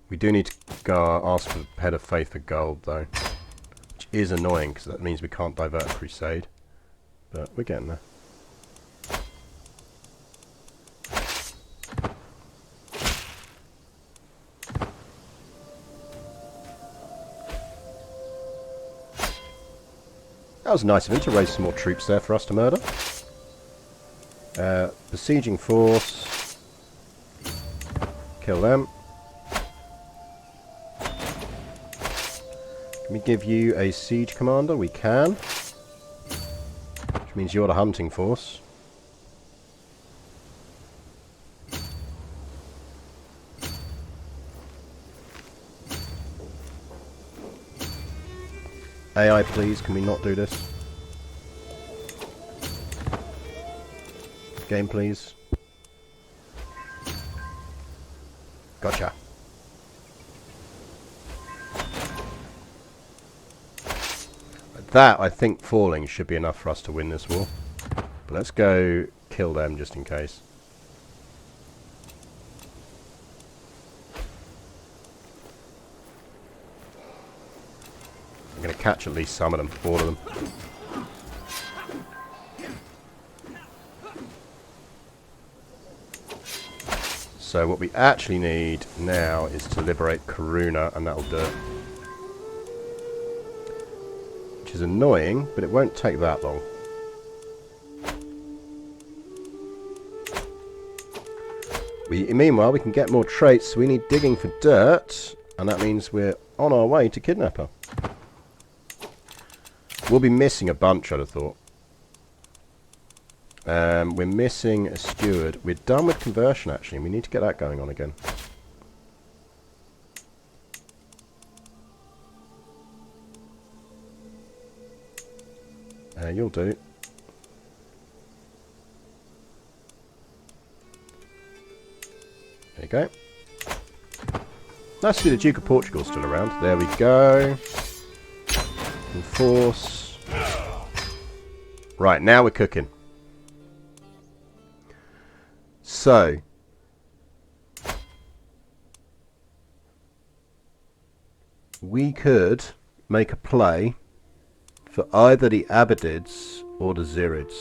We do need to go ask for the head of faith for gold, though, which is annoying because that means we can't divert a crusade, but we're getting there. That was nice of him to raise some more troops there for us to murder. Besieging force. Kill them. Can we give you a siege commander? We can. Which means you're the hunting force. AI, please, can we not do this? Game, please. Gotcha. That, I think, falling should be enough for us to win this war. But let's go kill them just in case. catch at least some of them, all of them. So what we actually need now is to liberate Karuna, and that'll do it. Which is annoying, but it won't take that long. Meanwhile, we can get more traits, so we need digging for dirt, and that means we're on our way to kidnap her. We'll be missing a bunch, I'd have thought. We're missing a steward. We're done with conversion, actually. We need to get that going on again. You'll do. There you go. Nice to see the Duke of Portugal still around. There we go. Enforce. Right, now we're cooking. So, we could make a play for either the Abadids or the Zirids.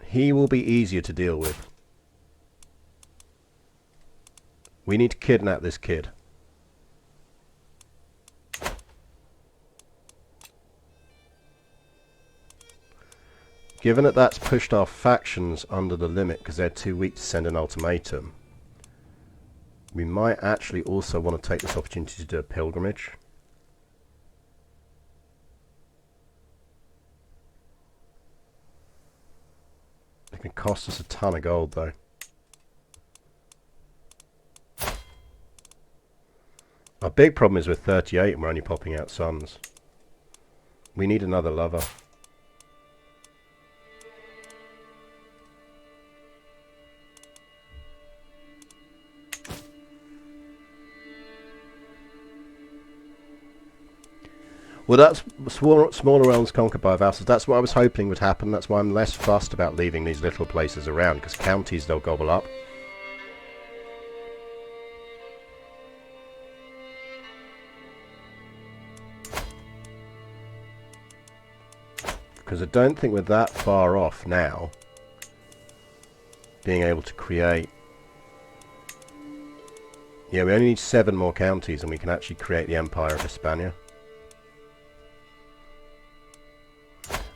He will be easier to deal with. We need to kidnap this kid. Given that that's pushed our factions under the limit because they're too weak to send an ultimatum, we might actually also want to take this opportunity to do a pilgrimage. It can cost us a ton of gold though. Our big problem is we're 38 and we're only popping out sons. We need another lover. Well, that's smaller realms conquered by vassals. That's what I was hoping would happen. That's why I'm less fussed about leaving these little places around, because counties they'll gobble up. Because I don't think we're that far off now being able to create. Yeah, we only need 7 more counties and we can actually create the Empire of Hispania.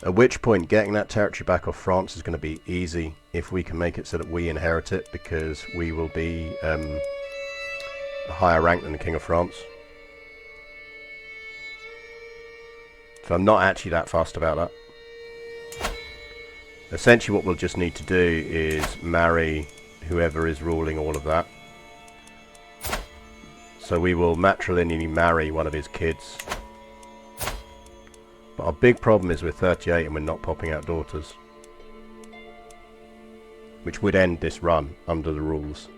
At which point getting that territory back off France is going to be easy if we can make it so that we inherit it, because we will be a higher rank than the King of France. So I'm not actually that fussed about that. Essentially what we'll just need to do is marry whoever is ruling all of that. So we will matrilineally marry one of his kids. But our big problem is we're 38 and we're not popping out daughters. Which would end this run under the rules.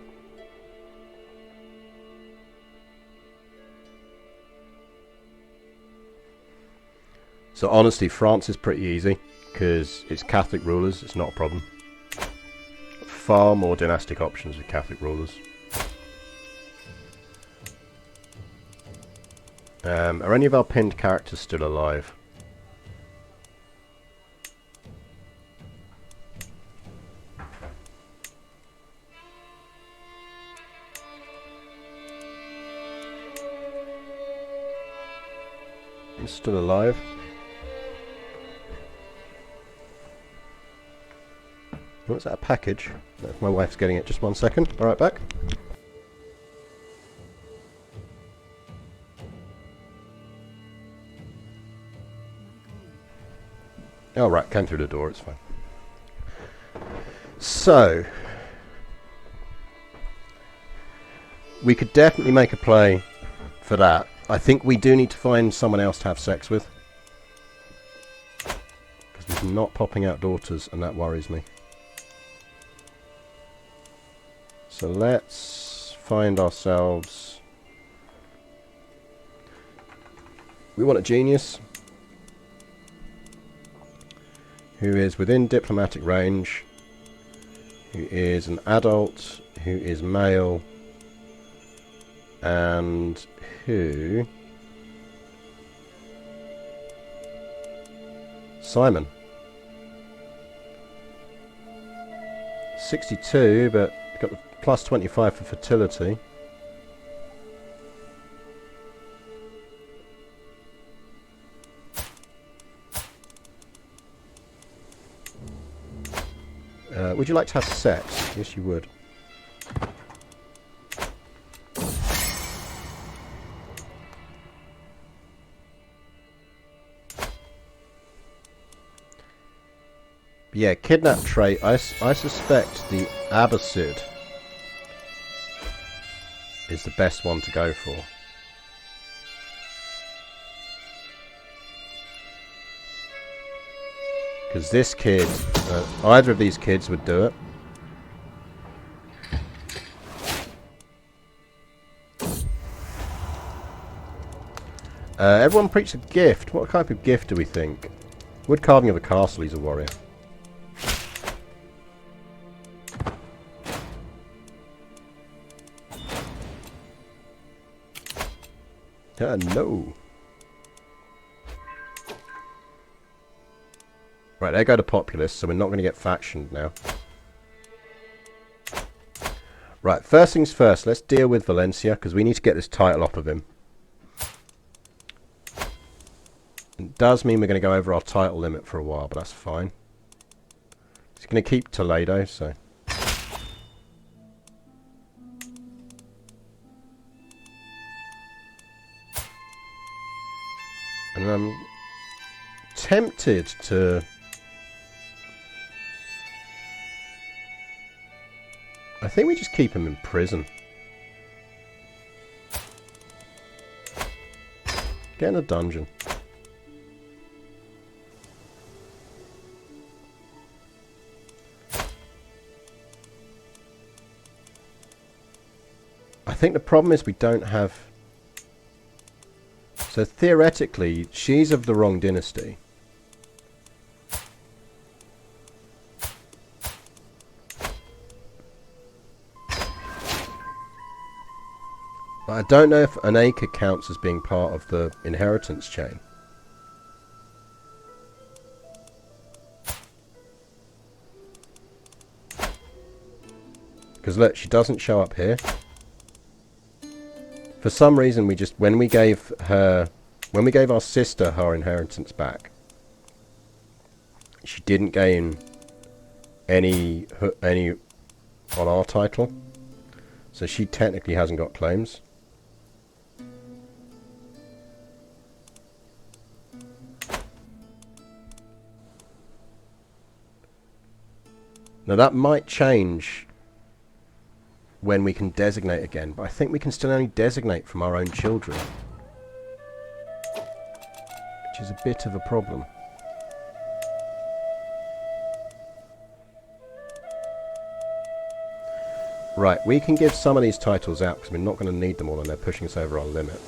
So honestly, France is pretty easy, because it's Catholic rulers, it's not a problem. Far more dynastic options with Catholic rulers. Are any of our pinned characters still alive? He's still alive. What's that, a package? My wife's getting it, just one second. Alright, back. Oh right, came through the door, it's fine. So, we could definitely make a play for that. I think we do need to find someone else to have sex with. Because we're not popping out daughters, and that worries me. So let's find ourselves... We want a genius who is within diplomatic range, who is an adult, who is male, and who... Simon. 62, but got the plus 25 for fertility. Would you like to have sex? Yes, you would. Yeah, kidnap trait. I suspect the Abbasid is the best one to go for. Because this kid, either of these kids would do it. Everyone preach a gift. What type of gift do we think? Wood carving of a castle, he's a warrior. No. Right, there go to populace, so we're not going to get factioned now. Right, first things first, let's deal with Valencia, because we need to get this title off of him. It does mean we're going to go over our title limit for a while, but that's fine. He's going to keep Toledo, so... And I'm tempted to... I think we just keep him in prison. Get in a dungeon. I think the problem is we don't have... So theoretically, she's of the wrong dynasty. But I don't know if an acre counts as being part of the inheritance chain. Because look, she doesn't show up here. For some reason, we just, when we gave our sister her inheritance back, she didn't gain any on our title. So she technically hasn't got claims. Now that might change when we can designate again, but I think we can still only designate from our own children, which is a bit of a problem. Right, we can give some of these titles out because we're not going to need them all and they're pushing us over our limit.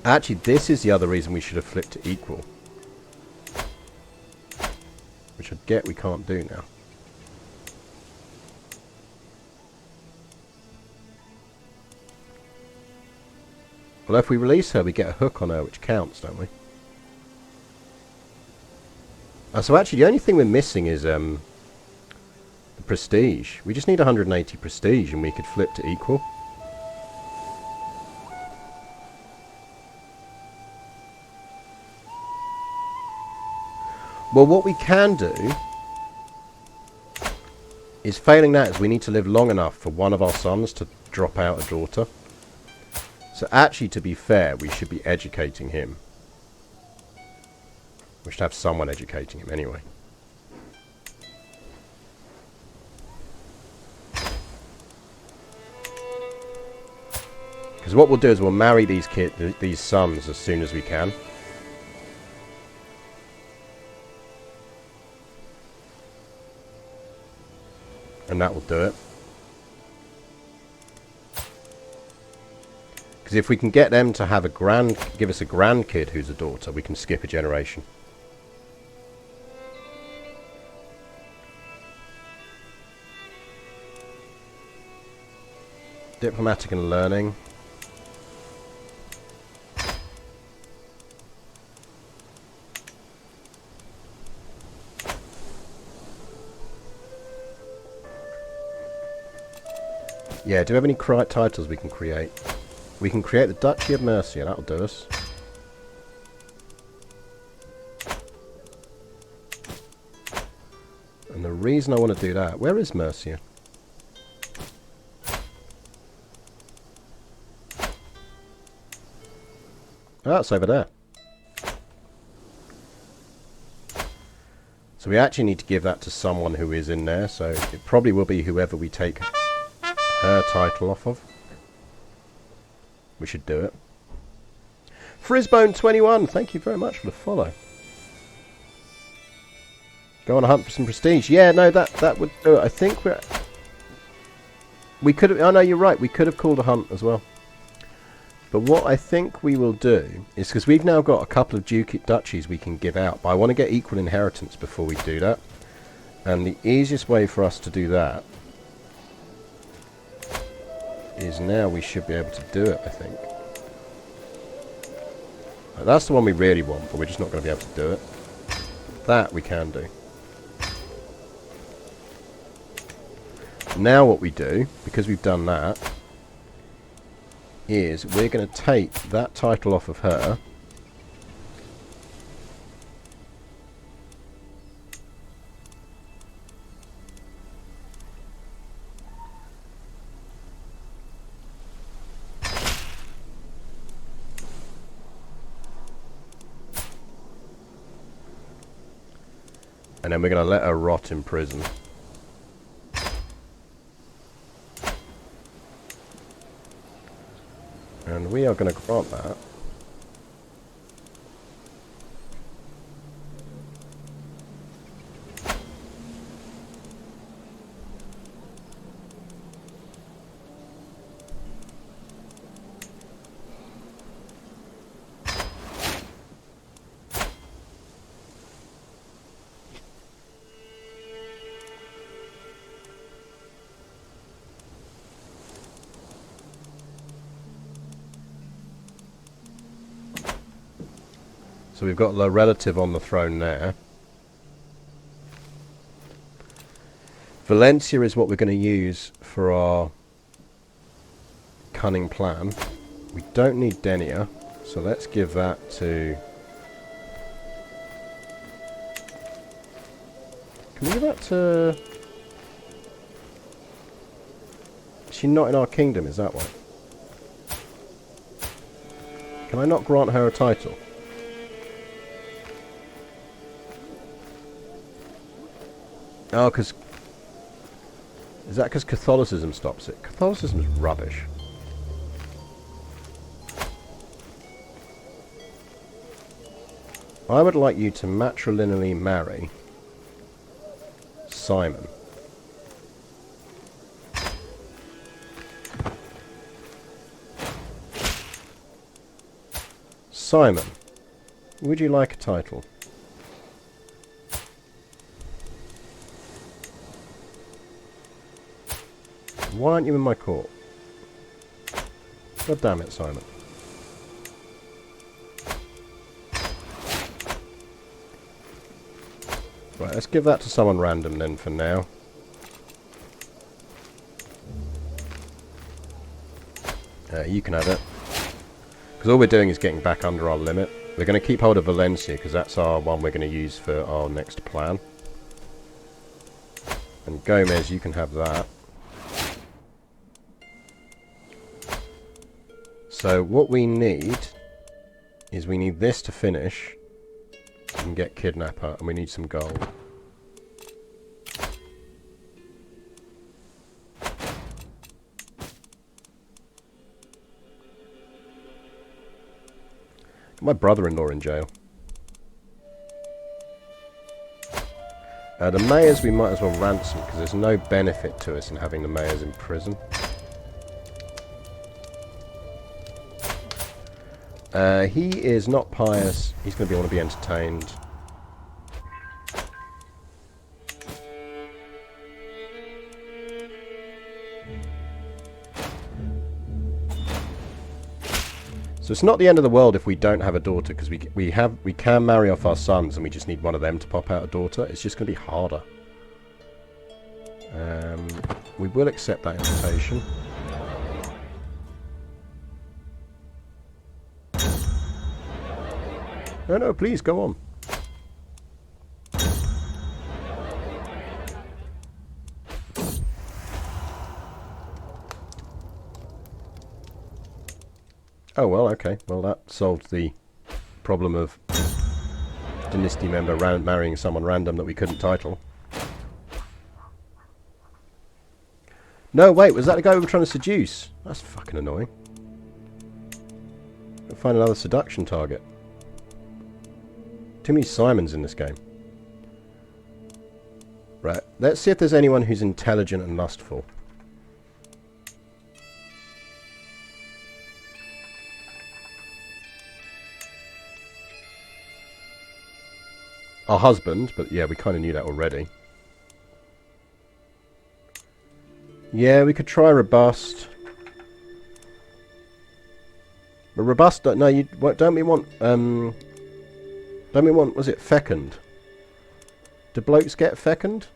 Actually, this is the other reason we should have flipped to equal. Which I get we can't do now. Well, if we release her, we get a hook on her, which counts, don't we? So actually, the only thing we're missing is the prestige. We just need 180 prestige, and we could flip to equal. Well, what we can do is, failing that, is we need to live long enough for one of our sons to drop out a daughter. So actually, to be fair, we should be educating him. We should have someone educating him anyway. Because what we'll do is we'll marry these sons as soon as we can. And that will do it. Because if we can get them to have give us a grandkid who's a daughter, we can skip a generation. Diplomatic and learning. Yeah, do we have any titles we can create? We can create the Duchy of Mercia, that'll do us. And the reason I want to do that, where is Mercia? Oh, it's over there. So we actually need to give that to someone who is in there, so it probably will be whoever we take her title off of. We should do it. Frisbone21, thank you very much for the follow. Go on a hunt for some prestige. Yeah, no, that would do it. I think we could have... Oh, no, you're right. We could have called a hunt as well. But what I think we will do is, because we've now got a couple of duchies we can give out, but I want to get equal inheritance before we do that. And the easiest way for us to do that is now we should be able to do it, I think. That's the one we really want, but we're just not going to be able to do it. That we can do. Now what we do, because we've done that, is we're going to take that title off of her. And then we're going to let her rot in prison. And we are going to grant that. So we've got the relative on the throne there. Valencia is what we're going to use for our cunning plan. We don't need Denia, so let's give that to... Can we give that to... Is she not in our kingdom, is that why? Can I not grant her a title? Oh, because... Is that because Catholicism stops it? Catholicism is rubbish. I would like you to matrilineally marry Simon. Simon, would you like a title? Why aren't you in my court? God damn it, Simon. Right, let's give that to someone random then for now. You can have it. Because all we're doing is getting back under our limit. We're going to keep hold of Valencia because that's our one we're going to use for our next plan. And Gomez, you can have that. So what we need is we need this to finish and get Kidnapper, and we need some gold. My brother-in-law in jail. The mayors we might as well ransom because there's no benefit to us in having the mayors in prison. He is not pious. He's going to want to be entertained. So it's not the end of the world if we don't have a daughter, because we can marry off our sons, and we just need one of them to pop out a daughter. It's just going to be harder. We will accept that invitation. No, no, please go on. Oh, well, okay. Well, that solved the problem of dynasty member marrying someone random that we couldn't title. No, wait, was that the guy we were trying to seduce? That's fucking annoying. I'll find another seduction target. Too many Simons in this game. Right, let's see if there's anyone who's intelligent and lustful. Our husband, but yeah, we kind of knew that already. Yeah, we could try robust. But robust, no, you don't we want, was it fecund? Do blokes get fecund?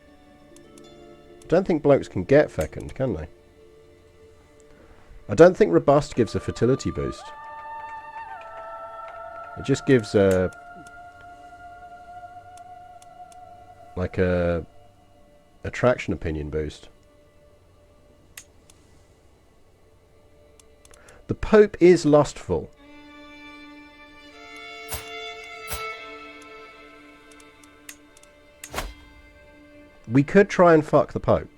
I don't think blokes can get fecund, can they? I don't think robust gives a fertility boost. It just gives a... like a attraction opinion boost. The Pope is lustful. We could try and fuck the Pope.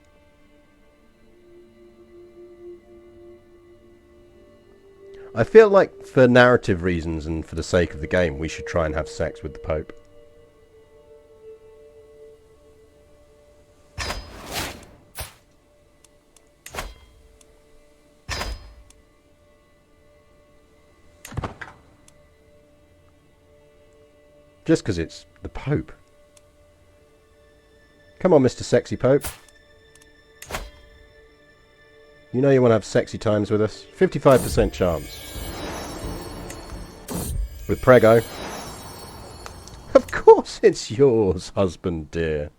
I feel like for narrative reasons and for the sake of the game, we should try and have sex with the Pope. Just because it's the Pope. Come on, Mr. Sexy Pope. You know you want to have sexy times with us. 55% chance. With Prego. Of course it's yours, husband dear.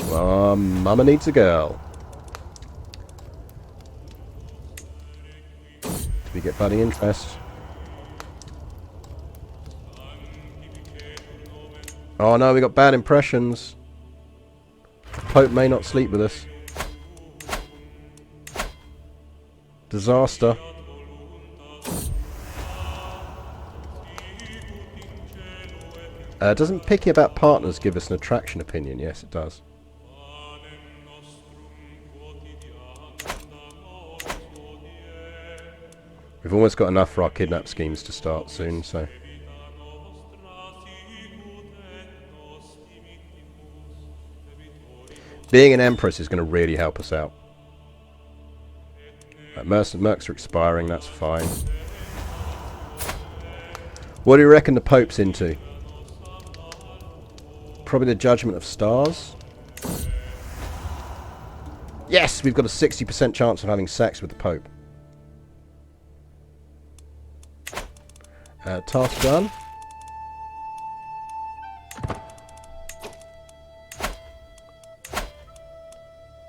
Oh, mama needs a girl. Do we get buddy interest? Oh no, we got bad impressions. Pope may not sleep with us. Disaster. Doesn't picky about partners give us an attraction opinion? Yes, it does. We've almost got enough for our kidnap schemes to start soon, so... Being an empress is going to really help us out. Mercs are expiring, that's fine. What do you reckon the Pope's into? Probably the Judgment of Stars? Yes! We've got a 60% chance of having sex with the Pope. Task done.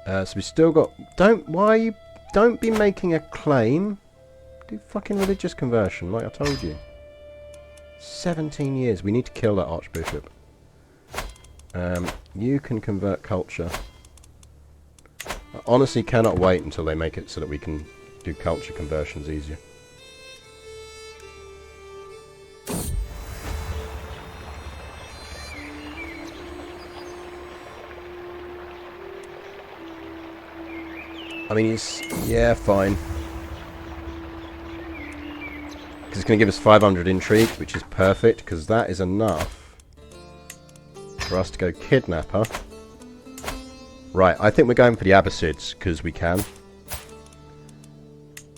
So we still got... Don't be making a claim. Do fucking religious conversion, like I told you. 17 years. We need to kill that Archbishop. You can convert culture. I honestly cannot wait until they make it so that we can do culture conversions easier. I mean, he's... yeah, fine. Because it's going to give us 500 intrigue, which is perfect, because that is enough for us to go kidnap her. Right, I think we're going for the Abbasids, because we can.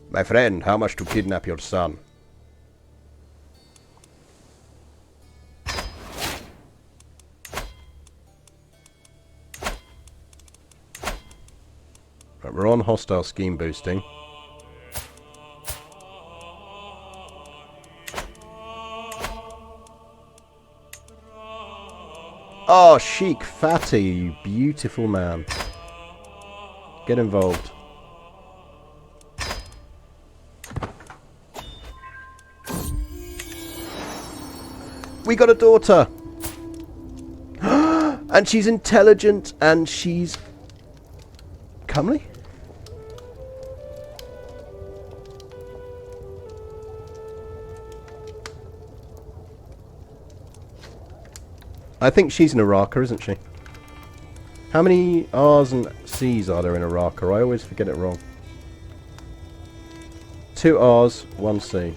My friend, how much to kidnap your son? Right, we're on hostile scheme boosting. Oh, Sheik Fatty, you beautiful man. Get involved. We got a daughter! And she's intelligent and she's comely? I think she's an Iraqer, isn't she? How many R's and C's are there in Iraqer? I always forget it wrong. 2 R's, 1 C.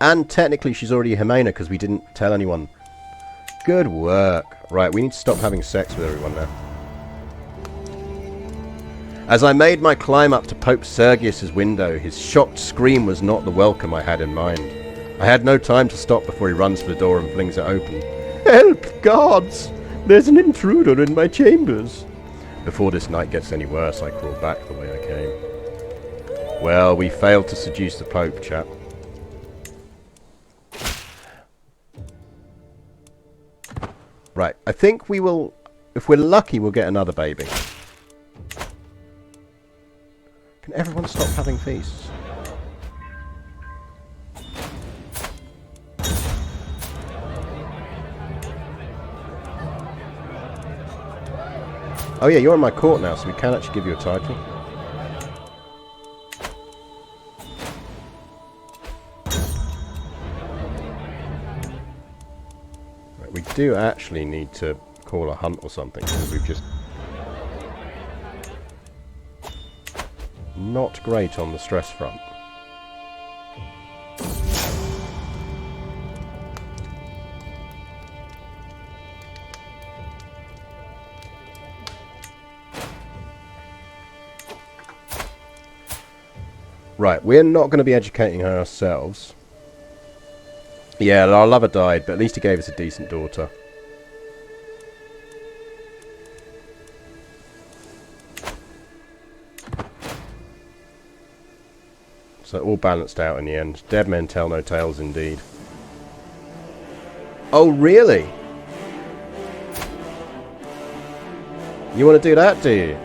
And technically she's already a Himena because we didn't tell anyone. Good work. Right, we need to stop having sex with everyone now. As I made my climb up to Pope Sergius's window, his shocked scream was not the welcome I had in mind. I had no time to stop before he runs for the door and flings it open. Help, gods! There's an intruder in my chambers. Before this night gets any worse, I crawl back the way I came. Well, we failed to seduce the Pope, chap. Right, I think we will, if we're lucky, we'll get another baby. Can everyone stop having feasts? Oh yeah, you're in my court now, so we can actually give you a title. Right, we do actually need to call a hunt or something, because we've just... Not great on the stress front. Right, we're not going to be educating her ourselves. Yeah, our lover died, but at least he gave us a decent daughter. So all balanced out in the end. Dead men tell no tales indeed. Oh, really? You want to do that, do you?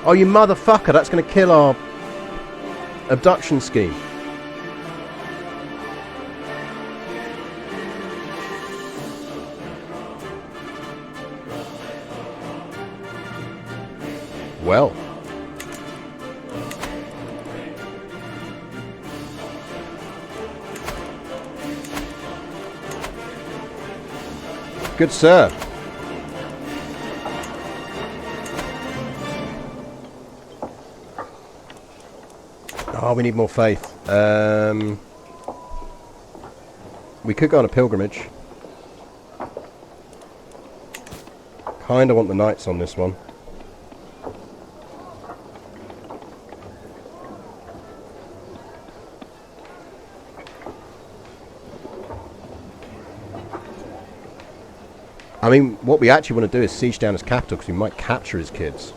Oh, you motherfucker, that's going to kill our abduction scheme. Well. Good sir. Oh, we need more faith. We could go on a pilgrimage. Kinda want the knights on this one. I mean, what we actually want to do is siege down his capital because we might capture his kids.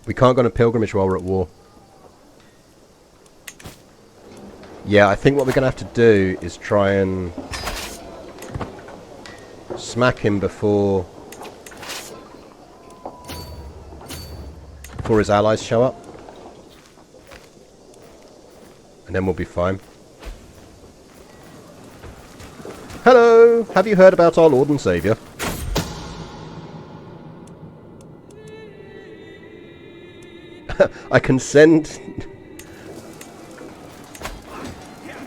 We can't go on a pilgrimage while we're at war. Yeah, I think what we're going to have to do is try and smack him before his allies show up. And then we'll be fine. Hello! Have you heard about our Lord and Saviour? I can send...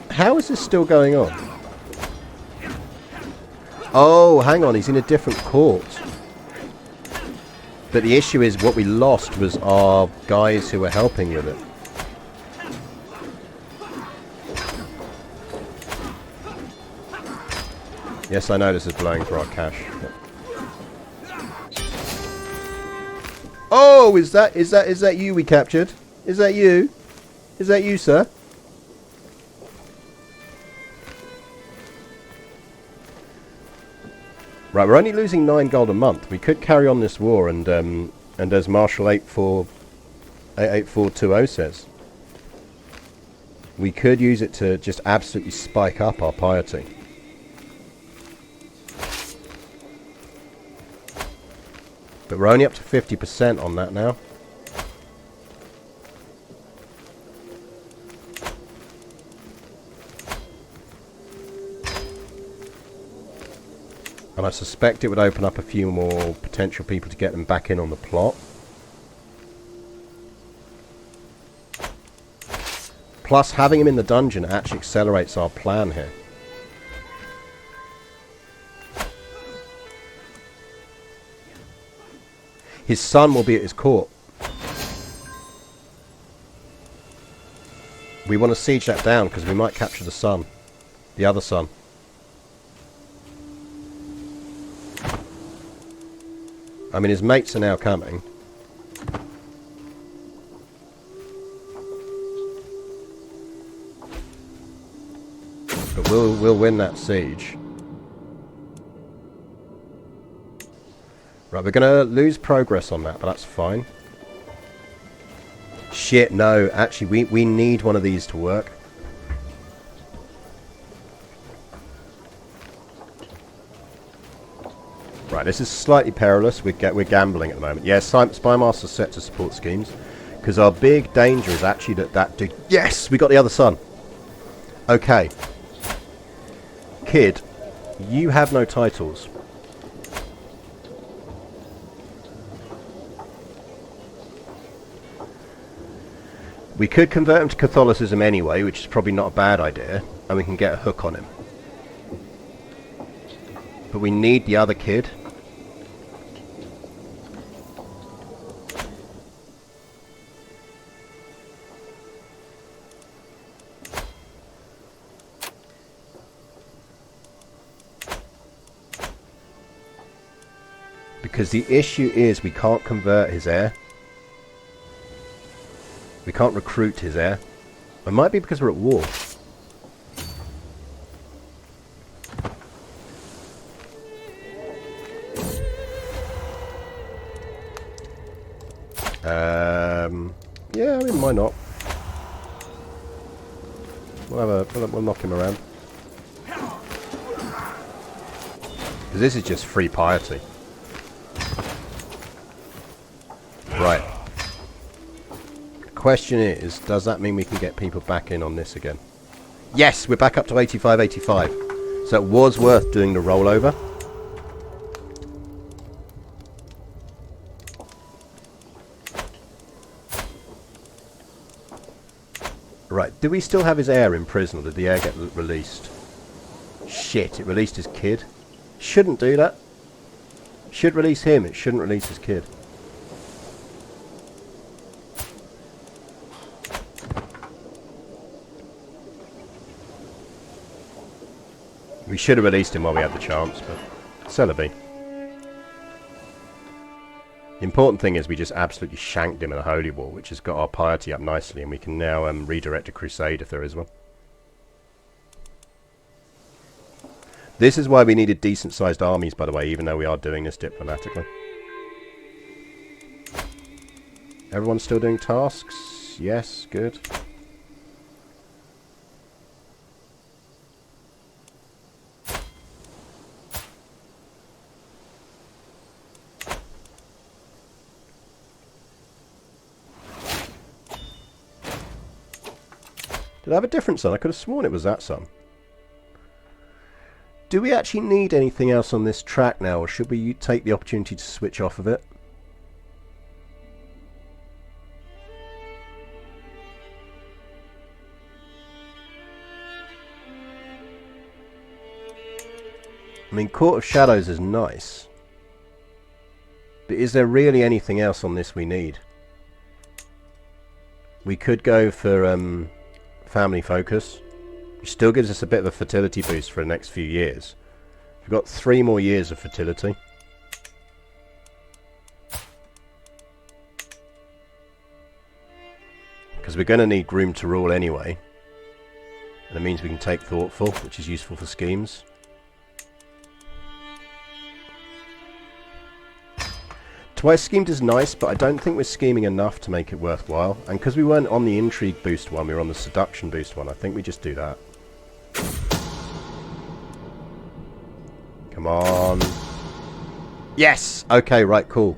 How is this still going on? Oh, hang on, he's in a different court. But the issue is what we lost was our guys who were helping with it. Yes, I know this is blowing through our cash. But... Oh, is that you we captured? Is that you? Is that you, sir? Right, we're only losing 9 gold a month. We could carry on this war and as Marshal 88420 says, we could use it to just absolutely spike up our piety. But we're only up to 50% on that now. And I suspect it would open up a few more potential people to get them back in on the plot. Plus, having him in the dungeon actually accelerates our plan here. His son will be at his court. We want to siege that down because we might capture the son. The other son. I mean, his mates are now coming. But we'll win that siege. Right, we're going to lose progress on that, but that's fine. Shit, no. Actually, we need one of these to work. Right, this is slightly perilous. We're gambling at the moment. Yeah, Spymaster's set to support schemes. Because our big danger is actually that dude... Yes! We got the other son. Okay. Kid, you have no titles. We could convert him to Catholicism anyway, which is probably not a bad idea, and we can get a hook on him. But we need the other kid. Because the issue is we can't convert his heir. We can't recruit his heir. It might be because we're at war. Yeah, I mean, why not? We'll knock him around. Because this is just free piety. Right. Question is, does that mean we can get people back in on this again? Yes, we're back up to 85. So it was worth doing the rollover. Right, do we still have his heir in prison, or did the heir get released? Shit, it released his kid. Shouldn't do that. Should release him, it shouldn't release his kid. We should have released him while we had the chance, but c'est la vie. The important thing is we just absolutely shanked him in a holy war, which has got our piety up nicely, and we can now redirect a crusade if there is one. This is why we needed decent-sized armies, by the way, even though we are doing this diplomatically. Everyone's still doing tasks? Yes, good. Did I have a different son? I could have sworn it was that son. Do we actually need anything else on this track now, or should we take the opportunity to switch off of it? I mean, Court of Shadows is nice. But is there really anything else on this we need? We could go for family focus, which still gives us a bit of a fertility boost for the next few years. We've got 3 more years of fertility. Because we're going to need groom to rule anyway. And it means we can take thoughtful, which is useful for schemes. Twice schemed is nice, but I don't think we're scheming enough to make it worthwhile. And because we weren't on the intrigue boost one, we were on the seduction boost one, I think we just do that. Come on. Yes! Okay, right, cool.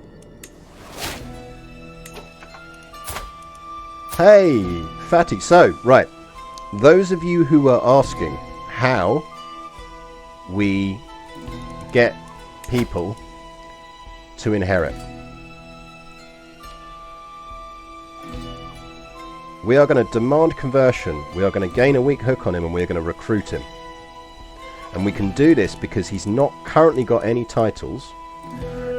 Hey, Fatty. So, right. Those of you who are asking how we get people to inherit. We are going to demand conversion. We are going to gain a weak hook on him and we are going to recruit him. And we can do this because he's not currently got any titles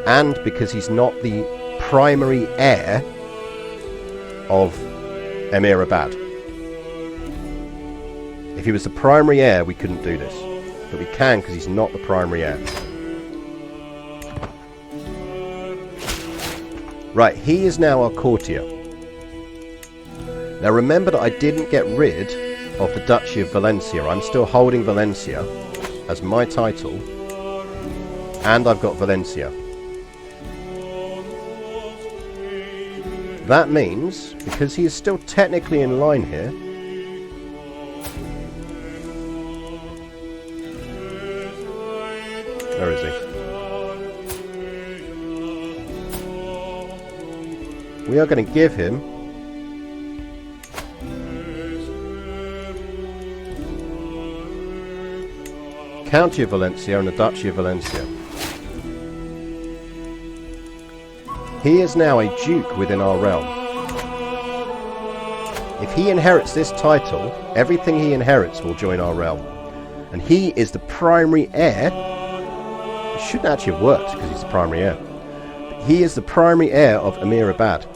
and because he's not the primary heir of Emir Abad. If he was the primary heir, we couldn't do this. But we can because he's not the primary heir. Right, he is now our courtier. Now remember that I didn't get rid of the Duchy of Valencia. I'm still holding Valencia as my title. And I've got Valencia. That means, because he is still technically in line here, where is he? We are going to give him County of Valencia and the Duchy of Valencia. He is now a duke within our realm. If he inherits this title, everything he inherits will join our realm. And he is the primary heir. It shouldn't actually have worked because he's the primary heir. But he is the primary heir of Emir Abad.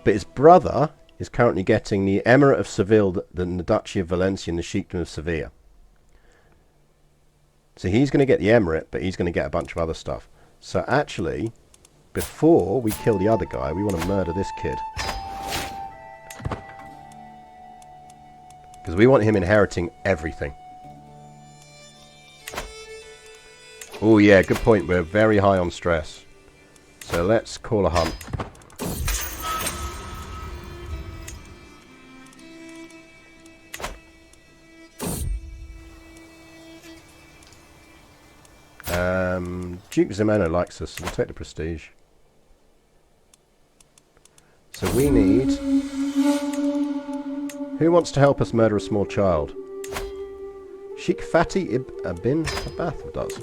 But his brother is currently getting the Emirate of Seville, the Duchy of Valencia and the Sheikhdom of Sevilla. So he's going to get the Emirate, but he's going to get a bunch of other stuff. So actually, before we kill the other guy, we want to murder this kid. Because we want him inheriting everything. Oh yeah, good point. We're very high on stress. So let's call a hunt. Duke Zimeno likes us, so we'll take the prestige. So we need... Who wants to help us murder a small child? Sheikh Fatih Ibn Abath does.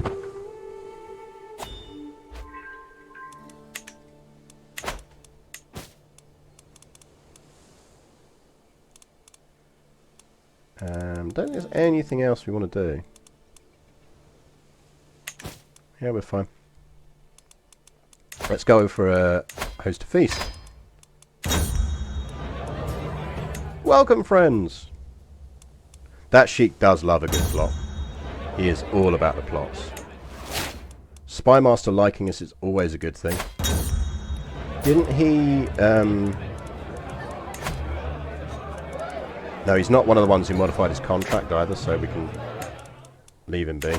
Don't think there's anything else we want to do. Yeah, we're fine. Let's go for a host a feast. Welcome, friends! That sheik does love a good plot. He is all about the plots. Spymaster liking us is always a good thing. Didn't he... No, he's not one of the ones who modified his contract either, so we can leave him be.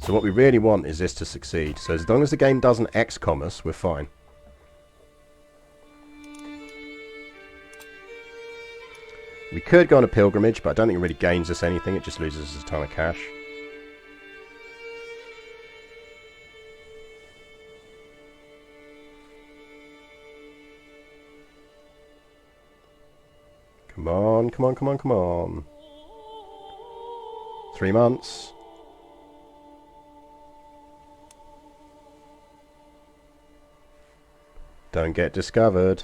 So what we really want is this to succeed. So as long as the game doesn't XCOM us, we're fine. We could go on a pilgrimage, but I don't think it really gains us anything. It just loses us a ton of cash. Come on, come on, come on, come on. 3 months. Don't get discovered.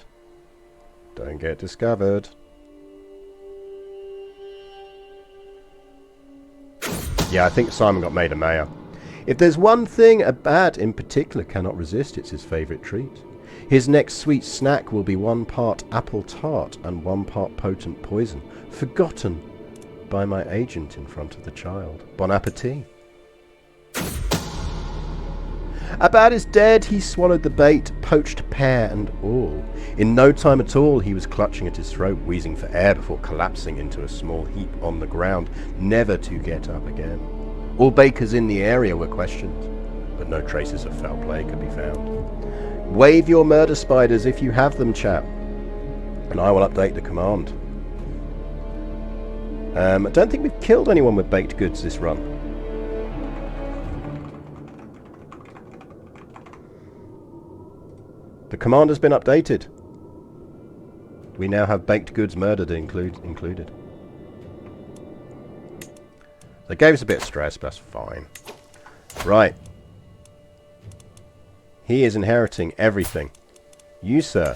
Don't get discovered. Yeah, I think Simon got made a mayor. If there's one thing a bat in particular cannot resist, it's his favourite treat. His next sweet snack will be 1 part apple tart and 1 part potent poison, forgotten by my agent in front of the child. Bon appetit. A bat is dead. He swallowed the bait, poached pear and all. In no time at all, he was clutching at his throat, wheezing for air before collapsing into a small heap on the ground, never to get up again. All bakers in the area were questioned, but no traces of foul play could be found. Wave your murder spiders if you have them, chap, and I will update the command. I don't think we've killed anyone with baked goods this run. The command has been updated. We now have baked goods murdered included. They gave us a bit of stress, but that's fine. Right. He is inheriting everything. You, sir,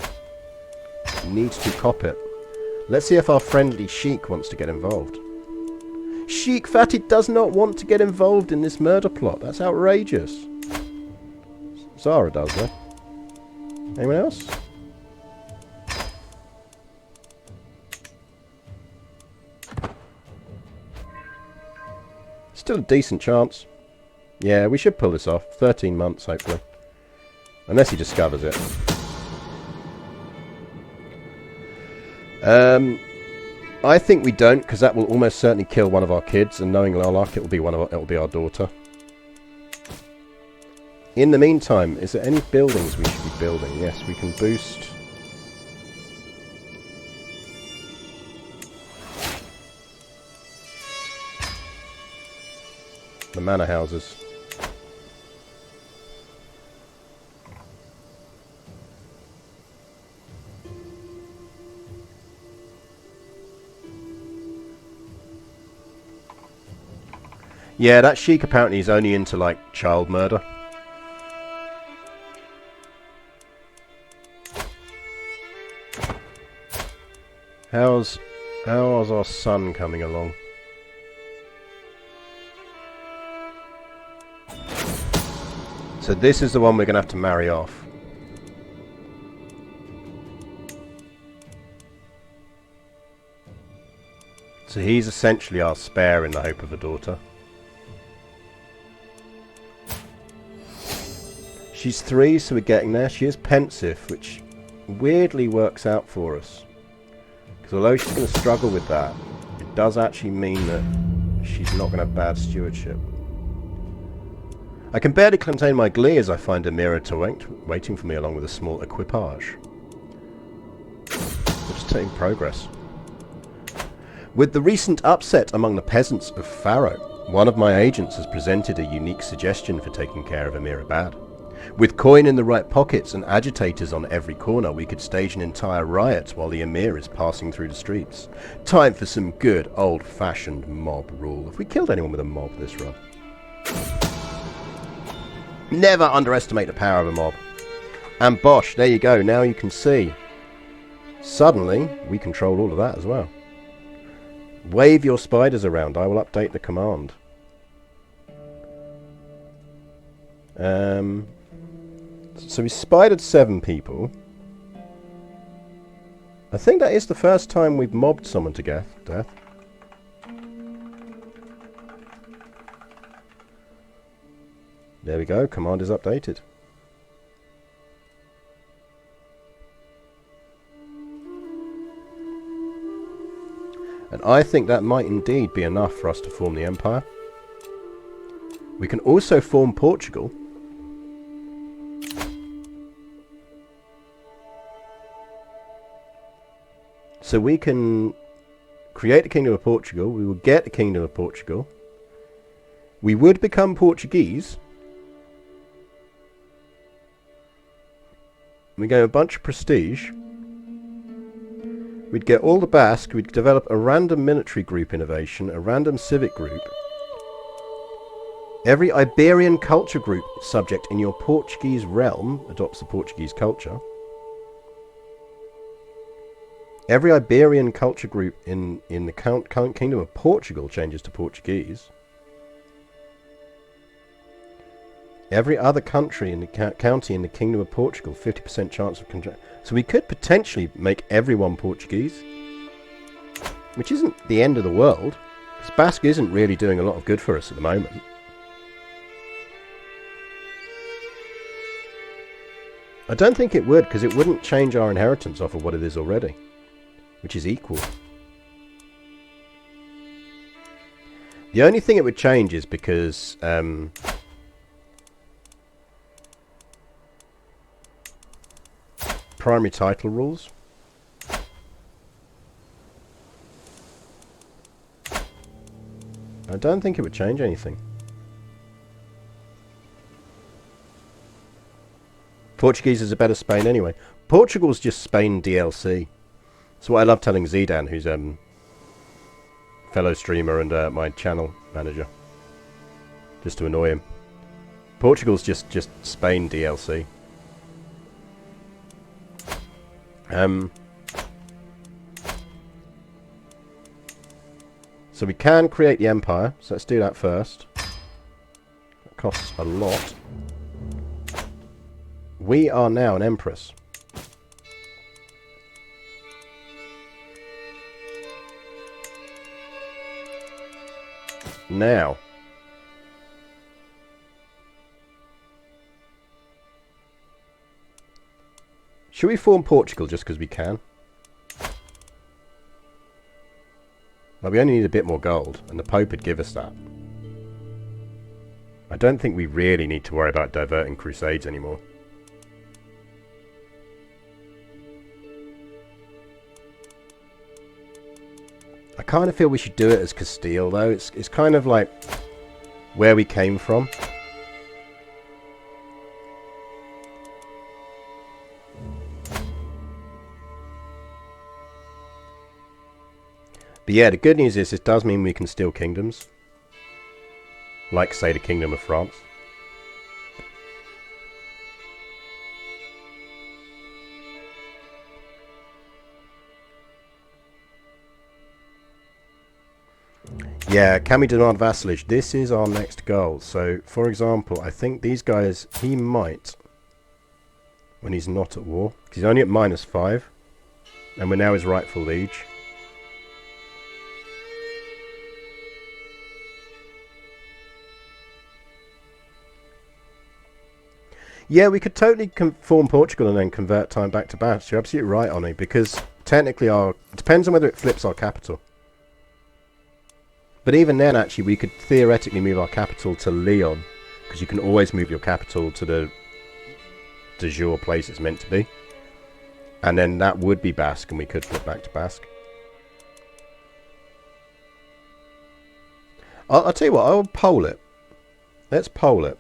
need to cop it. Let's see if our friendly Sheik wants to get involved. Sheik Fatty does not want to get involved in this murder plot. That's outrageous. Zara does, though. Anyone else? Still a decent chance. Yeah, we should pull this off. 13 months, hopefully. Unless he discovers it. I think we don't, because that will almost certainly kill one of our kids, and knowing our luck, it will be our daughter. In the meantime, is there any buildings we should be building? Yes, we can boost. The manor houses. Yeah, that Sheik apparently is only into, like, child murder. How's our son coming along? So this is the one we're going to have to marry off. So he's essentially our spare in the hope of a daughter. She's 3, so we're getting there. She is pensive, which weirdly works out for us. Because although she's going to struggle with that, it does actually mean that she's not going to have bad stewardship. I can barely contain my glee as I find Amira waiting for me along with a small equipage. We're just taking progress. With the recent upset among the peasants of Pharaoh, one of my agents has presented a unique suggestion for taking care of Amirabad. With coin in the right pockets and agitators on every corner, we could stage an entire riot while the Emir is passing through the streets. Time for some good old-fashioned mob rule. Have we killed anyone with a mob this run? Never underestimate the power of a mob. And Bosh, there you go, now you can see. Suddenly, we control all of that as well. Wave your spiders around, I will update the command. So we spidered 7 people. I think that is the first time we've mobbed someone to death. There we go, command is updated. And I think that might indeed be enough for us to form the empire. We can also form Portugal. So we can create the Kingdom of Portugal. We will get the Kingdom of Portugal. We would become Portuguese. We get a bunch of prestige. We'd get all the Basque. We'd develop a random military group innovation, a random civic group. Every Iberian culture group subject in your Portuguese realm adopts the Portuguese culture. Every Iberian culture group in the Kingdom of Portugal changes to Portuguese. Every other country in the county in the Kingdom of Portugal, 50% chance of contract. So we could potentially make everyone Portuguese, which isn't the end of the world, because Basque isn't really doing a lot of good for us at the moment. I don't think it would, because it wouldn't change our inheritance off of what it is already, which is equal. The only thing it would change is because primary title rules. I don't think it would change anything. Portuguese is a better Spain anyway. Portugal's just Spain DLC. So what I love telling Zidan, who's fellow streamer and my channel manager, just to annoy him. Portugal's just Spain DLC. So we can create the empire. So let's do that first. That costs a lot. We are now an empress. Now, should we form Portugal just because we can? Well, we only need a bit more gold, and the Pope would give us that. I don't think we really need to worry about diverting crusades anymore. I kind of feel we should do it as Castile, though. It's kind of like where we came from. But yeah, the good news is it does mean we can steal kingdoms. Like, say, the Kingdom of France. Yeah, can we demand vassalage? This is our next goal. So, for example, I think these guys, he might, when he's not at war, because he's only at -5, and we're now his rightful liege. Yeah, we could totally form Portugal and then convert time back to Basque. You're absolutely right, Oni, because technically it depends on whether it flips our capital. But even then, actually, we could theoretically move our capital to Leon, because you can always move your capital to the de jure place it's meant to be. And then that would be Basque, and we could flip back to Basque. I'll tell you what, I'll poll it. Let's poll it.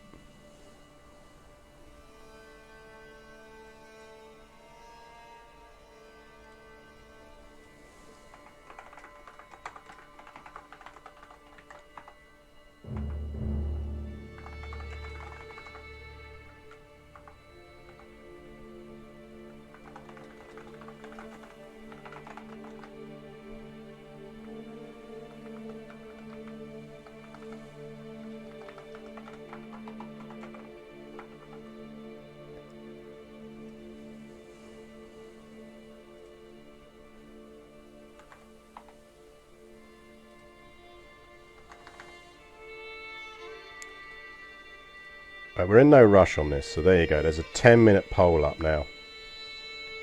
Right, we're in no rush on this, so there you go. There's a 10-minute poll up now.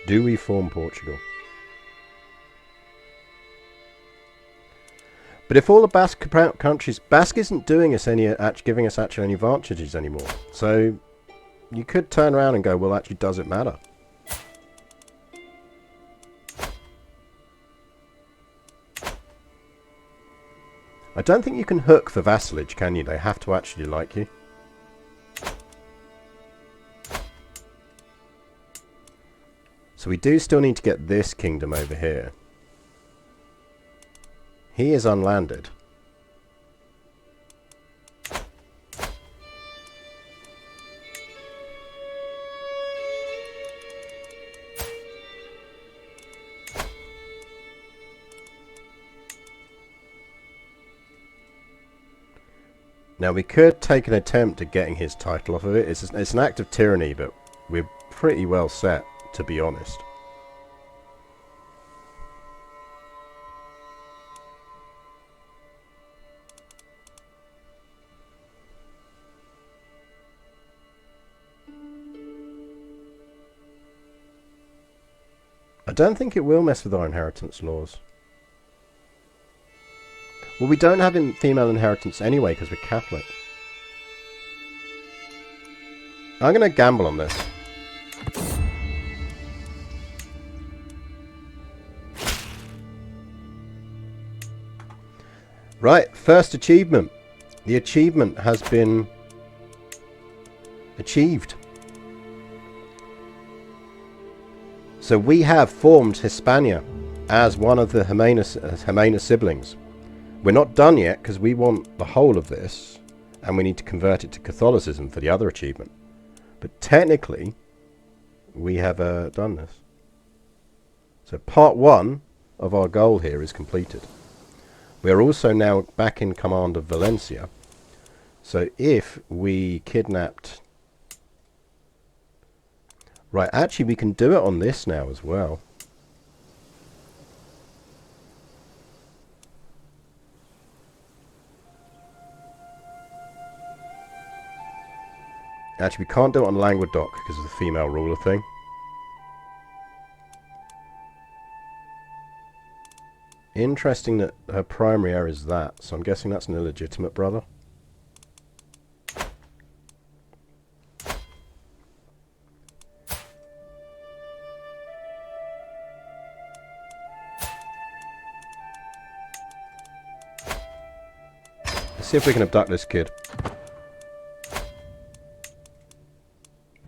Do we form Portugal? But if all the Basque countries... Basque isn't doing us giving us actually any advantages anymore. So you could turn around and go, well, actually, does it matter? I don't think you can hook for vassalage, can you? They have to actually like you. So we do still need to get this kingdom over here. He is unlanded. Now we could take an attempt at getting his title off of it. It's an act of tyranny, but we're pretty well set, to be honest. I don't think it will mess with our inheritance laws. Well, we don't have female inheritance anyway because we're Catholic. I'm going to gamble on this. Right, first achievement. The achievement has been achieved. So we have formed Hispania as one of the Jimena siblings. We're not done yet because we want the whole of this and we need to convert it to Catholicism for the other achievement. But technically, we have done this. So part 1 of our goal here is completed. We are also now back in command of Valencia. So if we kidnapped... Right, actually we can do it on this now as well. Actually, we can't do it on Languedoc because of the female ruler thing. Interesting that her primary heir is that, so I'm guessing that's an illegitimate brother. Let's see if we can abduct this kid.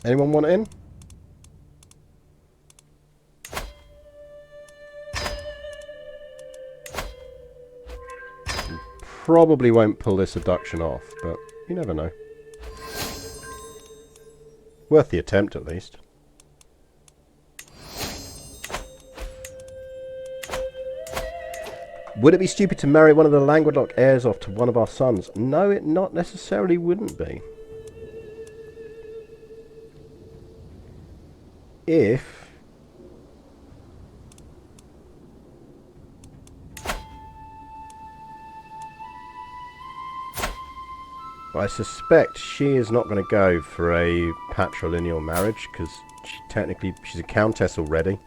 Anyone want in? Probably won't pull this abduction off, but you never know. Worth the attempt, at least. Would it be stupid to marry one of the Languedoc heirs off to one of our sons? No, it not necessarily wouldn't be. If I suspect she is not going to go for a patrilineal marriage because she's a countess already.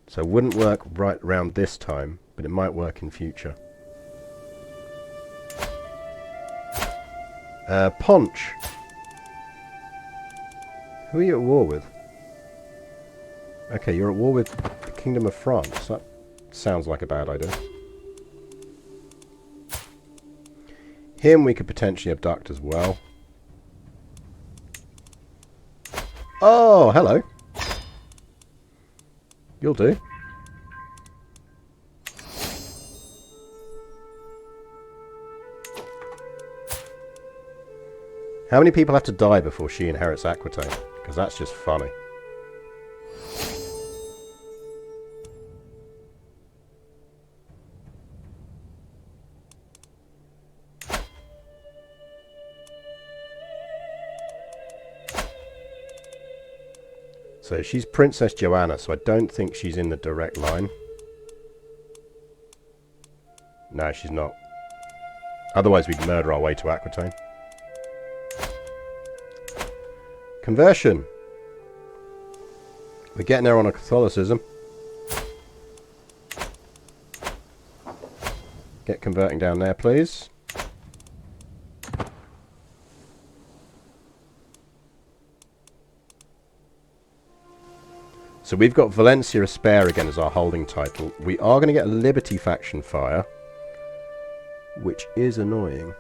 So it wouldn't work right around this time, but it might work in future. Ponch. Who are you at war with? Okay, you're at war with the Kingdom of France. That sounds like a bad idea. Him we could potentially abduct as well. Oh, hello. You'll do. How many people have to die before she inherits Aquitaine? Because that's just funny. So she's Princess Joanna, so I don't think she's in the direct line. No, she's not. Otherwise we'd murder our way to Aquitaine. Conversion. We're getting there on a Catholicism. Get converting down there, please. So we've got Valencia Spare again as our holding title. We are going to get a Liberty faction fire, which is annoying.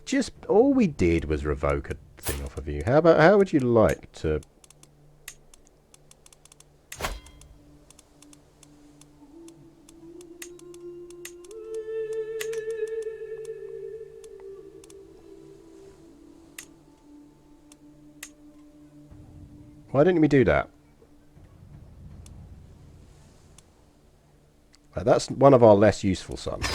Just all we did was revoke a thing off of you. How would you like to... Why didn't we do that? That's one of our less useful sons.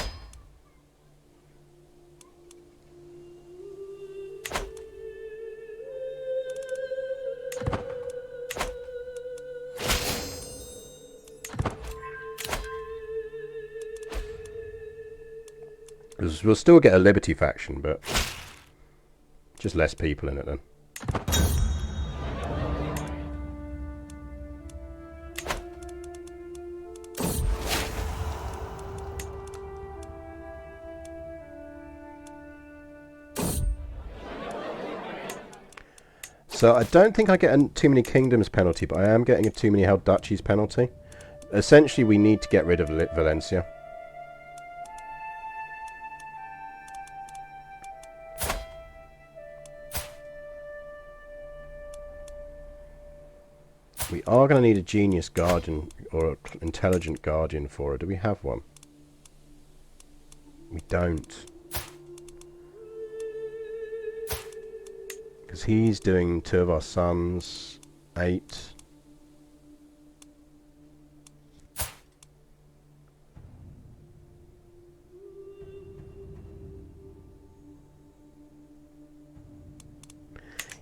We'll still get a Liberty faction, but just less people in it then. So I don't think I get a too many kingdoms penalty, but I am getting a too many held duchies penalty. Essentially, we need to get rid of Valencia. We are going to need a genius guardian or an intelligent guardian for her. Do we have one? We don't. Because he's doing 2 of our sons. 8.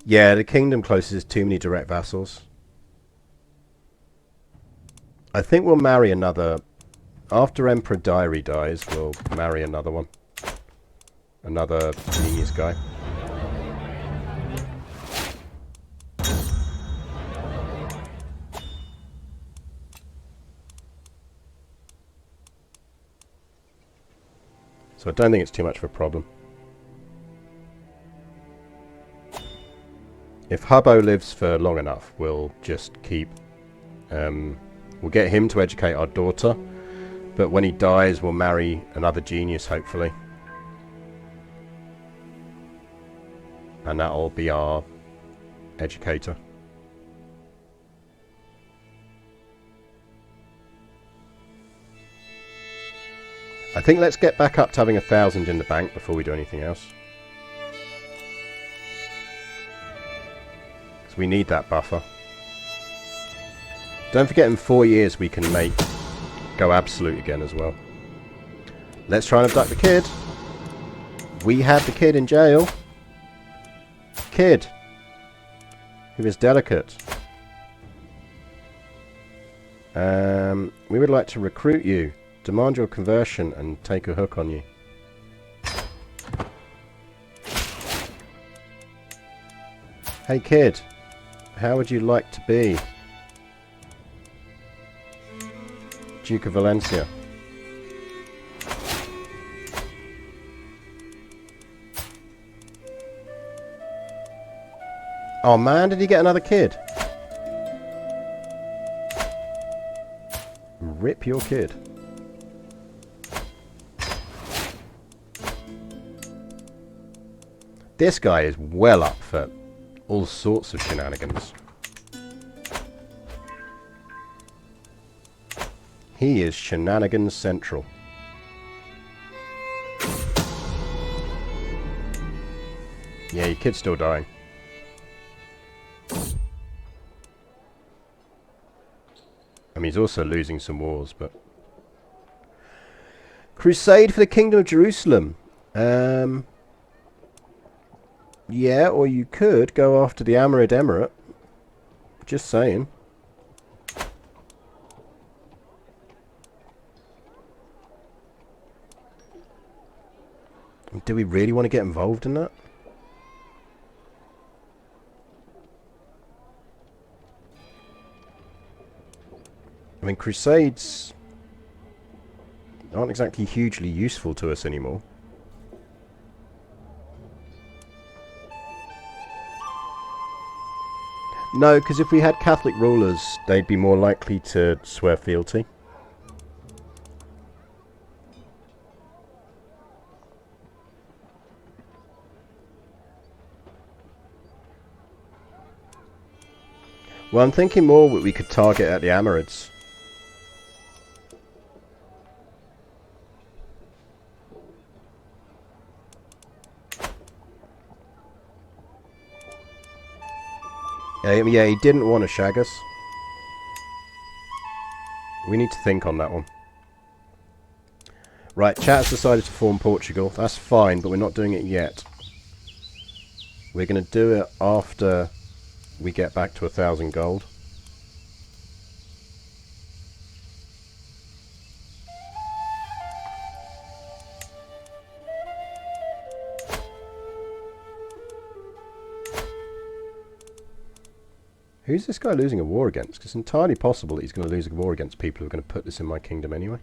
Yeah, the kingdom closes too many direct vassals. I think we'll marry another... After Emperor Diary dies, we'll marry another one. Another genius guy. So I don't think it's too much of a problem. If Hubbo lives for long enough, we'll just keep... we'll get him to educate our daughter. But when he dies, we'll marry another genius, hopefully. And that'll be our educator. I think let's get back up to having 1,000 in the bank before we do anything else. Because we need that buffer. Don't forget in 4 years we can make go absolute again as well. Let's try and abduct the kid. We have the kid in jail. Kid. Who is delicate. We would like to recruit you. Demand your conversion and take a hook on you. Hey kid, how would you like to be Duke of Valencia? Oh man, did he get another kid? Rip your kid. This guy is well up for all sorts of shenanigans. He is shenanigans central. Yeah, your kid's still dying. I mean, he's also losing some wars, but... Crusade for the Kingdom of Jerusalem. Yeah, or you could go after the Amorid Emirate. Just saying. Do we really want to get involved in that? I mean, crusades aren't exactly hugely useful to us anymore. No, because if we had Catholic rulers, they'd be more likely to swear fealty. Well, I'm thinking more what we could target at the Amorids. Yeah, he didn't want to shag us. We need to think on that one. Right, chat has decided to form Portugal. That's fine, but we're not doing it yet. We're going to do it after we get back to 1,000 gold. Who's this guy losing a war against? Because it's entirely possible that he's going to lose a war against people who are going to put this in my kingdom anyway.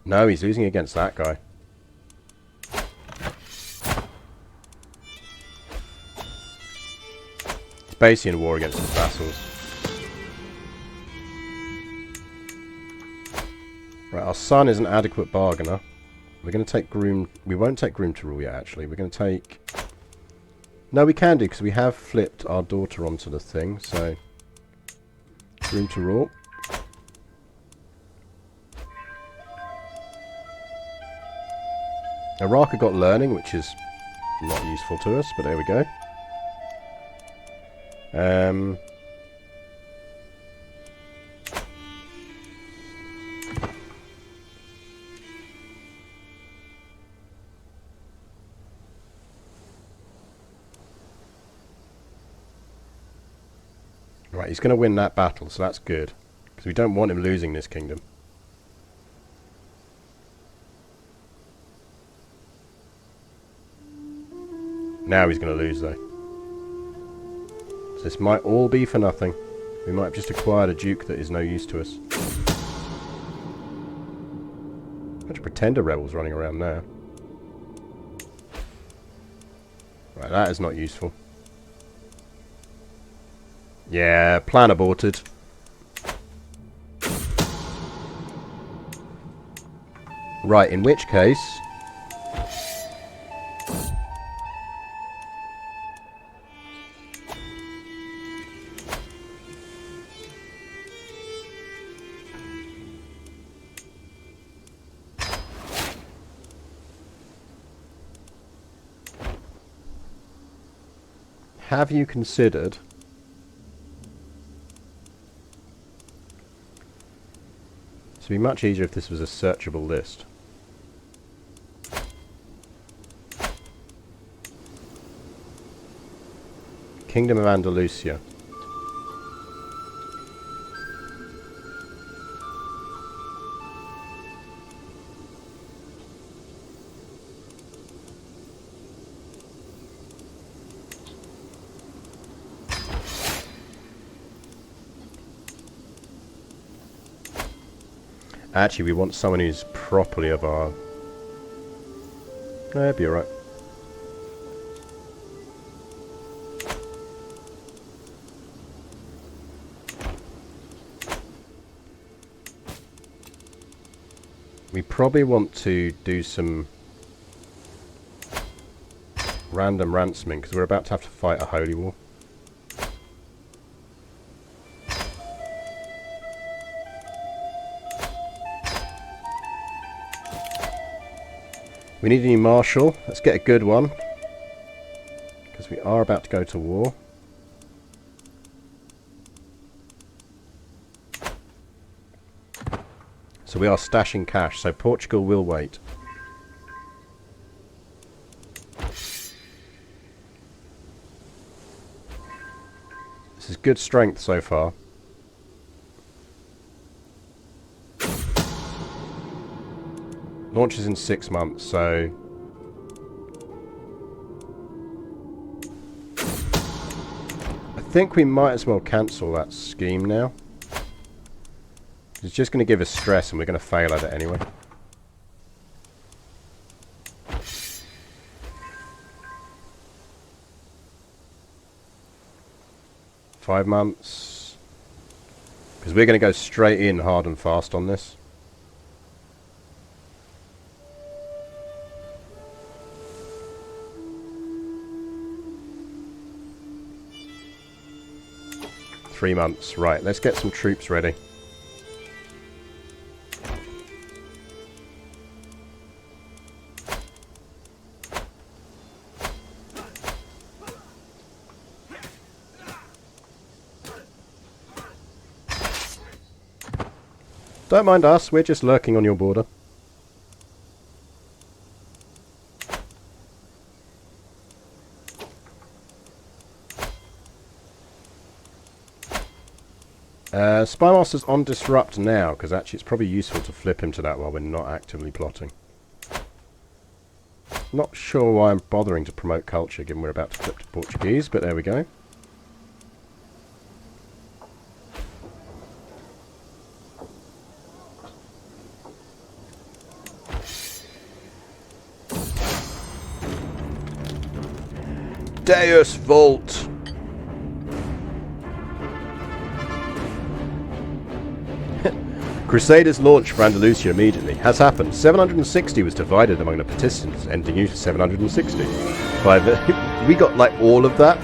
No, he's losing against that guy. He's basically in a war against his vassals. Right, our son is an adequate bargainer. We're going to take Groom... We won't take Groom to rule yet, actually. We're going to take... No, we can do, because we have flipped our daughter onto the thing, so... Groom to rule. Iraq got learning, which is not useful to us, but there we go. Right, he's going to win that battle, so that's good. Because we don't want him losing this kingdom. Now he's going to lose, though. So this might all be for nothing. We might have just acquired a duke that is no use to us. A bunch of pretender rebels running around now. Right, that is not useful. Yeah, plan aborted. Right, in which case... Have you considered... This would be much easier if this was a searchable list. Kingdom of Andalusia. Actually, we want someone who's properly of our... No, it'd be alright. We probably want to do some random ransoming, because we're about to have to fight a holy war. We need a new marshal. Let's get a good one, because we are about to go to war. So we are stashing cash, so Portugal will wait. This is good strength so far. Launches in 6 months, so... I think we might as well cancel that scheme now. It's just going to give us stress and we're going to fail at it anyway. Five months. Because we're going to go straight in hard and fast on this. Three months. Right, let's get some troops ready. Don't mind us, we're just lurking on your border. Spymaster's on disrupt now, because actually it's probably useful to flip him to that while we're not actively plotting. Not sure why I'm bothering to promote culture, given we're about to flip to Portuguese, but there we go. Deus Volt! Crusaders launched for Andalusia immediately. Has happened. 760 was divided among the participants, ending use 760. We got like all of that.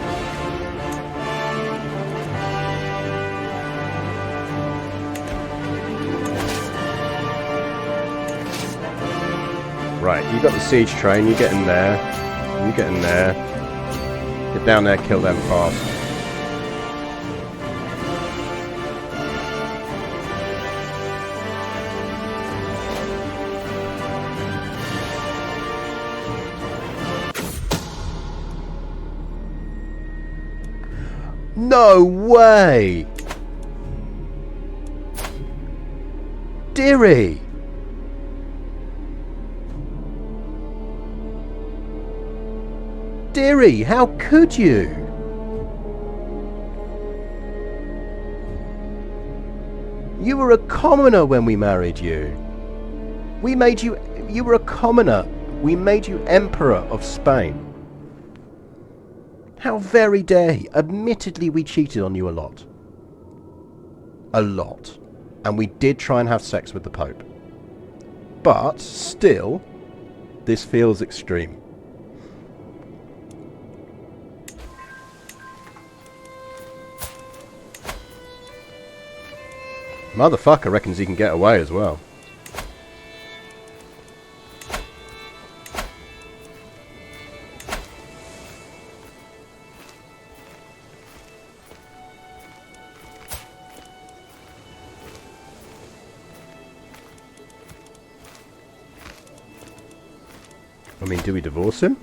Right, you got the siege train, you get in there. You get in there. Get down there, kill them fast. No way! Dearie! Dearie, how could you? You were a commoner when we married you. We made you... You were a commoner. We made you Emperor of Spain. How very dare he? Admittedly, we cheated on you a lot. A lot. And we did try and have sex with the Pope. But, still, this feels extreme. Motherfucker reckons he can get away as well. I mean, do we divorce him?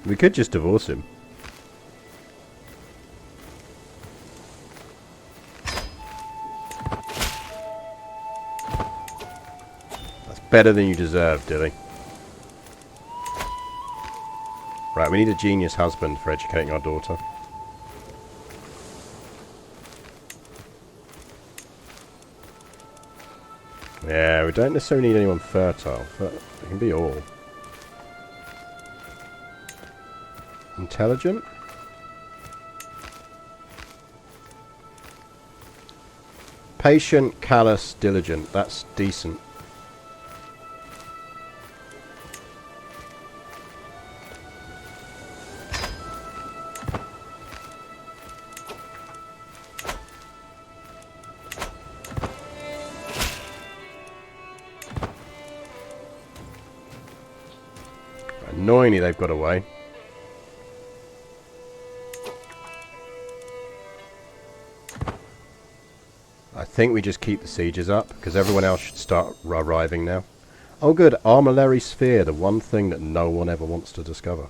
We could just divorce him. That's better than you deserve, Dilly. Right, we need a genius husband for educating our daughter. Yeah, we don't necessarily need anyone fertile, but it can be all. Intelligent? Patient, callous, diligent. That's decent. Annoyingly, they've got away. I think we just keep the sieges up, because everyone else should start arriving now. Oh good, Armillary Sphere, the one thing that no one ever wants to discover.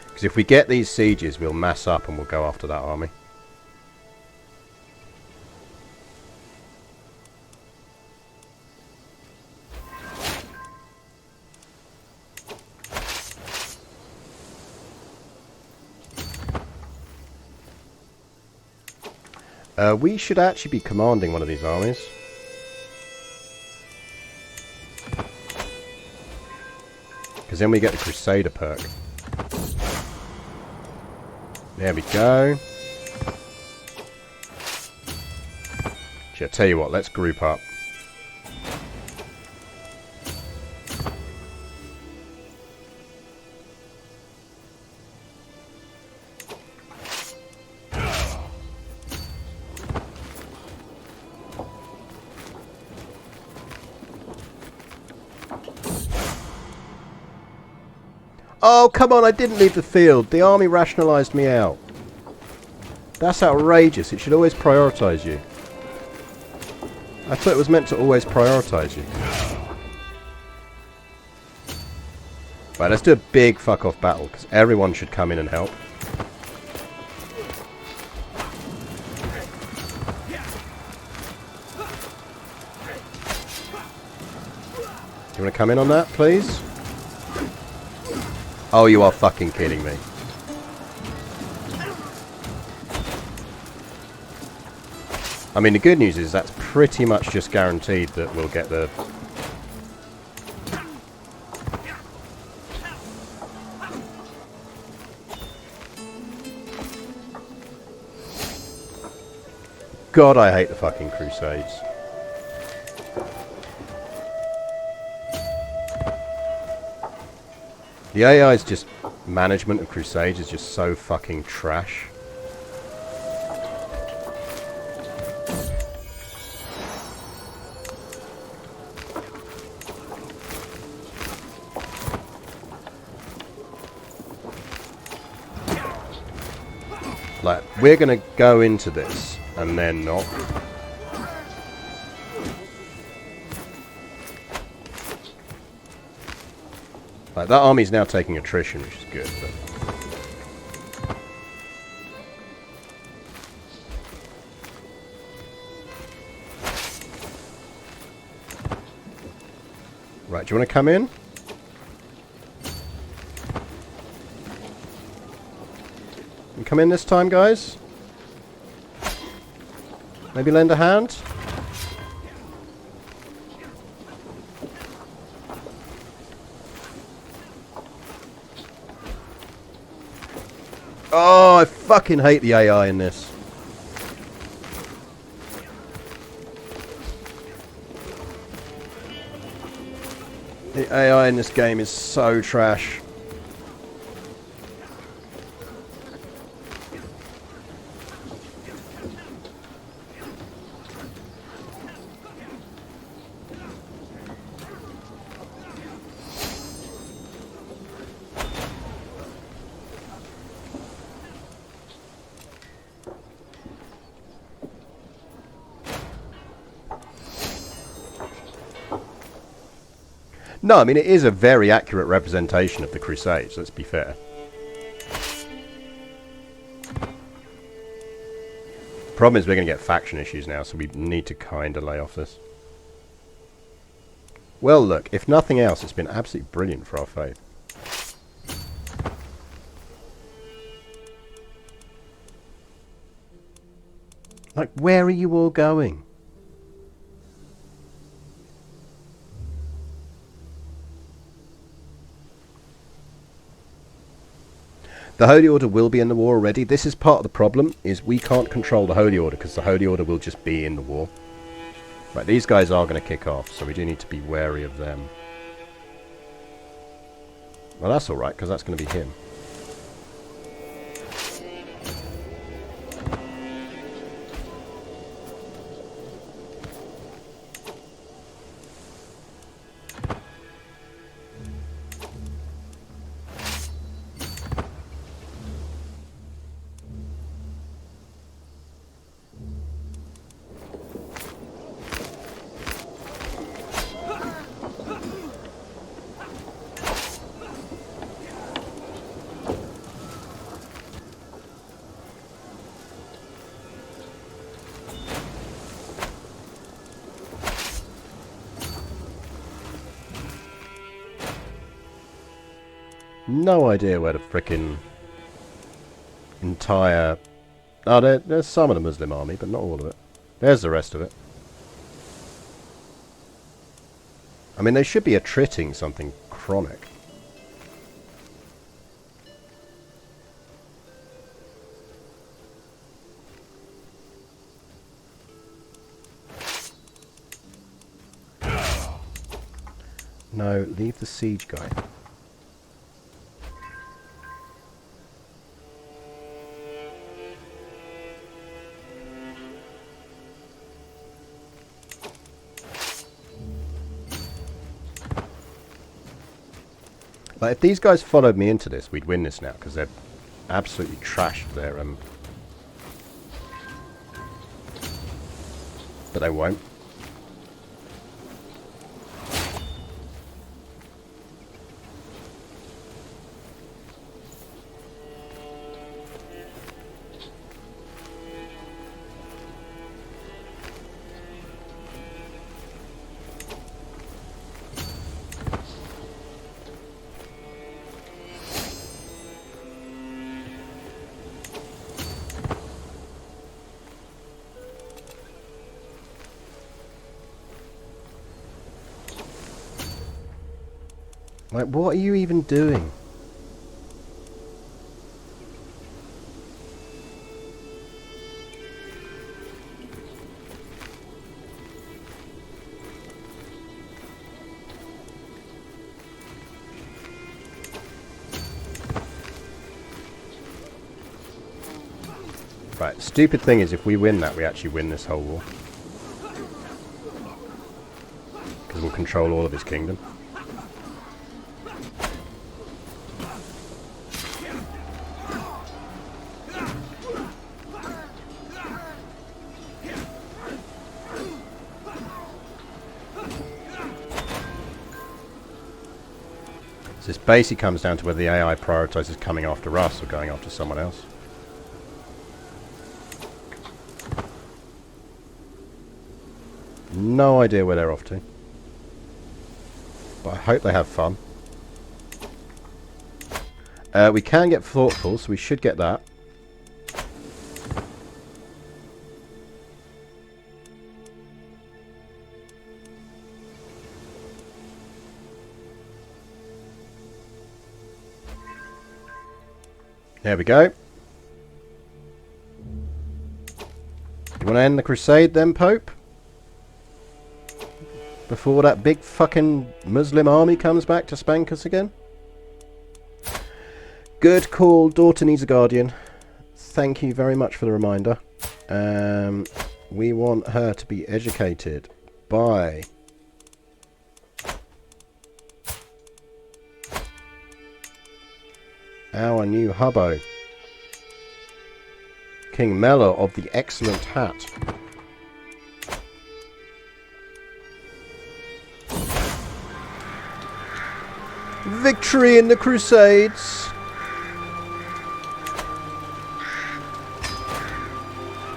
Because if we get these sieges, we'll mass up and we'll go after that army. We should actually be commanding one of these armies. Because then we get the Crusader perk. There we go. Actually, I'll tell you what, let's group up. Oh, come on, I didn't leave the field. The army rationalised me out. That's outrageous. It should always prioritise you. I thought it was meant to always prioritise you. Right, let's do a big fuck-off battle, because everyone should come in and help. You want to come in on that, please? Oh, you are fucking kidding me. I mean, the good news is that's pretty much just guaranteed that we'll get the... God, I hate the fucking Crusades. The AI's just... management of Crusades is just so fucking trash. Like, we're gonna go into this and then not. Like, that army's now taking attrition, which is good, but... Right, do you want to come in? You come in this time, guys? Maybe lend a hand? Oh, I fucking hate the AI in this. The AI in this game is so trash. No, I mean, it is a very accurate representation of the Crusades, let's be fair. Problem is we're going to get faction issues now, so we need to kind of lay off this. Well, look, if nothing else, it's been absolutely brilliant for our faith. Like, where are you all going? The Holy Order will be in the war already. This is part of the problem, is we can't control the Holy Order, because the Holy Order will just be in the war. Right, these guys are going to kick off, so we do need to be wary of them. Well, that's alright, because that's going to be him. No idea where the frickin' entire... Oh, there's some of the Muslim army, but not all of it. There's the rest of it. I mean, they should be attriting something chronic. No, leave the siege guy. Like, if these guys followed me into this, we'd win this now, because they're absolutely trashed their... But they won't. Like, what are you even doing? Right, stupid thing is, if we win that, we actually win this whole war. Because we'll control all of his kingdom. So this basically comes down to whether the AI prioritizes coming after us or going after someone else. No idea where they're off to. But I hope they have fun. We can get thoughtful, so we should get that. There we go. You want to end the crusade then, Pope? Before that big fucking Muslim army comes back to spank us again? Good call. Daughter needs a guardian. Thank you very much for the reminder. We want her to be educated by... our new hubbo, King Mellor of the Excellent Hat. Victory in the Crusades!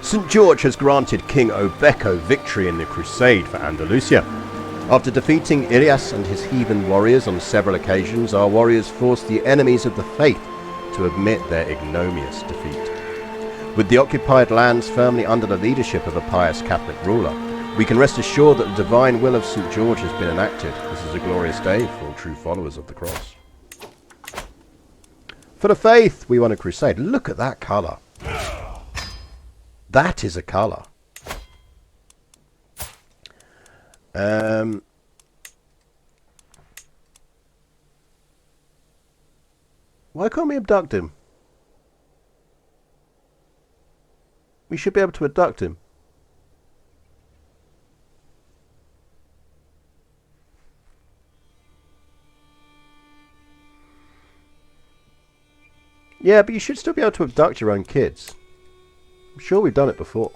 St. George has granted King Obeko victory in the crusade for Andalusia. After defeating Ilias and his heathen warriors on several occasions, our warriors forced the enemies of the faith to admit their ignominious defeat. With the occupied lands firmly under the leadership of a pious Catholic ruler, we can rest assured that the divine will of St. George has been enacted. This is a glorious day for all true followers of the cross. For the faith, we won a crusade. Look at that colour. That is a colour. Why can't we abduct him? We should be able to abduct him. Yeah, but you should still be able to abduct your own kids. I'm sure we've done it before.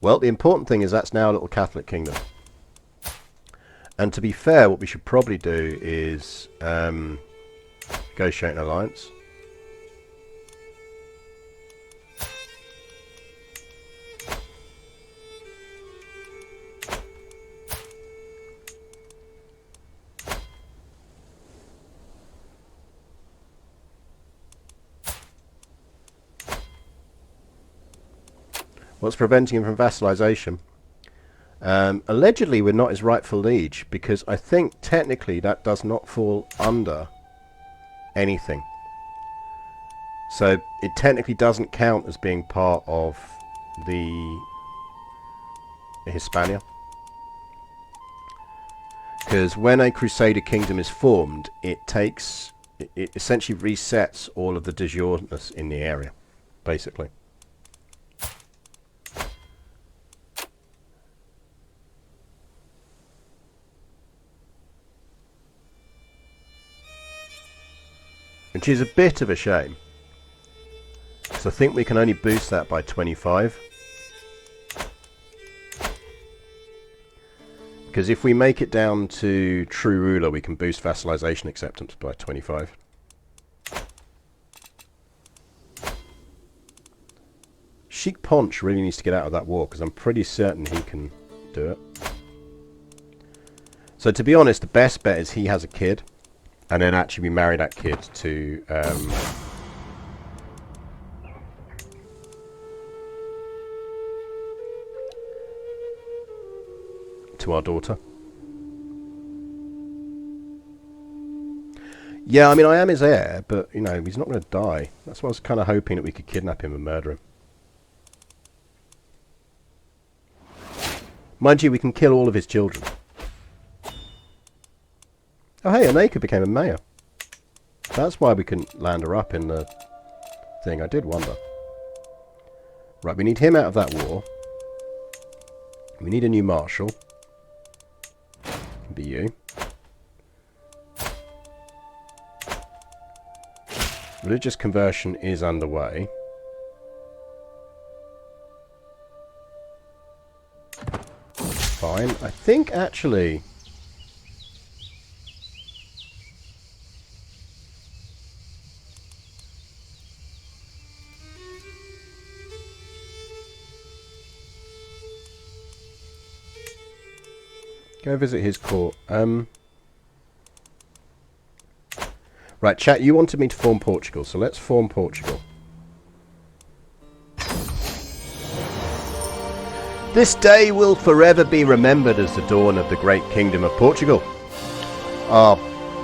Well, the important thing is that's now a little Catholic kingdom. And to be fair, what we should probably do is negotiate an alliance. What's preventing him from vassalization? Allegedly, we're not his rightful liege, because I think technically that does not fall under anything. So it technically doesn't count as being part of the Hispania. Because when a Crusader kingdom is formed, it essentially resets all of the de jure-ness in the area, basically. Which is a bit of a shame. So I think we can only boost that by 25. Because if we make it down to True Ruler, we can boost Vassalization Acceptance by 25. Sheik Ponch really needs to get out of that war, because I'm pretty certain he can do it. So to be honest, the best bet is he has a kid, and then actually we marry that kid to our daughter. Yeah, I mean, I am his heir, but, you know, he's not going to die. That's why I was kind of hoping that we could kidnap him and murder him. Mind you, we can kill all of his children. Oh, hey, Aneka became a mayor. That's why we couldn't land her up in the thing. I did wonder. Right, we need him out of that war. We need a new marshal. Be you. Religious conversion is underway. Fine. I think actually go visit his court. Right, chat, you wanted me to form Portugal, so let's form Portugal. This day will forever be remembered as the dawn of the great kingdom of Portugal. Our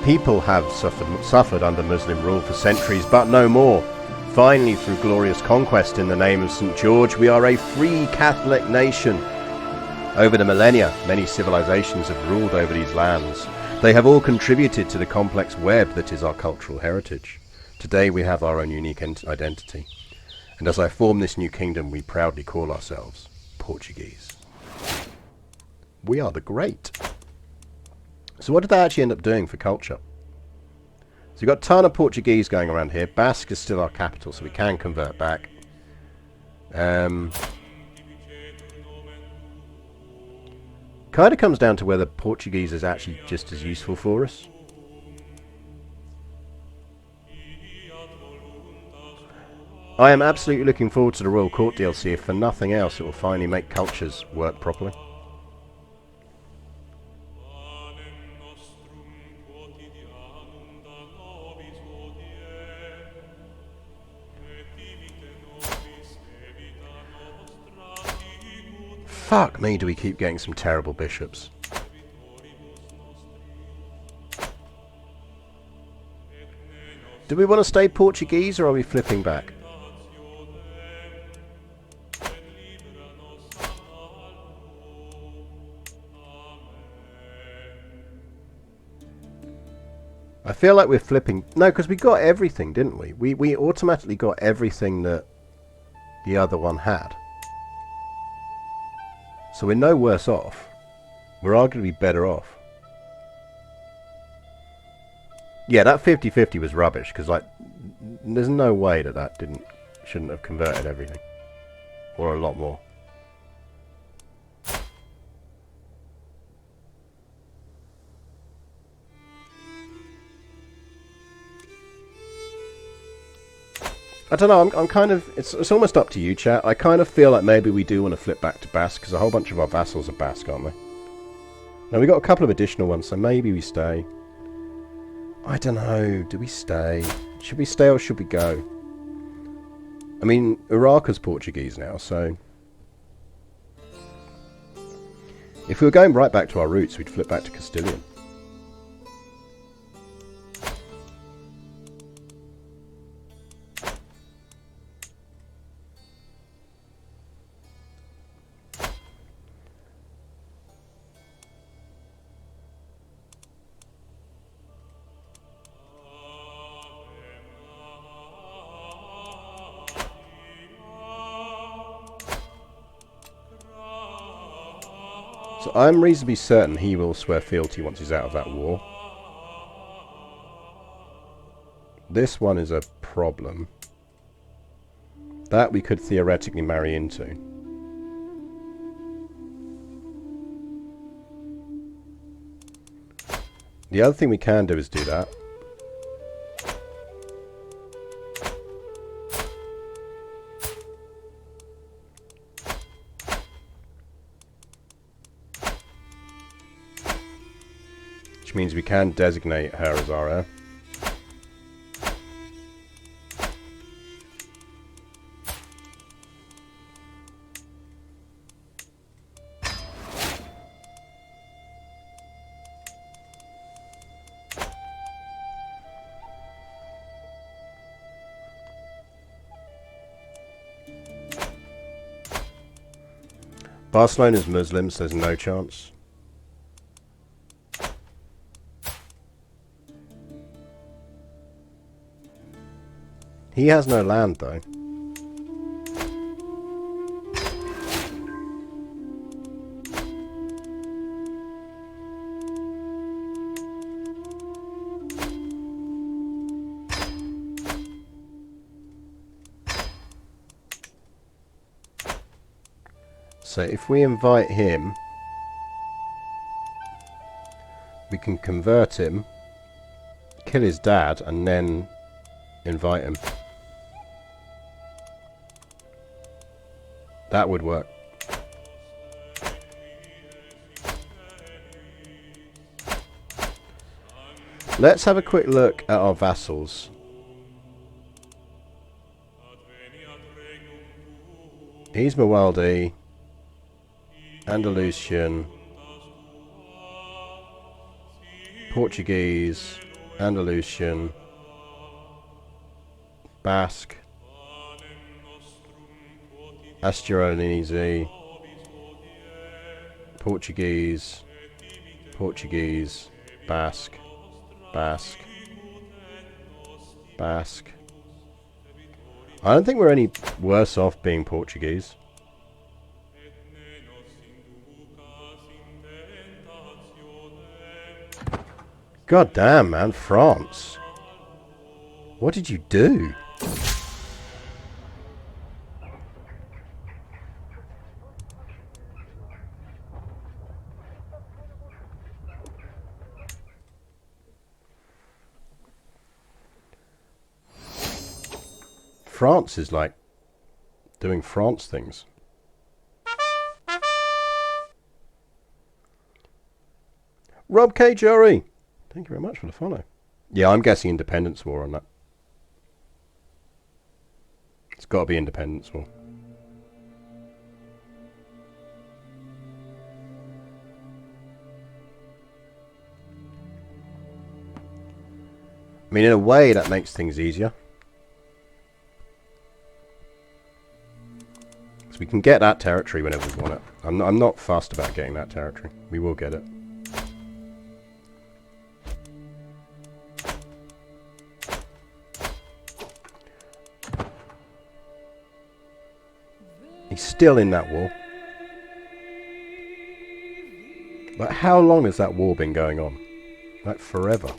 people have suffered under Muslim rule for centuries, but no more. Finally, through glorious conquest in the name of St. George, we are a free Catholic nation. Over the millennia, many civilizations have ruled over these lands. They have all contributed to the complex web that is our cultural heritage. Today we have our own unique identity. And as I form this new kingdom, we proudly call ourselves Portuguese. We are the great. So what did they actually end up doing for culture? So you've got a ton of Portuguese going around here. Basque is still our capital, so we can convert back. Kind of comes down to whether Portuguese is actually just as useful for us. I am absolutely looking forward to the Royal Court DLC. If for nothing else, it will finally make cultures work properly. Fuck me, do we keep getting some terrible bishops. Do we want to stay Portuguese or are we flipping back? I feel like we're flipping... No, because we got everything, didn't we? We automatically got everything that the other one had. So we're no worse off. We're arguably better off. Yeah, that 50-50 was rubbish, because, like, there's no way that shouldn't have converted everything. Or a lot more. I don't know, I'm kind of... It's almost up to you, chat. I kind of feel like maybe we do want to flip back to Basque, because a whole bunch of our vassals are Basque, aren't they? Now, we got a couple of additional ones, so maybe we stay. I don't know, do we stay? Should we stay or should we go? I mean, Urarka's Portuguese now, so... If we were going right back to our roots, we'd flip back to Castilian. So I'm reasonably certain he will swear fealty once he's out of that war. This one is a problem. That we could theoretically marry into. The other thing we can do is do that. Which means we can designate her as our heir. Barcelona's Muslim, so there's no chance. He has no land, though. So if we invite him, we can convert him, kill his dad, and then invite him. That would work. Let's have a quick look at our vassals. He's Mawaldi, Andalusian, Portuguese, Andalusian, Basque, Asturianese, Portuguese, Portuguese, Basque, Basque, Basque. I don't think we're any worse off being Portuguese. God damn, man, France. What did you do? France is like doing France things. Rob K. Jury. Thank you very much for the follow. Yeah, I'm guessing Independence War on that. It's got to be Independence War. I mean, in a way, that makes things easier. Because we can get that territory whenever we want it. I'm not fussed about getting that territory. We will get it. He's still in that war. Like, how long has that war been going on? Like, forever.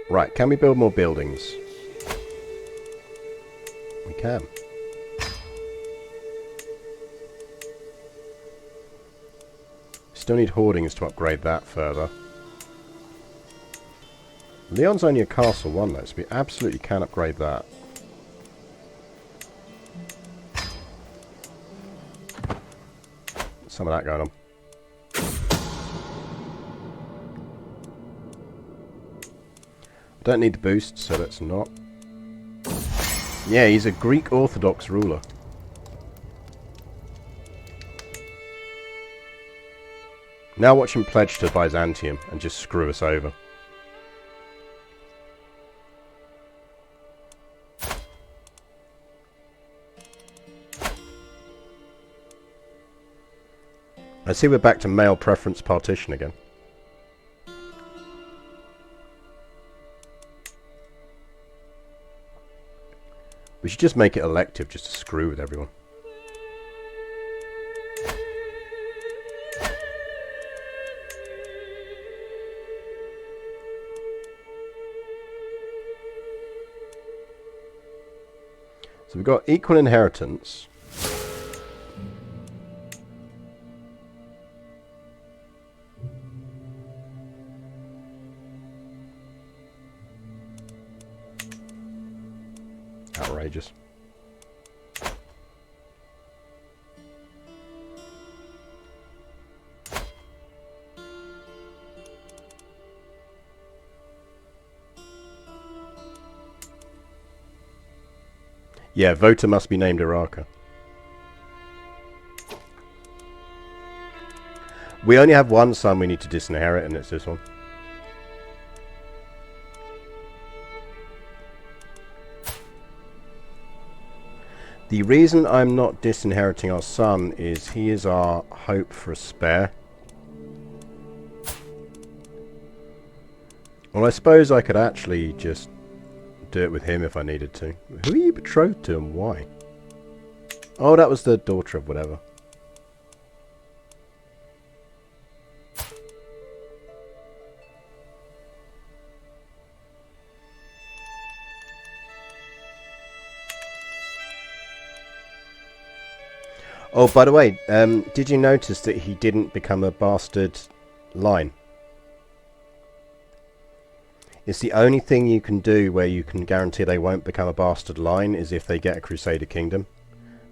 Right, can we build more buildings? We can. Still need hoardings to upgrade that further. Lyon's only a castle one though, so we absolutely can upgrade that. Some of that going on. I don't need the boost, so let's not. Yeah, he's a Greek Orthodox ruler. Now watch him pledge to Byzantium and just screw us over. I see we're back to male preference partition again. We should just make it elective just to screw with everyone. So we've got equal inheritance. Outrageous. Yeah, voter must be named Iraka. We only have one son we need to disinherit, and it's this one. The reason I'm not disinheriting our son is he is our hope for a spare. Well, I suppose I could actually just do it with him if I needed to. Who are you betrothed to and why? Oh, that was the daughter of whatever. Oh, by the way, did you notice that he didn't become a bastard line? It's the only thing you can do where you can guarantee they won't become a bastard line is if they get a Crusader Kingdom.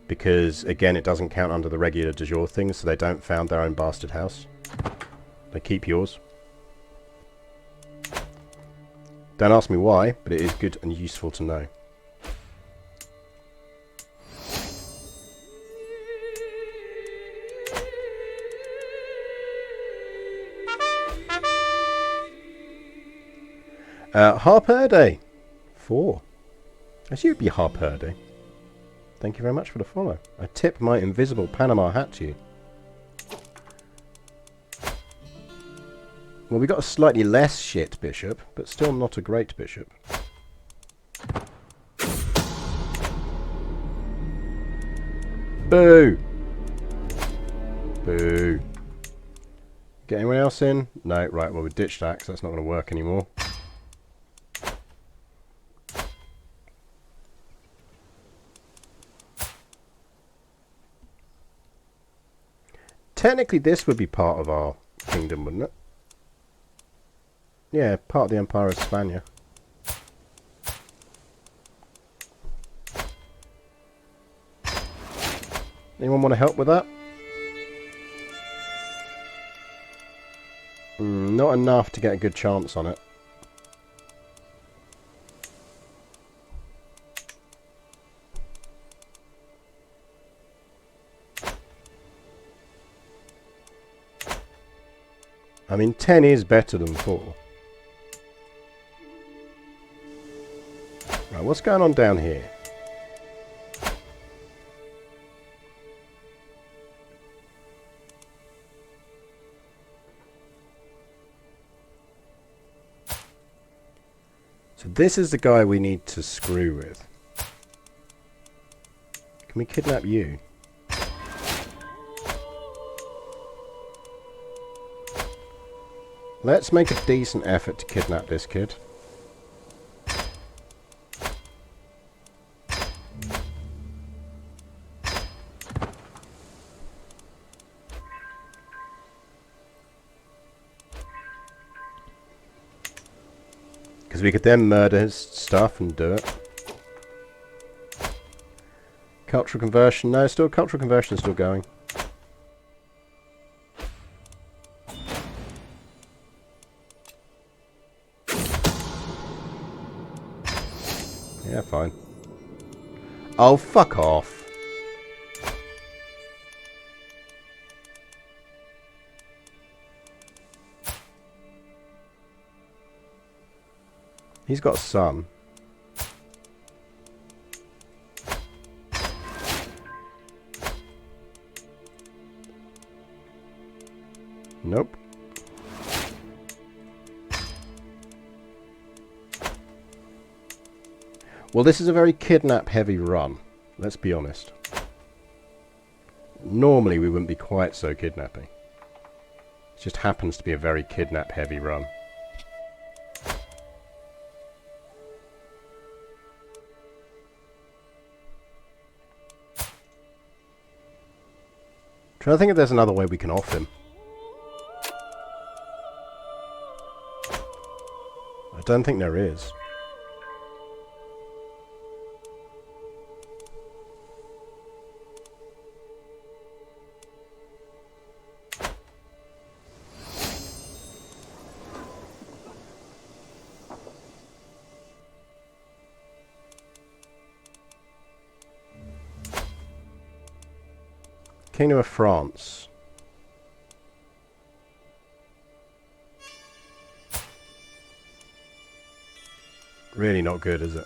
Because, again, it doesn't count under the regular de jure things, so they don't found their own bastard house. They keep yours. Don't ask me why, but it is good and useful to know. Harperde 4. As you'd be Harperde. Thank you very much for the follow. I tip my invisible Panama hat to you. Well, we got a slightly less shit bishop, but still not a great bishop. Boo! Boo. Get anyone else in? No, right, well we ditched that because that's not going to work anymore. Technically this would be part of our kingdom, wouldn't it? Yeah, part of the Empire of Spania. Anyone want to help with that? Not enough to get a good chance on it. I mean, 10 is better than 4. Right, what's going on down here? So this is the guy we need to screw with. Can we kidnap you? Let's make a decent effort to kidnap this kid. Because we could then murder his stuff and do it. Cultural conversion. No, still cultural conversion is still going. Yeah, fine. Oh, fuck off. He's got a son. Nope. Well, this is a very kidnap-heavy run. Let's be honest. Normally, we wouldn't be quite so kidnapping. It just happens to be a very kidnap-heavy run. Trying to think if there's another way we can off him. I don't think there is. Kingdom of France. Really not good, is it?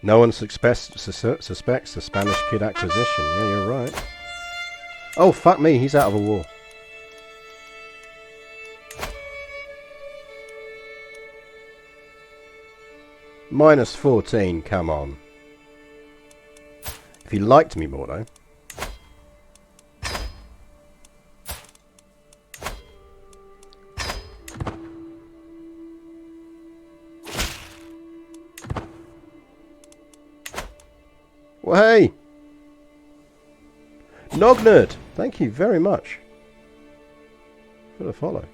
No one suspects the Spanish kid acquisition. Yeah, you're right. Oh, fuck me, he's out of a war. Minus 14, come on. If he liked me more, though. Well, hey! Nognerd! Thank you very much for the follow.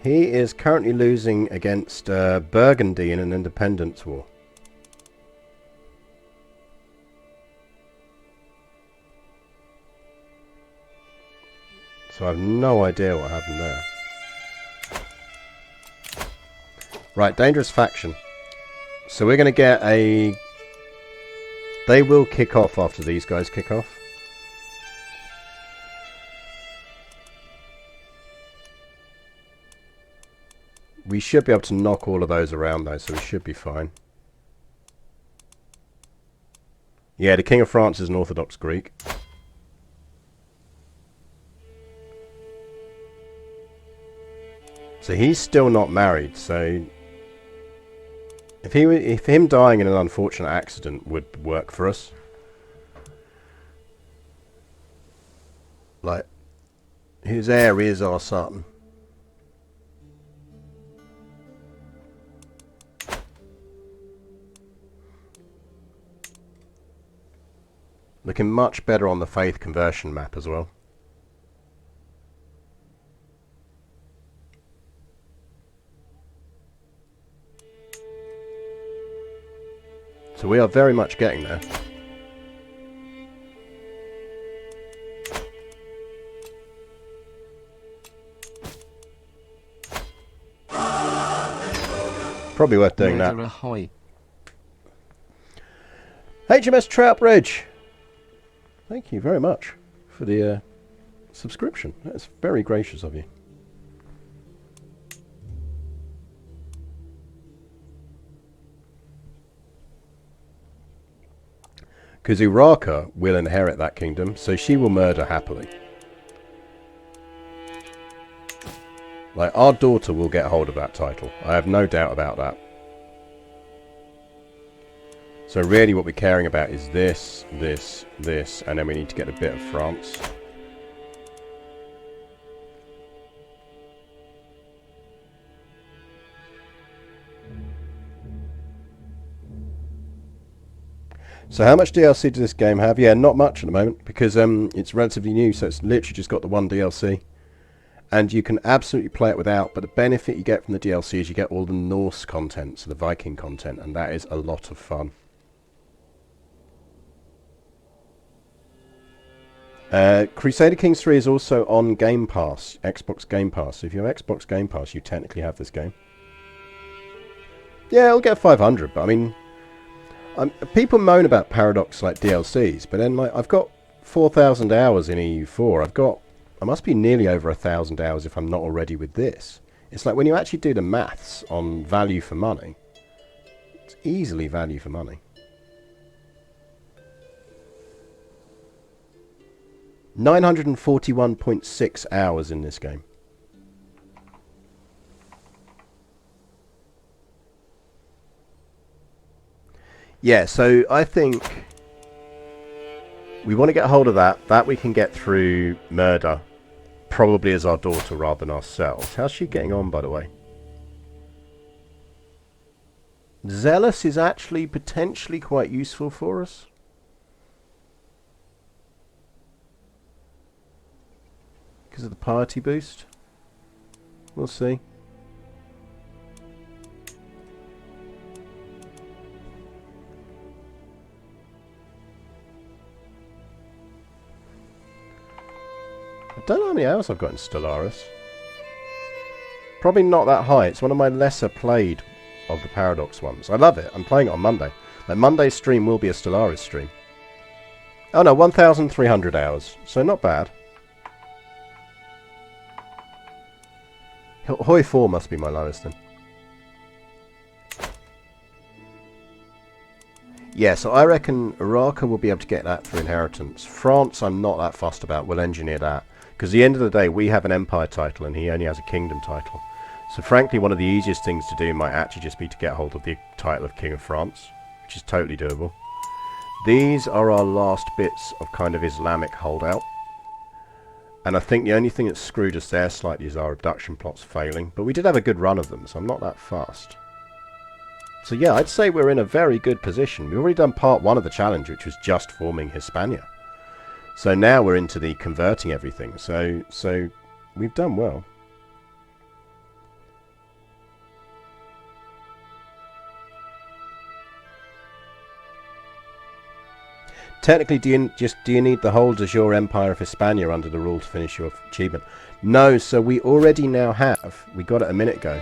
He is currently losing against Burgundy in an independence war. So I have no idea what happened there. Right, dangerous faction. So we're going to get a... They will kick off after these guys kick off. We should be able to knock all of those around though, so we should be fine. Yeah, the King of France is an Orthodox Greek. So he's still not married, so if him dying in an unfortunate accident would work for us. Like, his heir is our son. Looking much better on the faith conversion map as well. So we are very much getting there. Probably worth doing that. HMS Troutbridge! Thank you very much for the subscription. That's very gracious of you. Because Urarka will inherit that kingdom, so she will murder happily. Like, our daughter will get hold of that title. I have no doubt about that. So really what we're caring about is this, this, this, and then we need to get a bit of France. So how much DLC does this game have? Yeah, not much at the moment, because it's relatively new, so it's literally just got the one DLC. And you can absolutely play it without, but the benefit you get from the DLC is you get all the Norse content, so the Viking content, and that is a lot of fun. Crusader Kings 3 is also on Game Pass, Xbox Game Pass. So if you have Xbox Game Pass, you technically have this game. Yeah, it'll get 500, but I mean... people moan about Paradox like DLCs, but then like, I've got 4,000 hours in EU4. I must be nearly over 1,000 hours if I'm not already with this. It's like when you actually do the maths on value for money, it's easily value for money. 941.6 hours in this game. Yeah, so I think we want to get hold of that. That we can get through murder, probably as our daughter rather than ourselves. How's she getting on, by the way? Zealous is actually potentially quite useful for us. Because of the piety boost. We'll see. I don't know how many hours I've got in Stellaris. Probably not that high. It's one of my lesser played of the Paradox ones. I love it. I'm playing it on Monday. Like Monday's stream will be a Stellaris stream. Oh no, 1,300 hours. So not bad. Hoi 4 must be my lowest then. Yeah, so I reckon Iraq will be able to get that for inheritance. France, I'm not that fussed about. We'll engineer that. Because at the end of the day, we have an empire title and he only has a kingdom title. So frankly, one of the easiest things to do might actually just be to get hold of the title of King of France, which is totally doable. These are our last bits of kind of Islamic holdout. And I think the only thing that screwed us there slightly is our abduction plots failing. But we did have a good run of them, so I'm not that fast. So yeah, I'd say we're in a very good position. We've already done part 1 of the challenge, which was just forming Hispania. So now we're into the converting everything. So we've done well. Technically, do you need the whole de jure Empire of Hispania under the rule to finish your achievement? No, so we already now have. We got it a minute ago.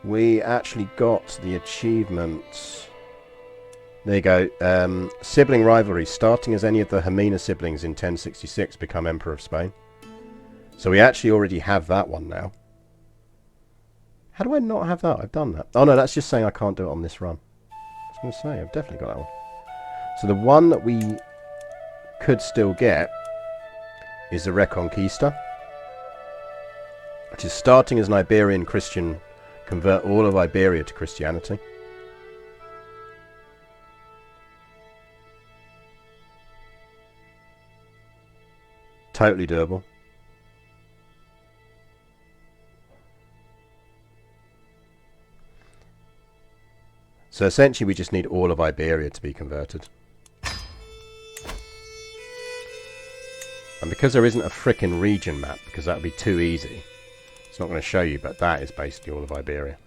We actually got the achievement. There you go. Sibling rivalry. Starting as any of the Jimena siblings in 1066 become Emperor of Spain. So we actually already have that one now. How do I not have that? I've done that. Oh no, that's just saying I can't do it on this run. I was going to say, I've definitely got that one. So the one that we could still get is the Reconquista, which is starting as an Iberian Christian, convert all of Iberia to Christianity. Totally doable. So essentially we just need all of Iberia to be converted. And because there isn't a frickin' region map, because that would be too easy, it's not going to show you, but that is basically all of Iberia.